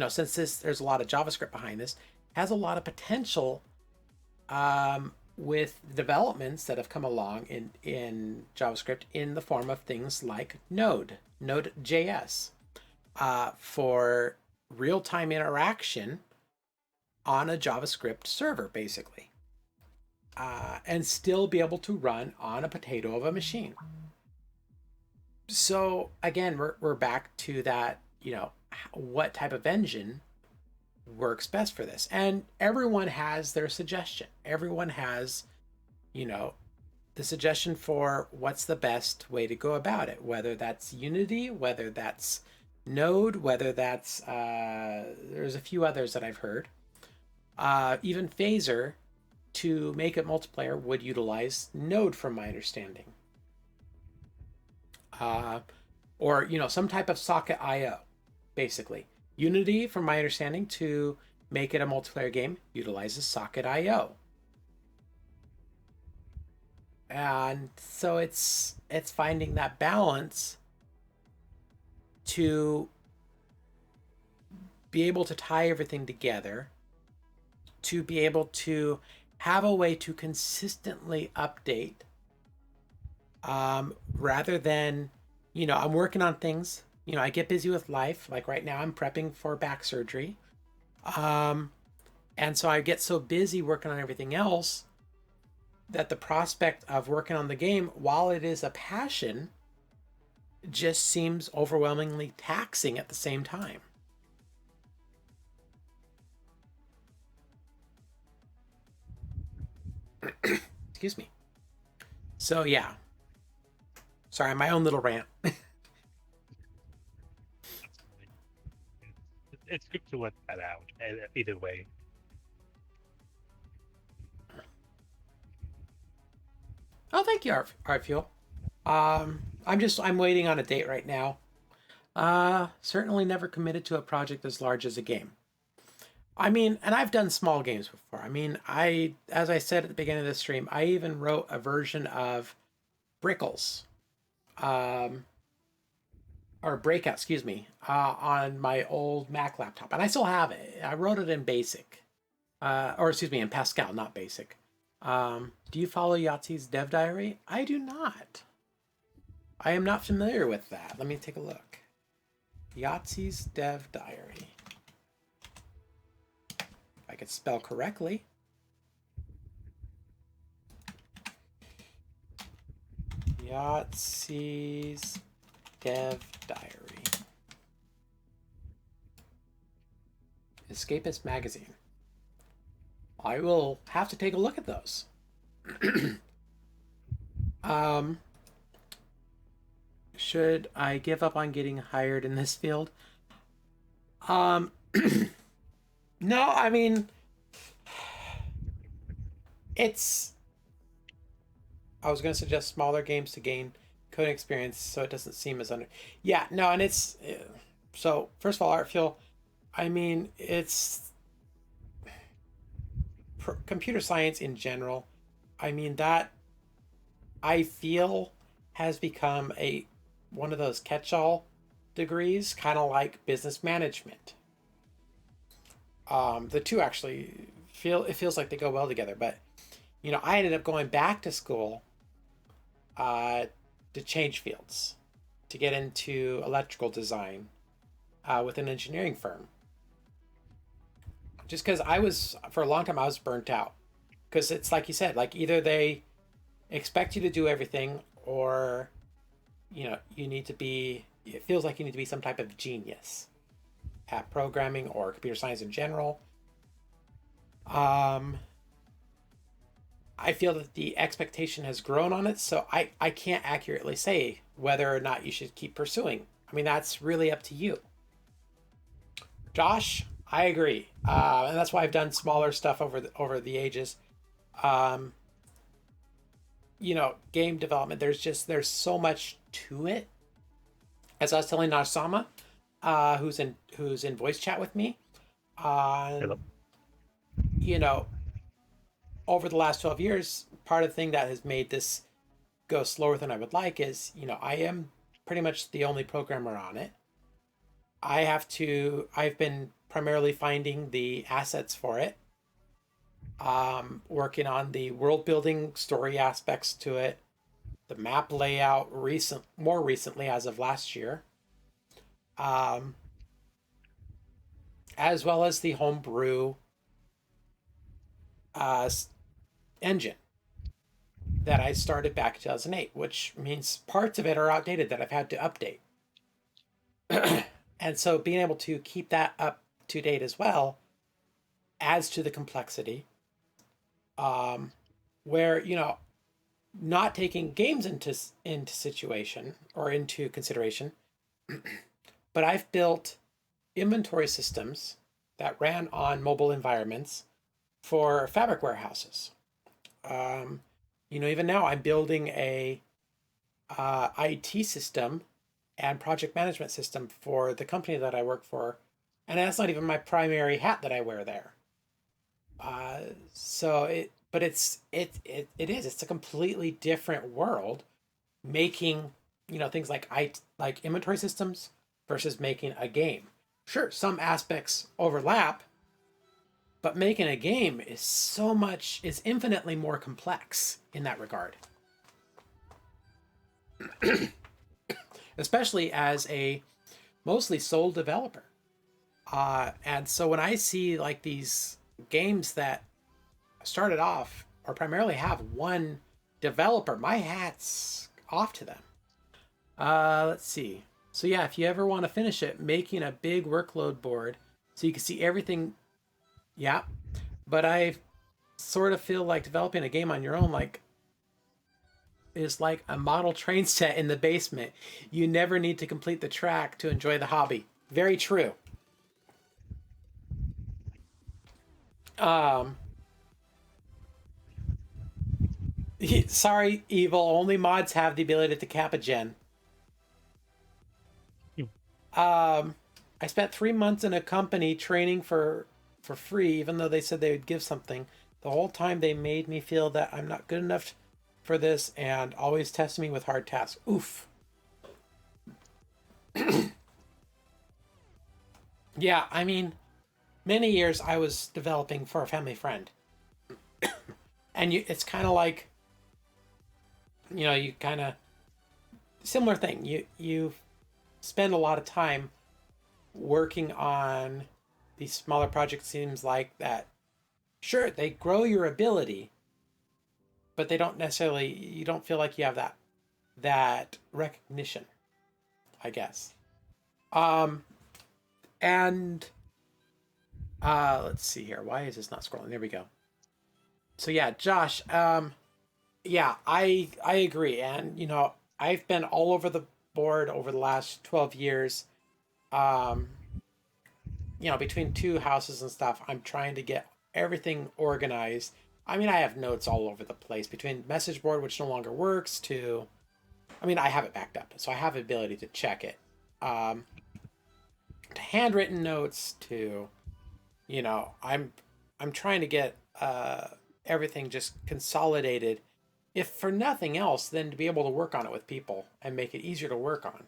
since there's a lot of JavaScript behind this, has a lot of potential with developments that have come along in JavaScript in the form of things like Node.js, for real-time interaction on a JavaScript server, basically, and still be able to run on a potato of a machine. So again, we're back to that, what type of engine works best for this. And everyone has their suggestion. Everyone has, the suggestion for what's the best way to go about it, whether that's Unity, whether that's Node, whether that's, there's a few others that I've heard. Even Phaser, to make it multiplayer, would utilize Node, from my understanding. Or some type of socket IO, basically. Unity, from my understanding, to make it a multiplayer game, utilizes socket IO. And so it's finding that balance to be able to tie everything together, to be able to have a way to consistently update, rather than, I'm working on things, I get busy with life. Like right now I'm prepping for back surgery. And so I get so busy working on everything else that the prospect of working on the game, while it is a passion, just seems overwhelmingly taxing at the same time. Excuse me. So yeah. Sorry, my own little rant. It's good to let that out, either way. Oh, thank you, Artfuel. I'm waiting on a date right now. Certainly never committed to a project as large as a game. I mean, and I've done small games before. I mean, as I said at the beginning of the stream, I even wrote a version of Brickles, or Breakout, excuse me, on my old Mac laptop, and I still have it. I wrote it in BASIC, or excuse me, in Pascal, not BASIC. Do you follow Yahtzee's Dev Diary? I do not. I am not familiar with that. Let me take a look. Yahtzee's Dev Diary. If I could spell correctly. Yahtzee's Dev Diary. Escapist Magazine. I will have to take a look at those. Should I give up on getting hired in this field? No, I mean, it's. I was going to suggest smaller games to gain coding experience so it doesn't seem as under. Yeah, no, and it's. So, first of all, Artfeel, I mean, it's. Computer science in general, I mean, that I feel has become one of those catch-all degrees, kind of like business management. The two actually feels like they go well together, but I ended up going back to school to change fields, to get into electrical design with an engineering firm. Just because for a long time, I was burnt out. Because it's like you said, like either they expect you to do everything, or, it feels like you need to be some type of genius at programming or computer science in general. I feel that the expectation has grown on it, so I can't accurately say whether or not you should keep pursuing. I mean, that's really up to you. Josh, I agree, and that's why I've done smaller stuff over the ages. Game development. There's so much to it. As I was telling NaujSama, who's in voice chat with me, Hello. Over the last 12 years, part of the thing that has made this go slower than I would like is, I am pretty much the only programmer on it. I've been primarily finding the assets for it, working on the world building story aspects to it, the map layout more recently as of last year, as well as the homebrew engine that I started back in 2008, which means parts of it are outdated that I've had to update. And so being able to keep that up to date as well adds to the complexity, where, not taking games into situation or into consideration, but I've built inventory systems that ran on mobile environments for fabric warehouses. Even now I'm building a IT system and project management system for the company that I work for, and that's not even my primary hat that I wear there. It's a completely different world, making things like inventory systems versus making a game. Sure, some aspects overlap, but making a game is infinitely more complex in that regard. Especially as a mostly sole developer. And so when I see like these games that started off or primarily have one developer, my hat's off to them. Let's see. So yeah, if you ever want to finish it, making a big workload board so you can see everything. Yeah. But I sort of feel like developing a game on your own, is like a model train set in the basement. You never need to complete the track to enjoy the hobby. Very true. Sorry, Evil. Only mods have the ability to cap a gen. I spent 3 months in a company training for free, even though they said they would give something. The whole time they made me feel that I'm not good enough for this and always testing me with hard tasks. Oof. Yeah, I mean, many years I was developing for a family friend. And it's kind of like, you kind of, similar thing. You spend a lot of time working on these smaller projects, seems like that. Sure, they grow your ability, but they don't necessarily, you don't feel like you have that recognition, I guess. And Let's see here. Why is this not scrolling? There we go. So yeah, Josh, yeah, I agree. And I've been all over the board over the last 12 years. Um, between two houses and stuff, I'm trying to get everything organized. I mean, I have notes all over the place between message board, which no longer works, to, I mean, I have it backed up, so I have the ability to check it. Um, to handwritten notes, to, I'm trying to get everything just consolidated, if for nothing else, then to be able to work on it with people and make it easier to work on.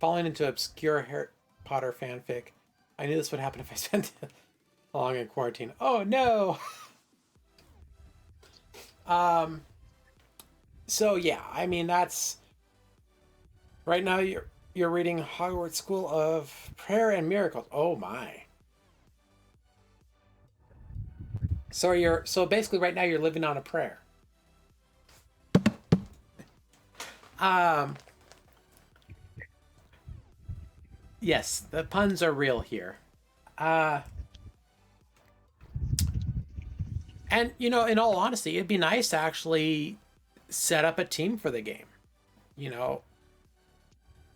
Falling into obscure Harry Potter fanfic. I knew this would happen if I spent long in quarantine. Oh no. So yeah, I mean that's right now you're reading Hogwarts School of Prayer and Miracles. Oh my. So basically right now you're living on a prayer. Um yes, the puns are real here. And in all honesty, it'd be nice to actually set up a team for the game. You know,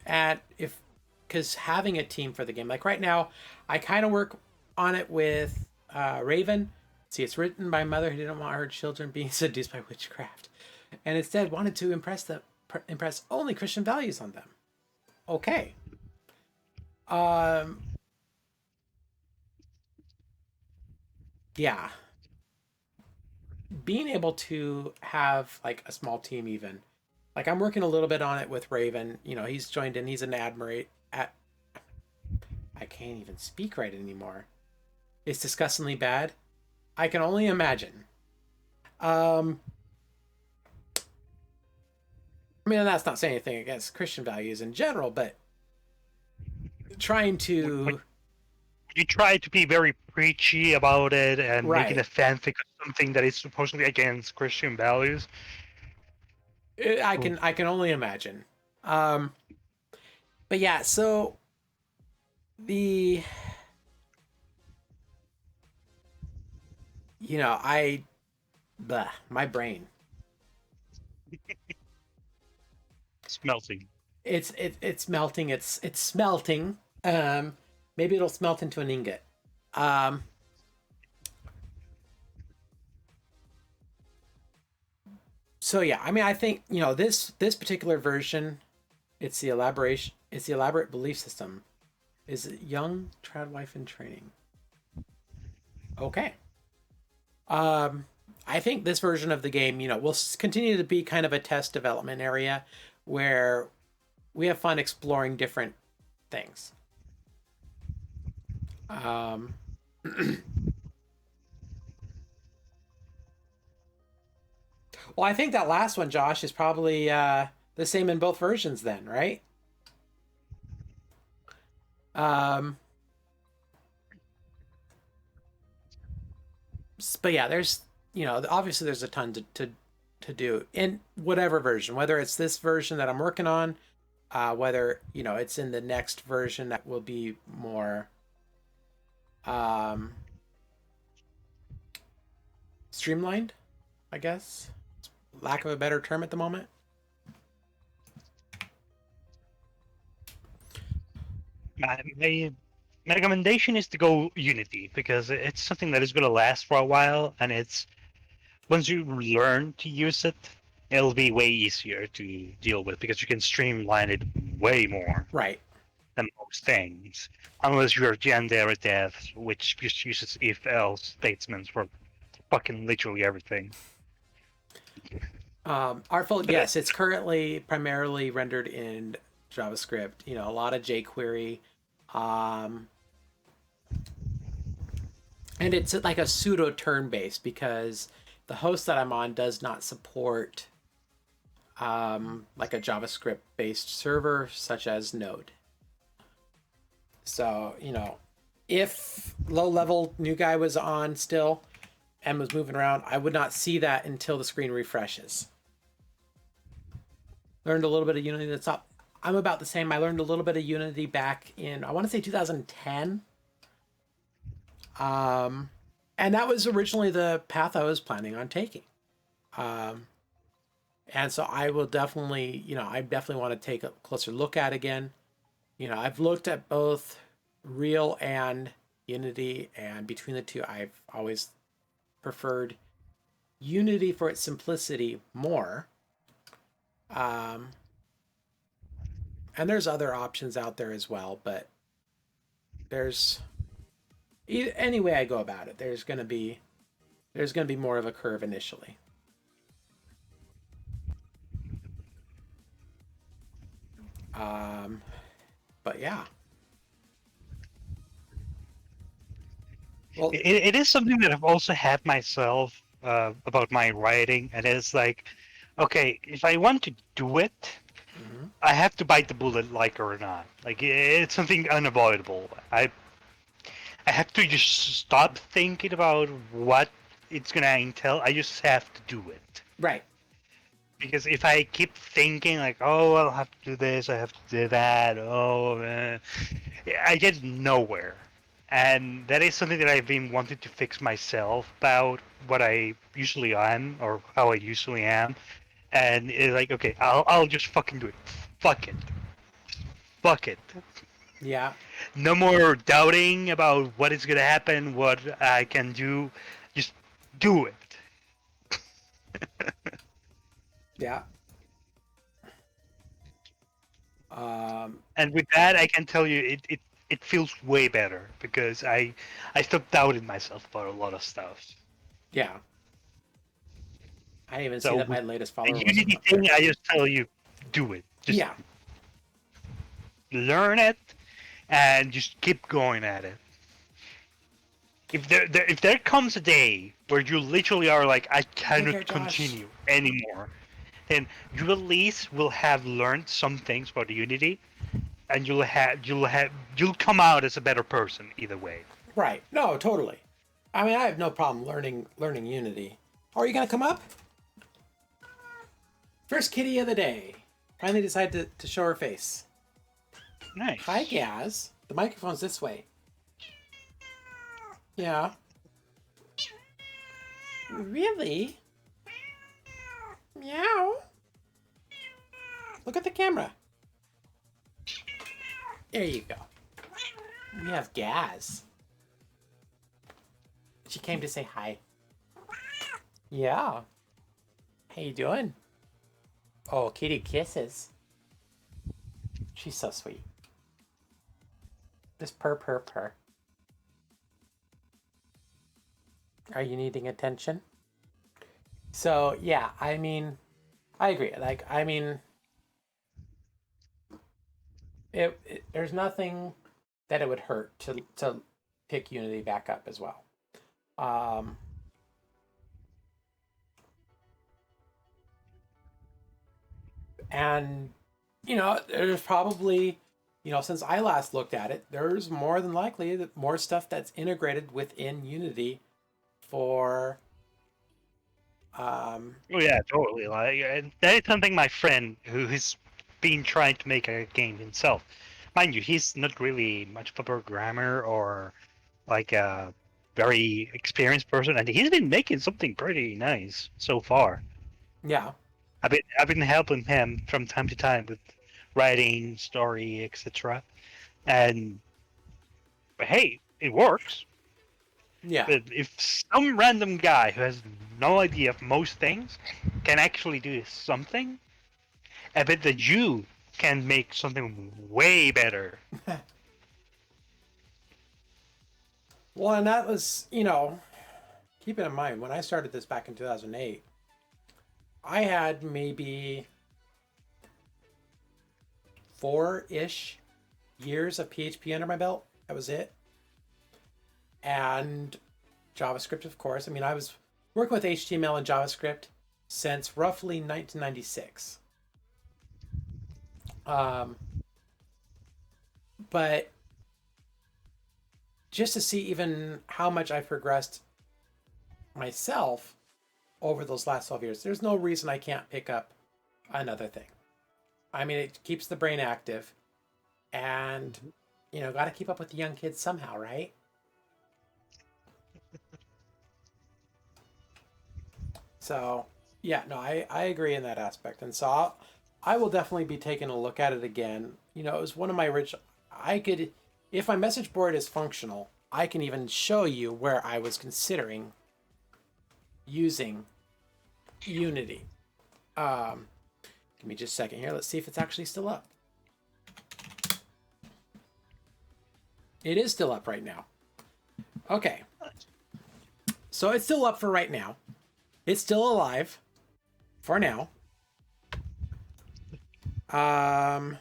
at if because having a team for the game, like right now, I kind of work on it with Raven. See, it's written by a mother who didn't want her children being seduced by witchcraft, and instead wanted to impress only Christian values on them. Okay. Um. Yeah. Being able to have like a small team, even like I'm working a little bit on it with Raven. He's joined in. He's an admirate at. I can't even speak right anymore. It's disgustingly bad. I can only imagine. Um, I mean, that's not saying anything against Christian values in general, but trying to. You try to be very preachy about it and making a Right. fanfic of something that is supposedly against Christian values. I can only imagine. Um, but yeah, so the I my brain. It's melting. It's melting. It's smelting. Maybe it'll smelt into an ingot. Um, so yeah, I mean, I think this particular version, it's the elaboration. It's the elaborate belief system. Is it young trad wife in training? Okay. Um, I think this version of the game, will continue to be kind of a test development area where we have fun exploring different things. Um, well, I think that last one, Josh, is probably the same in both versions, then, right? Um, but yeah, there's obviously there's a ton to do in whatever version, whether it's this version that I'm working on, whether it's in the next version that will be more um, streamlined, I guess, lack of a better term at the moment. My recommendation is to go Unity because it's something that is going to last for a while, and it's once you learn to use it, it'll be way easier to deal with because you can streamline it way more Right. than most things. Unless you're Yandere Dev, which just uses if-else statements for fucking literally everything. Artful, yes, it's currently primarily rendered in JavaScript. A lot of jQuery, um, and it's like a pseudo turn based because the host that I'm on does not support like a JavaScript based server such as Node. So if low level new guy was on still and was moving around, I would not see that until the screen refreshes. Learned a little bit of Unity. I'm about the same. I learned a little bit of Unity back in, I want to say 2010. And that was originally the path I was planning on taking. Um, and so I will definitely, I definitely want to take a closer look at it again. I've looked at both Real and Unity, and between the two, I've always preferred Unity for its simplicity more. Um, and there's other options out there as well, but there's any way I go about it, there's going to be more of a curve initially. Um, but yeah. Well, It is something that I've also had myself about my writing, and it's like, okay, if I want to do it, mhm. I have to bite the bullet, like or not. Like it's something unavoidable. I have to just stop thinking about what it's gonna entail. I just have to do it. Right. Because if I keep thinking like, oh, I'll have to do this, I have to do that, I get nowhere. And that is something that I've been wanting to fix myself about what I usually am or how I usually am. And it's like, okay, I'll just fucking do it. Fuck it. Fuck it. Yeah. No more doubting about what is gonna happen, what I can do. Just do it. Yeah. Um, And with that, I can tell you, it feels way better because I stopped doubting myself about a lot of stuff. yeah. I didn't even see So that my with latest the follower wasn't Unity up thing, there. I just tell you, do it. Just Yeah. learn it and just keep going at it. If there comes a day where you literally are like, I Take care, cannot Josh. continue anymore, then you at least will have learned some things about Unity, and you'll come out as a better person either way. Right. No, totally. I mean, I have no problem learning Unity. Oh, are you gonna come up? First kitty of the day. Finally decided to show her face. Hi, Nice. Gaz. The microphone's this way. Yeah. Really? Meow. Look at the camera. There you go. We have Gaz. She came to say hi. Yeah. How you doing? Oh, kitty kisses. She's so sweet. Just purr, purr, purr. Are you needing attention? So, yeah, I mean, I agree. Like, I mean, there's nothing that it would hurt to pick Unity back up as well. Um, and there's probably, since I last looked at it, there's more than likely that more stuff that's integrated within Unity for Oh yeah, totally. Like that is something my friend who has been trying to make a game himself. Mind you, he's not really much of a programmer or like a very experienced person, and he's been making something pretty nice so far. yeah, I've been helping him from time to time with writing, story, etc. And hey, it works. yeah. But if some random guy who has no idea of most things can actually do something, I bet that you can make something way better. Well, and that was, keep it in mind, when I started this back in 2008, I had maybe 4-ish years of PHP under my belt. That was it. And JavaScript, of course. I mean, I was working with HTML and JavaScript since roughly 1996. Um, but just to see even how much I've progressed myself over those last 12 years, there's no reason I can't pick up another thing. I mean, it keeps the brain active, and got to keep up with the young kids somehow, right? So yeah, no, I agree in that aspect, and so I will definitely be taking a look at it again. You know, it was one of my original. I could, if my message board is functional, I can even show you where I was considering using Unity. Give me just a second here. Let's see if it's actually still up. It is still up right now. Okay. So it's still up for right now. It's still alive for now. All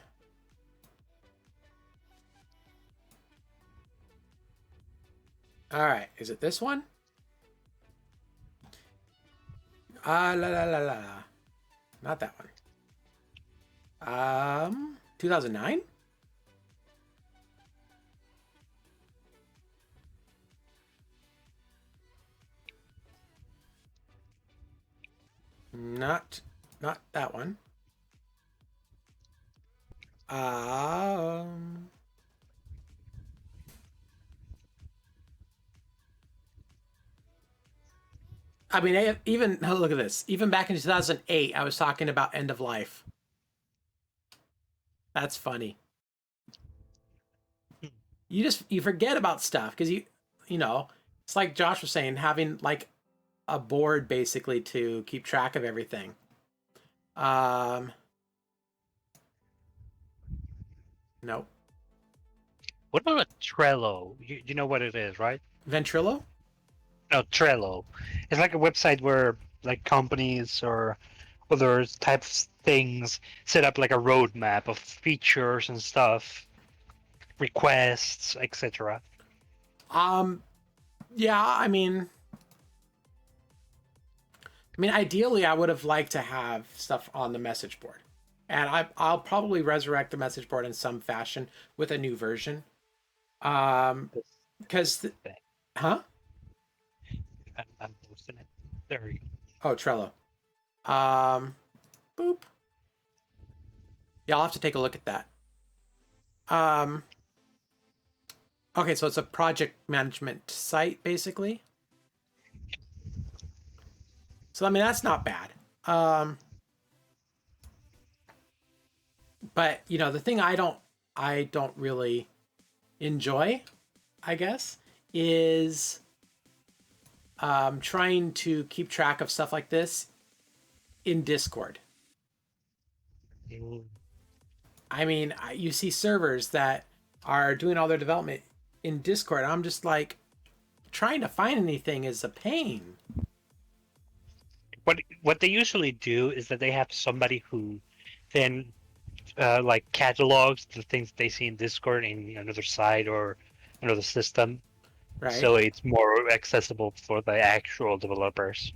right. Is it this one? La la la la. Not that one. 2009? Not that one. I mean, even look at this. Even back in 2008, I was talking about end of life. That's funny. You forget about stuff because you know, it's like Josh was saying, having like a board basically to keep track of everything. Nope. What about a Trello? You know what it is, right? Ventrilo? No, Trello. It's like a website where like companies or other types of things set up like a roadmap of features and stuff, requests, etc. Yeah, I mean, ideally, I would have liked to have stuff on the message board, and I'll probably resurrect the message board in some fashion with a new version. Because, huh? I'm posting it. There we go. Oh, Trello. Boop. Yeah, I'll have to take a look at that. Okay, so it's a project management site, basically. So I mean, that's not bad. But you know, the thing I don't really enjoy, I guess, is trying to keep track of stuff like this in Discord. I mean, you see servers that are doing all their development in Discord. I'm just like, trying to find anything is a pain. What they usually do is that they have somebody who then like catalogs the things they see in Discord in another site or another system, Right? so it's more accessible for the actual developers.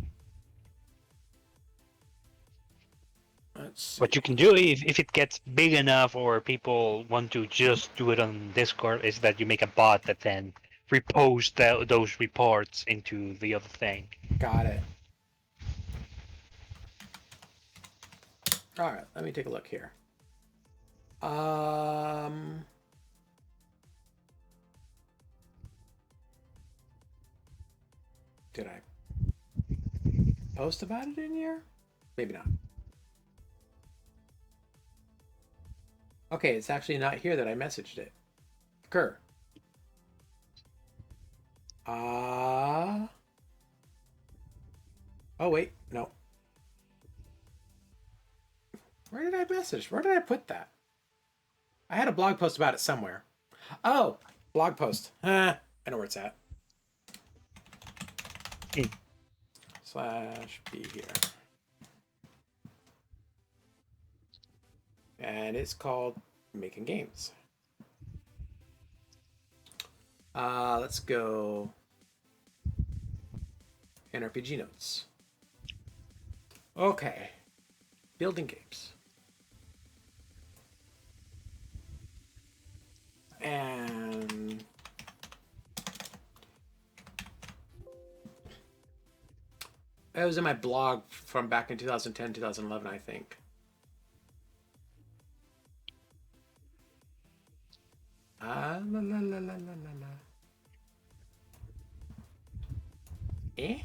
Let's see. What you can do if it gets big enough or people want to just do it on Discord is that you make a bot that then reposts those reports into the other thing. Got it. All right, let me take a look here. Did I post about it in here? Maybe not. Okay, it's actually not here that I messaged it. Grr. Oh, wait. No. Where did I message? Where did I put that? I had a blog post about it somewhere. Oh, blog post. I know where it's at. /B here. And it's called Making Games. Let's go NRPG notes. Okay. Building games. And that was in my blog from back in 2010, 2011, I think. La la la la la la. Eh?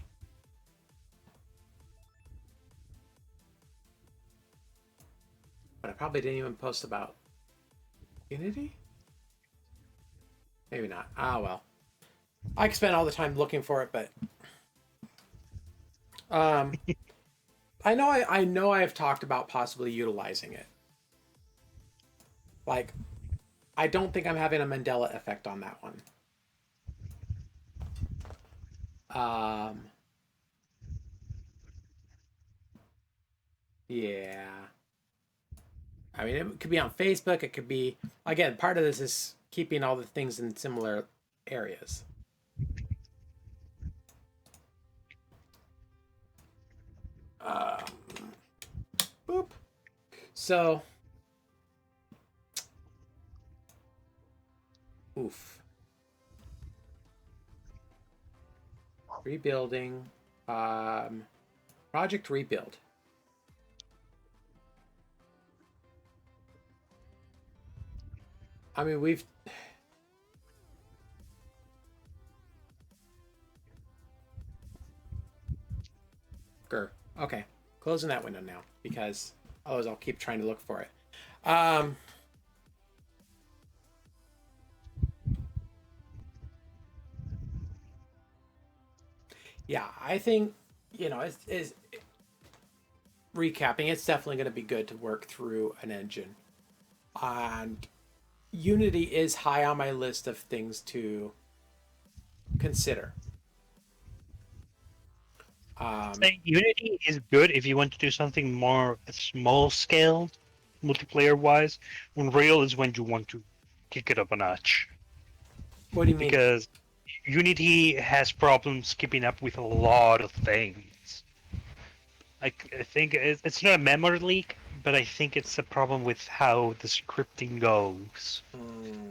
But I probably didn't even post about Unity? Maybe not. Ah, well. I could spend all the time looking for it, but I know I have talked about possibly utilizing it. Like, I don't think I'm having a Mandela effect on that one. Yeah. I mean, it could be on Facebook. It could be, again, part of this is keeping all the things in similar areas. Boop. So, oof. Rebuilding. Project rebuild. I mean, we've. Grr. Okay. Closing that window now because otherwise I'll keep trying to look for it. Yeah, I think, is recapping, it's definitely going to be good to work through an engine. And Unity is high on my list of things to consider. Unity is good if you want to do something more small scale, multiplayer wise. Unreal is when you want to kick it up a notch. What do you mean? Because Unity has problems keeping up with a lot of things. I think it's not a memory leak, but I think it's a problem with how the scripting goes.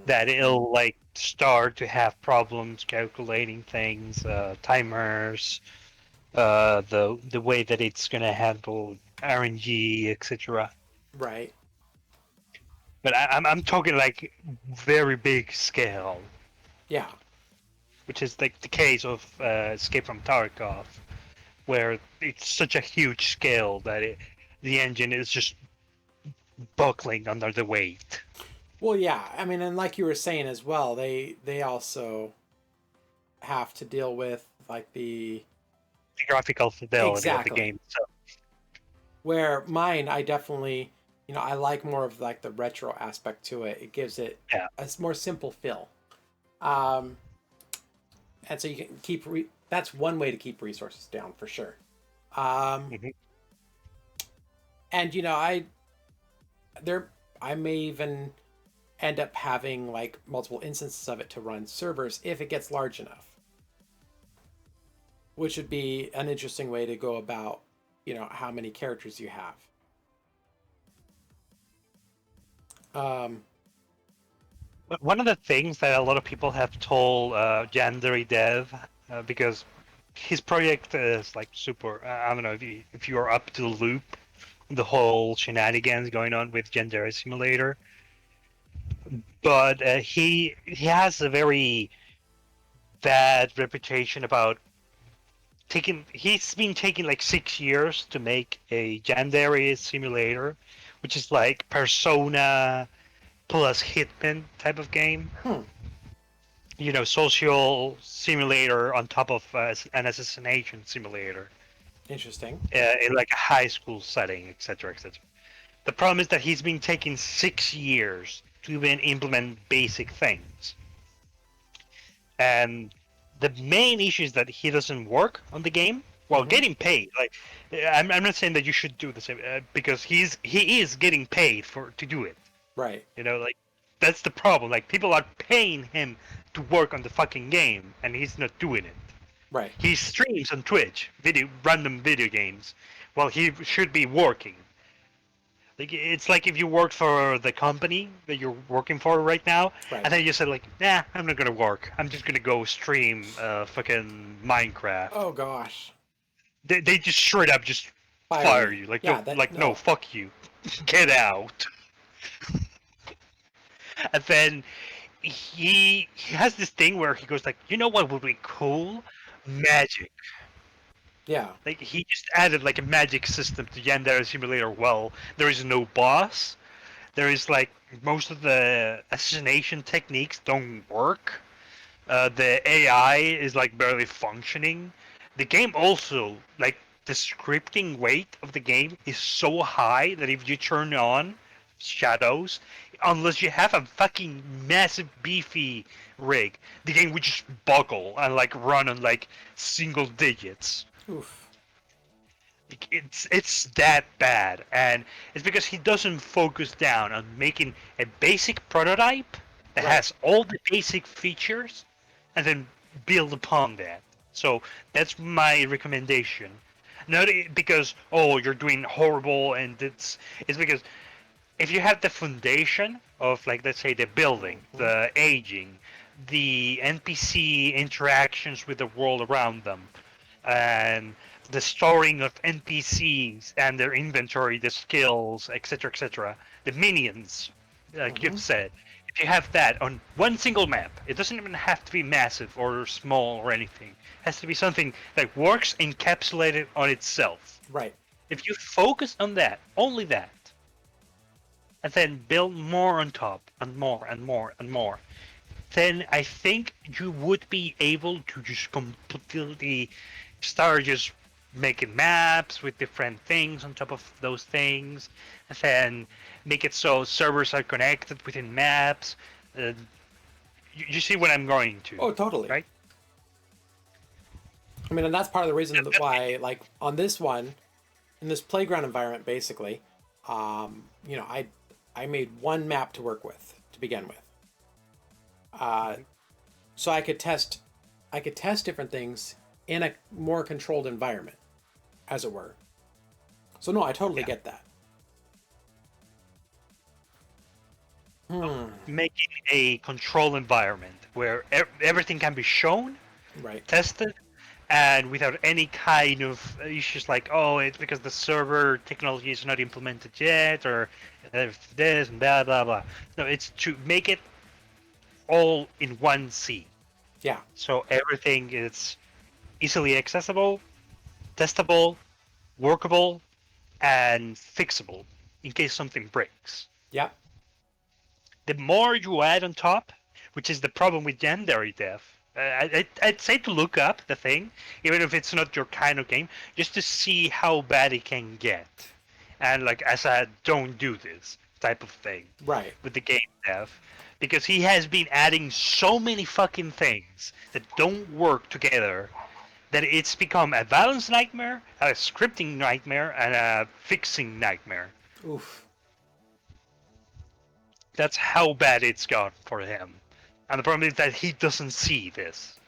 That it'll like start to have problems calculating things, timers, the way that it's gonna handle RNG, etc. Right. But I'm talking like very big scale. Yeah. Which is like the case of Escape from Tarkov, where it's such a huge scale that the engine is just buckling under the weight. Well, yeah. I mean, and like you were saying as well, they also have to deal with like the graphical fidelity of the exactly. game. So. Where mine, I definitely, I like more of like the retro aspect to it. It gives it a more simple feel. And so you can keep that's one way to keep resources down for sure. And I may even end up having like multiple instances of it to run servers if it gets large enough, which would be an interesting way to go about how many characters you have. One of the things that a lot of people have told Yandere Dev, because his project is like super. I don't know if you are up to the loop, the whole shenanigans going on with Yandere Simulator, but he has a very bad reputation about taking. He's been taking like 6 years to make a Yandere Simulator, which is like Persona plus Hitman type of game. Social simulator on top of an assassination simulator. Interesting. In like a high school setting, etc., etc. The problem is that he's been taking 6 years to even implement basic things, and the main issue is that he doesn't work on the game while getting paid. Like, I'm not saying that you should do the same because he is getting paid to do it. Right. Like that's the problem. Like people are paying him to work on the fucking game, and he's not doing it. Right. He streams on Twitch, random video games, while he should be working. Like it's like if you worked for the company that you're working for right now, and then you said like, "Nah, I'm not gonna work. I'm just gonna go stream fucking Minecraft." Oh gosh. They just straight up just fire you. Like no, fuck you, get out. And then he has this thing where he goes like, you know what would be cool? Magic. Yeah. Like he just added like a magic system to Yandere Simulator. Well, there is no boss, There is like most of the assassination techniques don't work. The AI is like barely functioning. The game also, like, the scripting weight of the game is so high that if you turn on shadows, unless you have a fucking massive beefy rig, the game would just buckle and like run on like single digits. Oof. It's that bad, and it's because he doesn't focus down on making a basic prototype that Right. has all the basic features, and then build upon that. So that's my recommendation. Not because you're doing horrible, and it's because if you have the foundation of, like, let's say the building, the aging, the NPC interactions with the world around them, and the storing of NPCs and their inventory, the skills, etc., the minions, like you've said. If you have that on one single map, it doesn't even have to be massive or small or anything. It has to be something that works encapsulated on itself. Right. If you focus on that, only that, and then build more on top, and more and more and more, then I think you would be able to just completely start just making maps with different things on top of those things, and then make it so servers are connected within maps. You see what I'm going to? Oh, totally. Right? I mean, and that's part of the reason why, like, on this one, in this playground environment, basically, I made one map to work with to begin with. So I could test different things in a more controlled environment, as it were. So no, I totally get that. Making a control environment where everything can be shown, Right. tested, and without any kind of issues like, it's because the server technology is not implemented yet, or this and blah blah blah. No, it's to make it all in one scene. Yeah. So everything is easily accessible, testable, workable, and fixable in case something breaks. Yeah. The more you add on top, which is the problem with legendary death, I'd say to look up the thing, even if it's not your kind of game, just to see how bad it can get. And like, as a don't do this type of thing. Right. With the game dev. Because he has been adding so many fucking things that don't work together that it's become a balance nightmare, a scripting nightmare, and a fixing nightmare. Oof. That's how bad it's gone for him. And the problem is that he doesn't see this.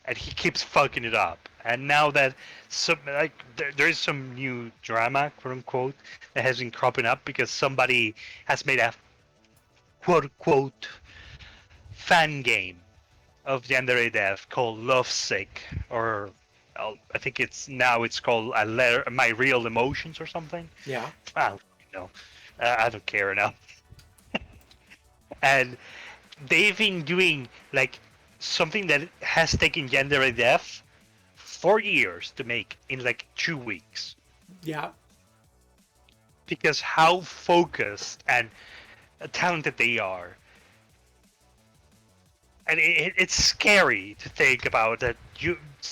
And he keeps fucking it up. And now that there is some new drama, quote unquote, that has been cropping up because somebody has made a quote unquote fan game of Yandere Death called Lovesick, or I think it's called My Real Emotions or something. Yeah. I don't know. I don't care enough. And they've been doing like something that has taken Yandere Death 4 years to make in like 2 weeks. Yeah. Because how focused and talented they are. And it's scary to think about that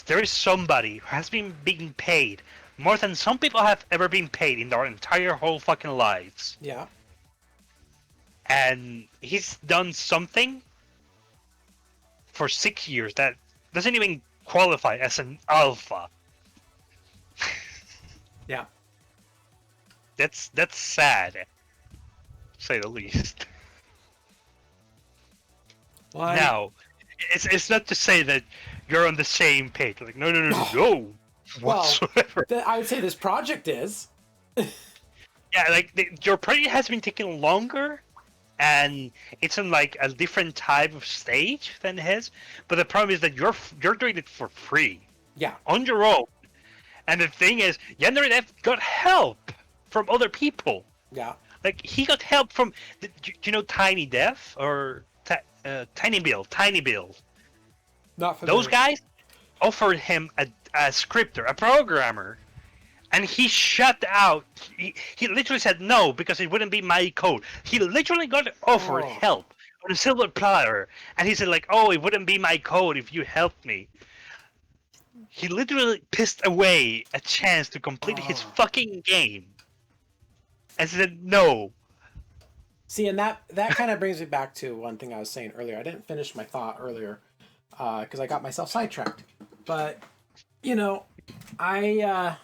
there is somebody who has been being paid more than some people have ever been paid in their entire whole fucking lives. Yeah. And he's done something for 6 years that doesn't even qualify as an alpha. Yeah. That's sad, to say the least. Well, Now, it's not to say that you're on the same page. Like, no, whatsoever. Well, I would say this project is. Yeah, like your project has been taking longer, and it's in like a different type of stage than his. But the problem is that you're doing it for free. Yeah. On your own. And the thing is, Yandere got help from other people. Yeah. Like, he got help from, do you know Tiny Dev or Tiny Bill? Not familiar. Those guys offered him a scripter, a programmer, And he shut out. He literally said no because it wouldn't be my code. He literally got offered help on a silver platter, and he said like, "Oh, it wouldn't be my code if you helped me." He literally pissed away a chance to complete his fucking game, and said no. See, and that kind of brings me back to one thing I was saying earlier. I didn't finish my thought earlier because I got myself sidetracked. But I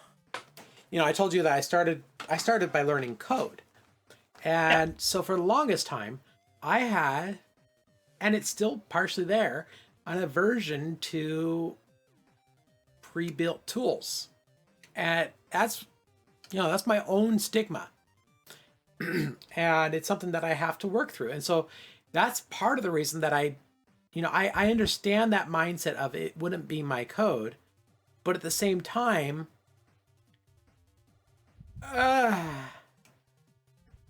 told you that I started by learning code, and so for the longest time, I had, and it's still partially there, an aversion to pre-built tools, and that's my own stigma. And it's something that I have to work through. And so that's part of the reason that I understand that mindset of it wouldn't be my code, but at the same time,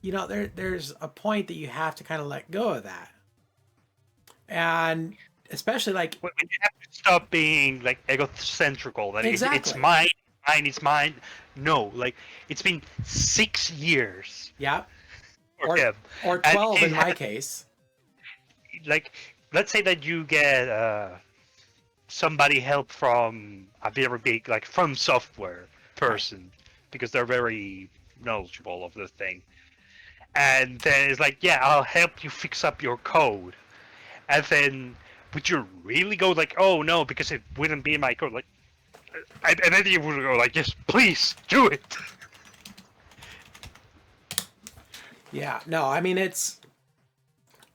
there's a point that you have to kind of let go of that. And especially like when you have to stop being like egocentrical, that exactly. It's mine, it's mine. No, like it's been 6 years. Yeah. For him. Or 12 in my case. Like, let's say that you get somebody help from a very big, like, from software person, because they're very knowledgeable of the thing. And then it's like, yeah, I'll help you fix up your code. And then, would you really go like, oh no, because it wouldn't be in my code? Like, and then you would go like, yes, please do it. Yeah, no, I mean, it's,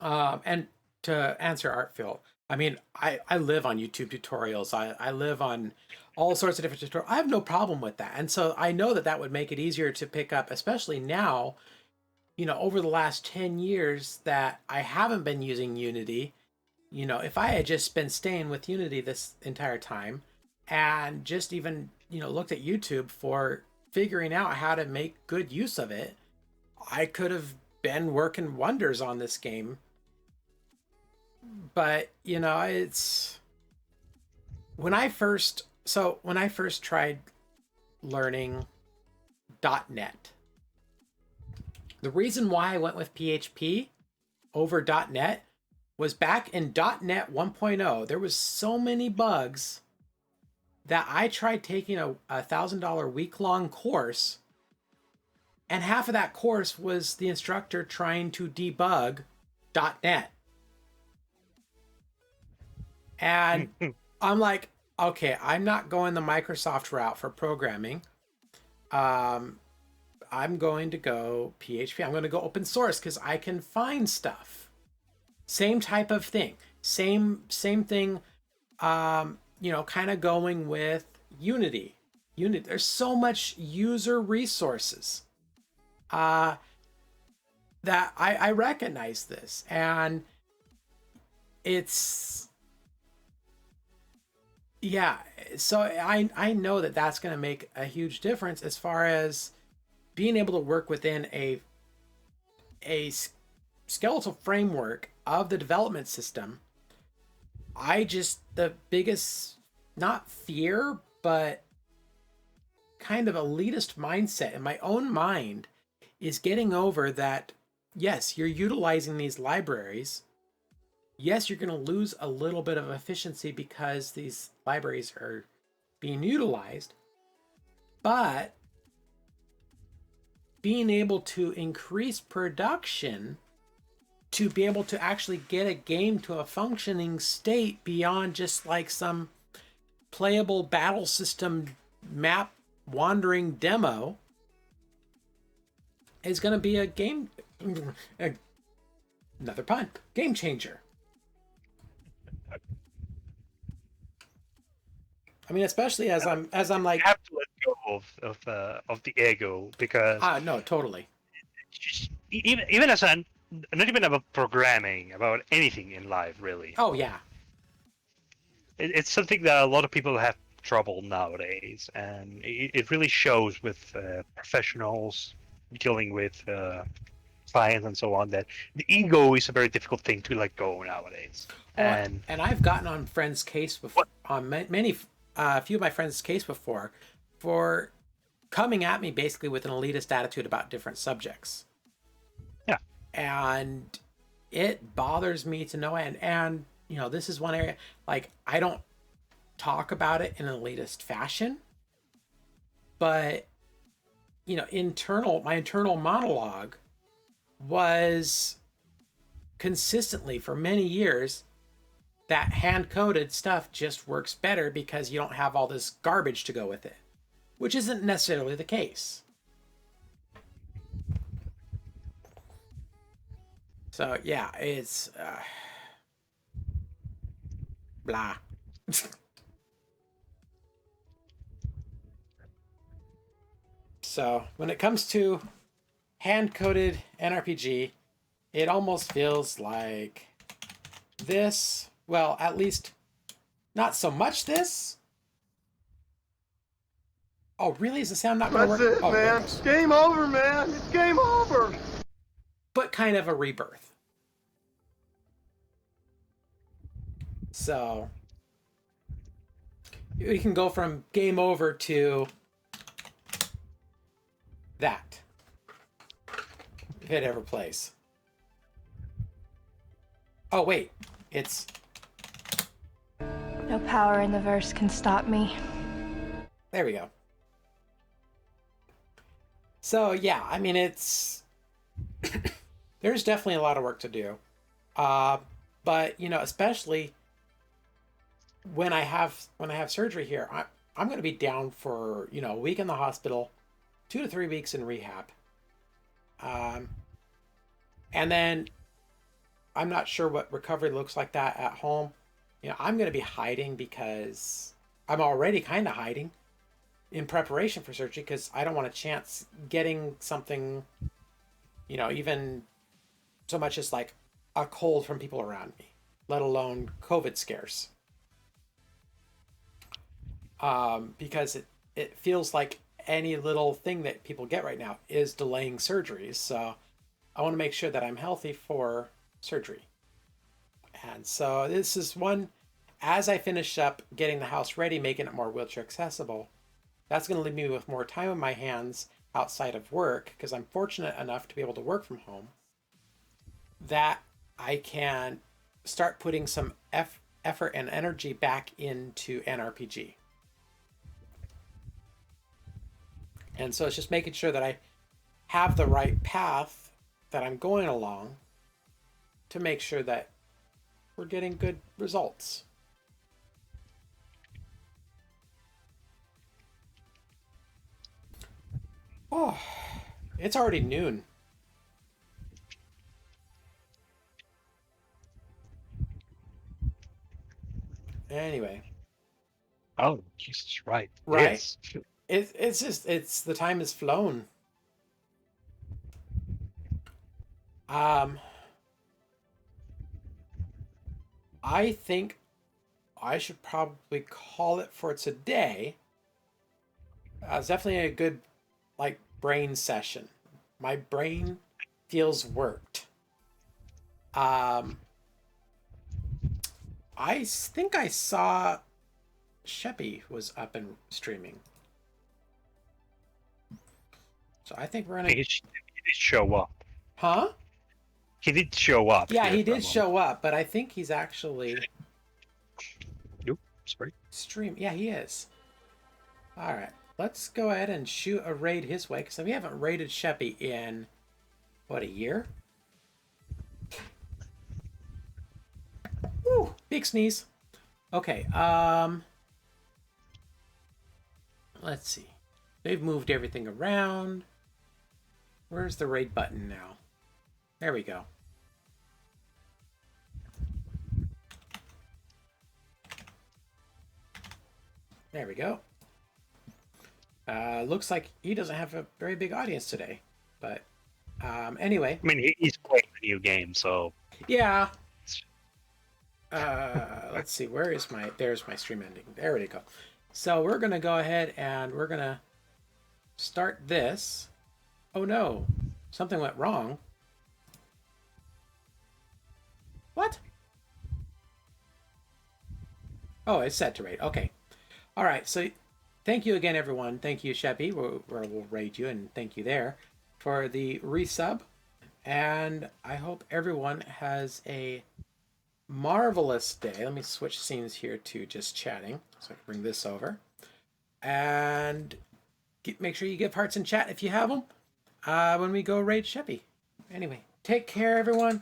and to answer Artfield, I mean, I live on YouTube tutorials. I live on all sorts of different tutorials. I have no problem with that. And so I know that would make it easier to pick up, especially now, over the last 10 years that I haven't been using Unity. If I had just been staying with Unity this entire time and just even, looked at YouTube for figuring out how to make good use of it, I could have been working wonders on this game. But, it's when I first tried learning .NET, the reason why I went with PHP over .NET was back in .NET 1.0, there was so many bugs that I tried taking a $1,000 week-long course, and half of that course was the instructor trying to debug .NET. And I'm like, okay, I'm not going the Microsoft route for programming. I'm going to go PHP. I'm going to go open source because I can find stuff. Same type of thing. Same thing, kind of going with Unity. There's so much user resources. That I recognize this, and it's, yeah, so I know that that's going to make a huge difference as far as being able to work within a skeletal framework of the development system. The biggest, not fear, but kind of elitist mindset in my own mind is getting over that, yes, you're utilizing these libraries. Yes, you're going to lose a little bit of efficiency because these libraries are being utilized, but being able to increase production to be able to actually get a game to a functioning state beyond just like some playable battle system map wandering demo is going to be a game, another pun, game changer. I mean, especially as I'm like, you have to let go of the ego, because no, totally. Even as not even about programming, about anything in life, really. Oh yeah. It's something that a lot of people have trouble nowadays, and it really shows with professionals dealing with clients and so on, that the ego is a very difficult thing to let go nowadays. And I've gotten on friends' case before, on many, a few of my friends' case before, for coming at me basically with an elitist attitude about different subjects. Yeah. And it bothers me to no end. And, you know, this is one area, like, I don't talk about it in an elitist fashion, but, you know, my internal monologue was consistently for many years that hand-coded stuff just works better because you don't have all this garbage to go with it, which isn't necessarily the case. So yeah, it's blah. So when it comes to hand-coded NRPG, it almost feels like this. Well, at least not so much this. Oh, really? Is the sound not going to work? That's it, Oh, man. Game over, man. It's game over. But kind of a rebirth. So we can go from game over to that, if it ever plays. Oh, wait. It's... No power in the verse can stop me. There we go. So, yeah, I mean, it's... There's definitely a lot of work to do. But, you know, especially when I have surgery here, I'm going to be down for, you know, a week in the hospital, 2 to 3 weeks in rehab. And then I'm not sure what recovery looks like that at home. You know, I'm going to be hiding because I'm already kind of hiding in preparation for surgery because I don't want a chance getting something, you know, even so much as like a cold from people around me, let alone COVID scares. Because it feels like any little thing that people get right now is delaying surgeries. So I want to make sure that I'm healthy for surgery. And so this is one, as I finish up getting the house ready, making it more wheelchair accessible, that's going to leave me with more time on my hands outside of work, because I'm fortunate enough to be able to work from home, that I can start putting some effort and energy back into NRPG. And so it's just making sure that I have the right path that I'm going along to make sure that we're getting good results. Oh, it's already noon. Anyway. Oh, Jesus, right. Right? Yes. It's just, the time has flown. I think I should probably call it for today. It's definitely a good, like, brain session. My brain feels worked. I think I saw Sheppy was up and streaming. So I think we're gonna... He did show up. Huh? He did show up. Yeah, he did show up, but I think he's actually... Nope, sorry. Stream. Yeah, he is. Alright, let's go ahead and shoot a raid his way, because we haven't raided Sheppy in, what, a year? Woo! Big sneeze. Okay, let's see. They've moved everything around. Where's the raid button now? There we go. There we go. Looks like he doesn't have a very big audience today, but anyway. I mean, he's playing a new game, so... Yeah. Let's see, where is my... There's my stream ending. There we go. So we're going to go ahead and we're going to start this. Oh no, something went wrong. What? Oh, it's set to raid. Okay. All right, so thank you again, everyone. Thank you, Sheppy, where we'll rate you, and thank you there for the resub. And I hope everyone has a marvelous day. Let me switch scenes here to just chatting, so I can bring this over. And make sure you give hearts in chat if you have them when we go raid Sheppy. Anyway, take care, everyone.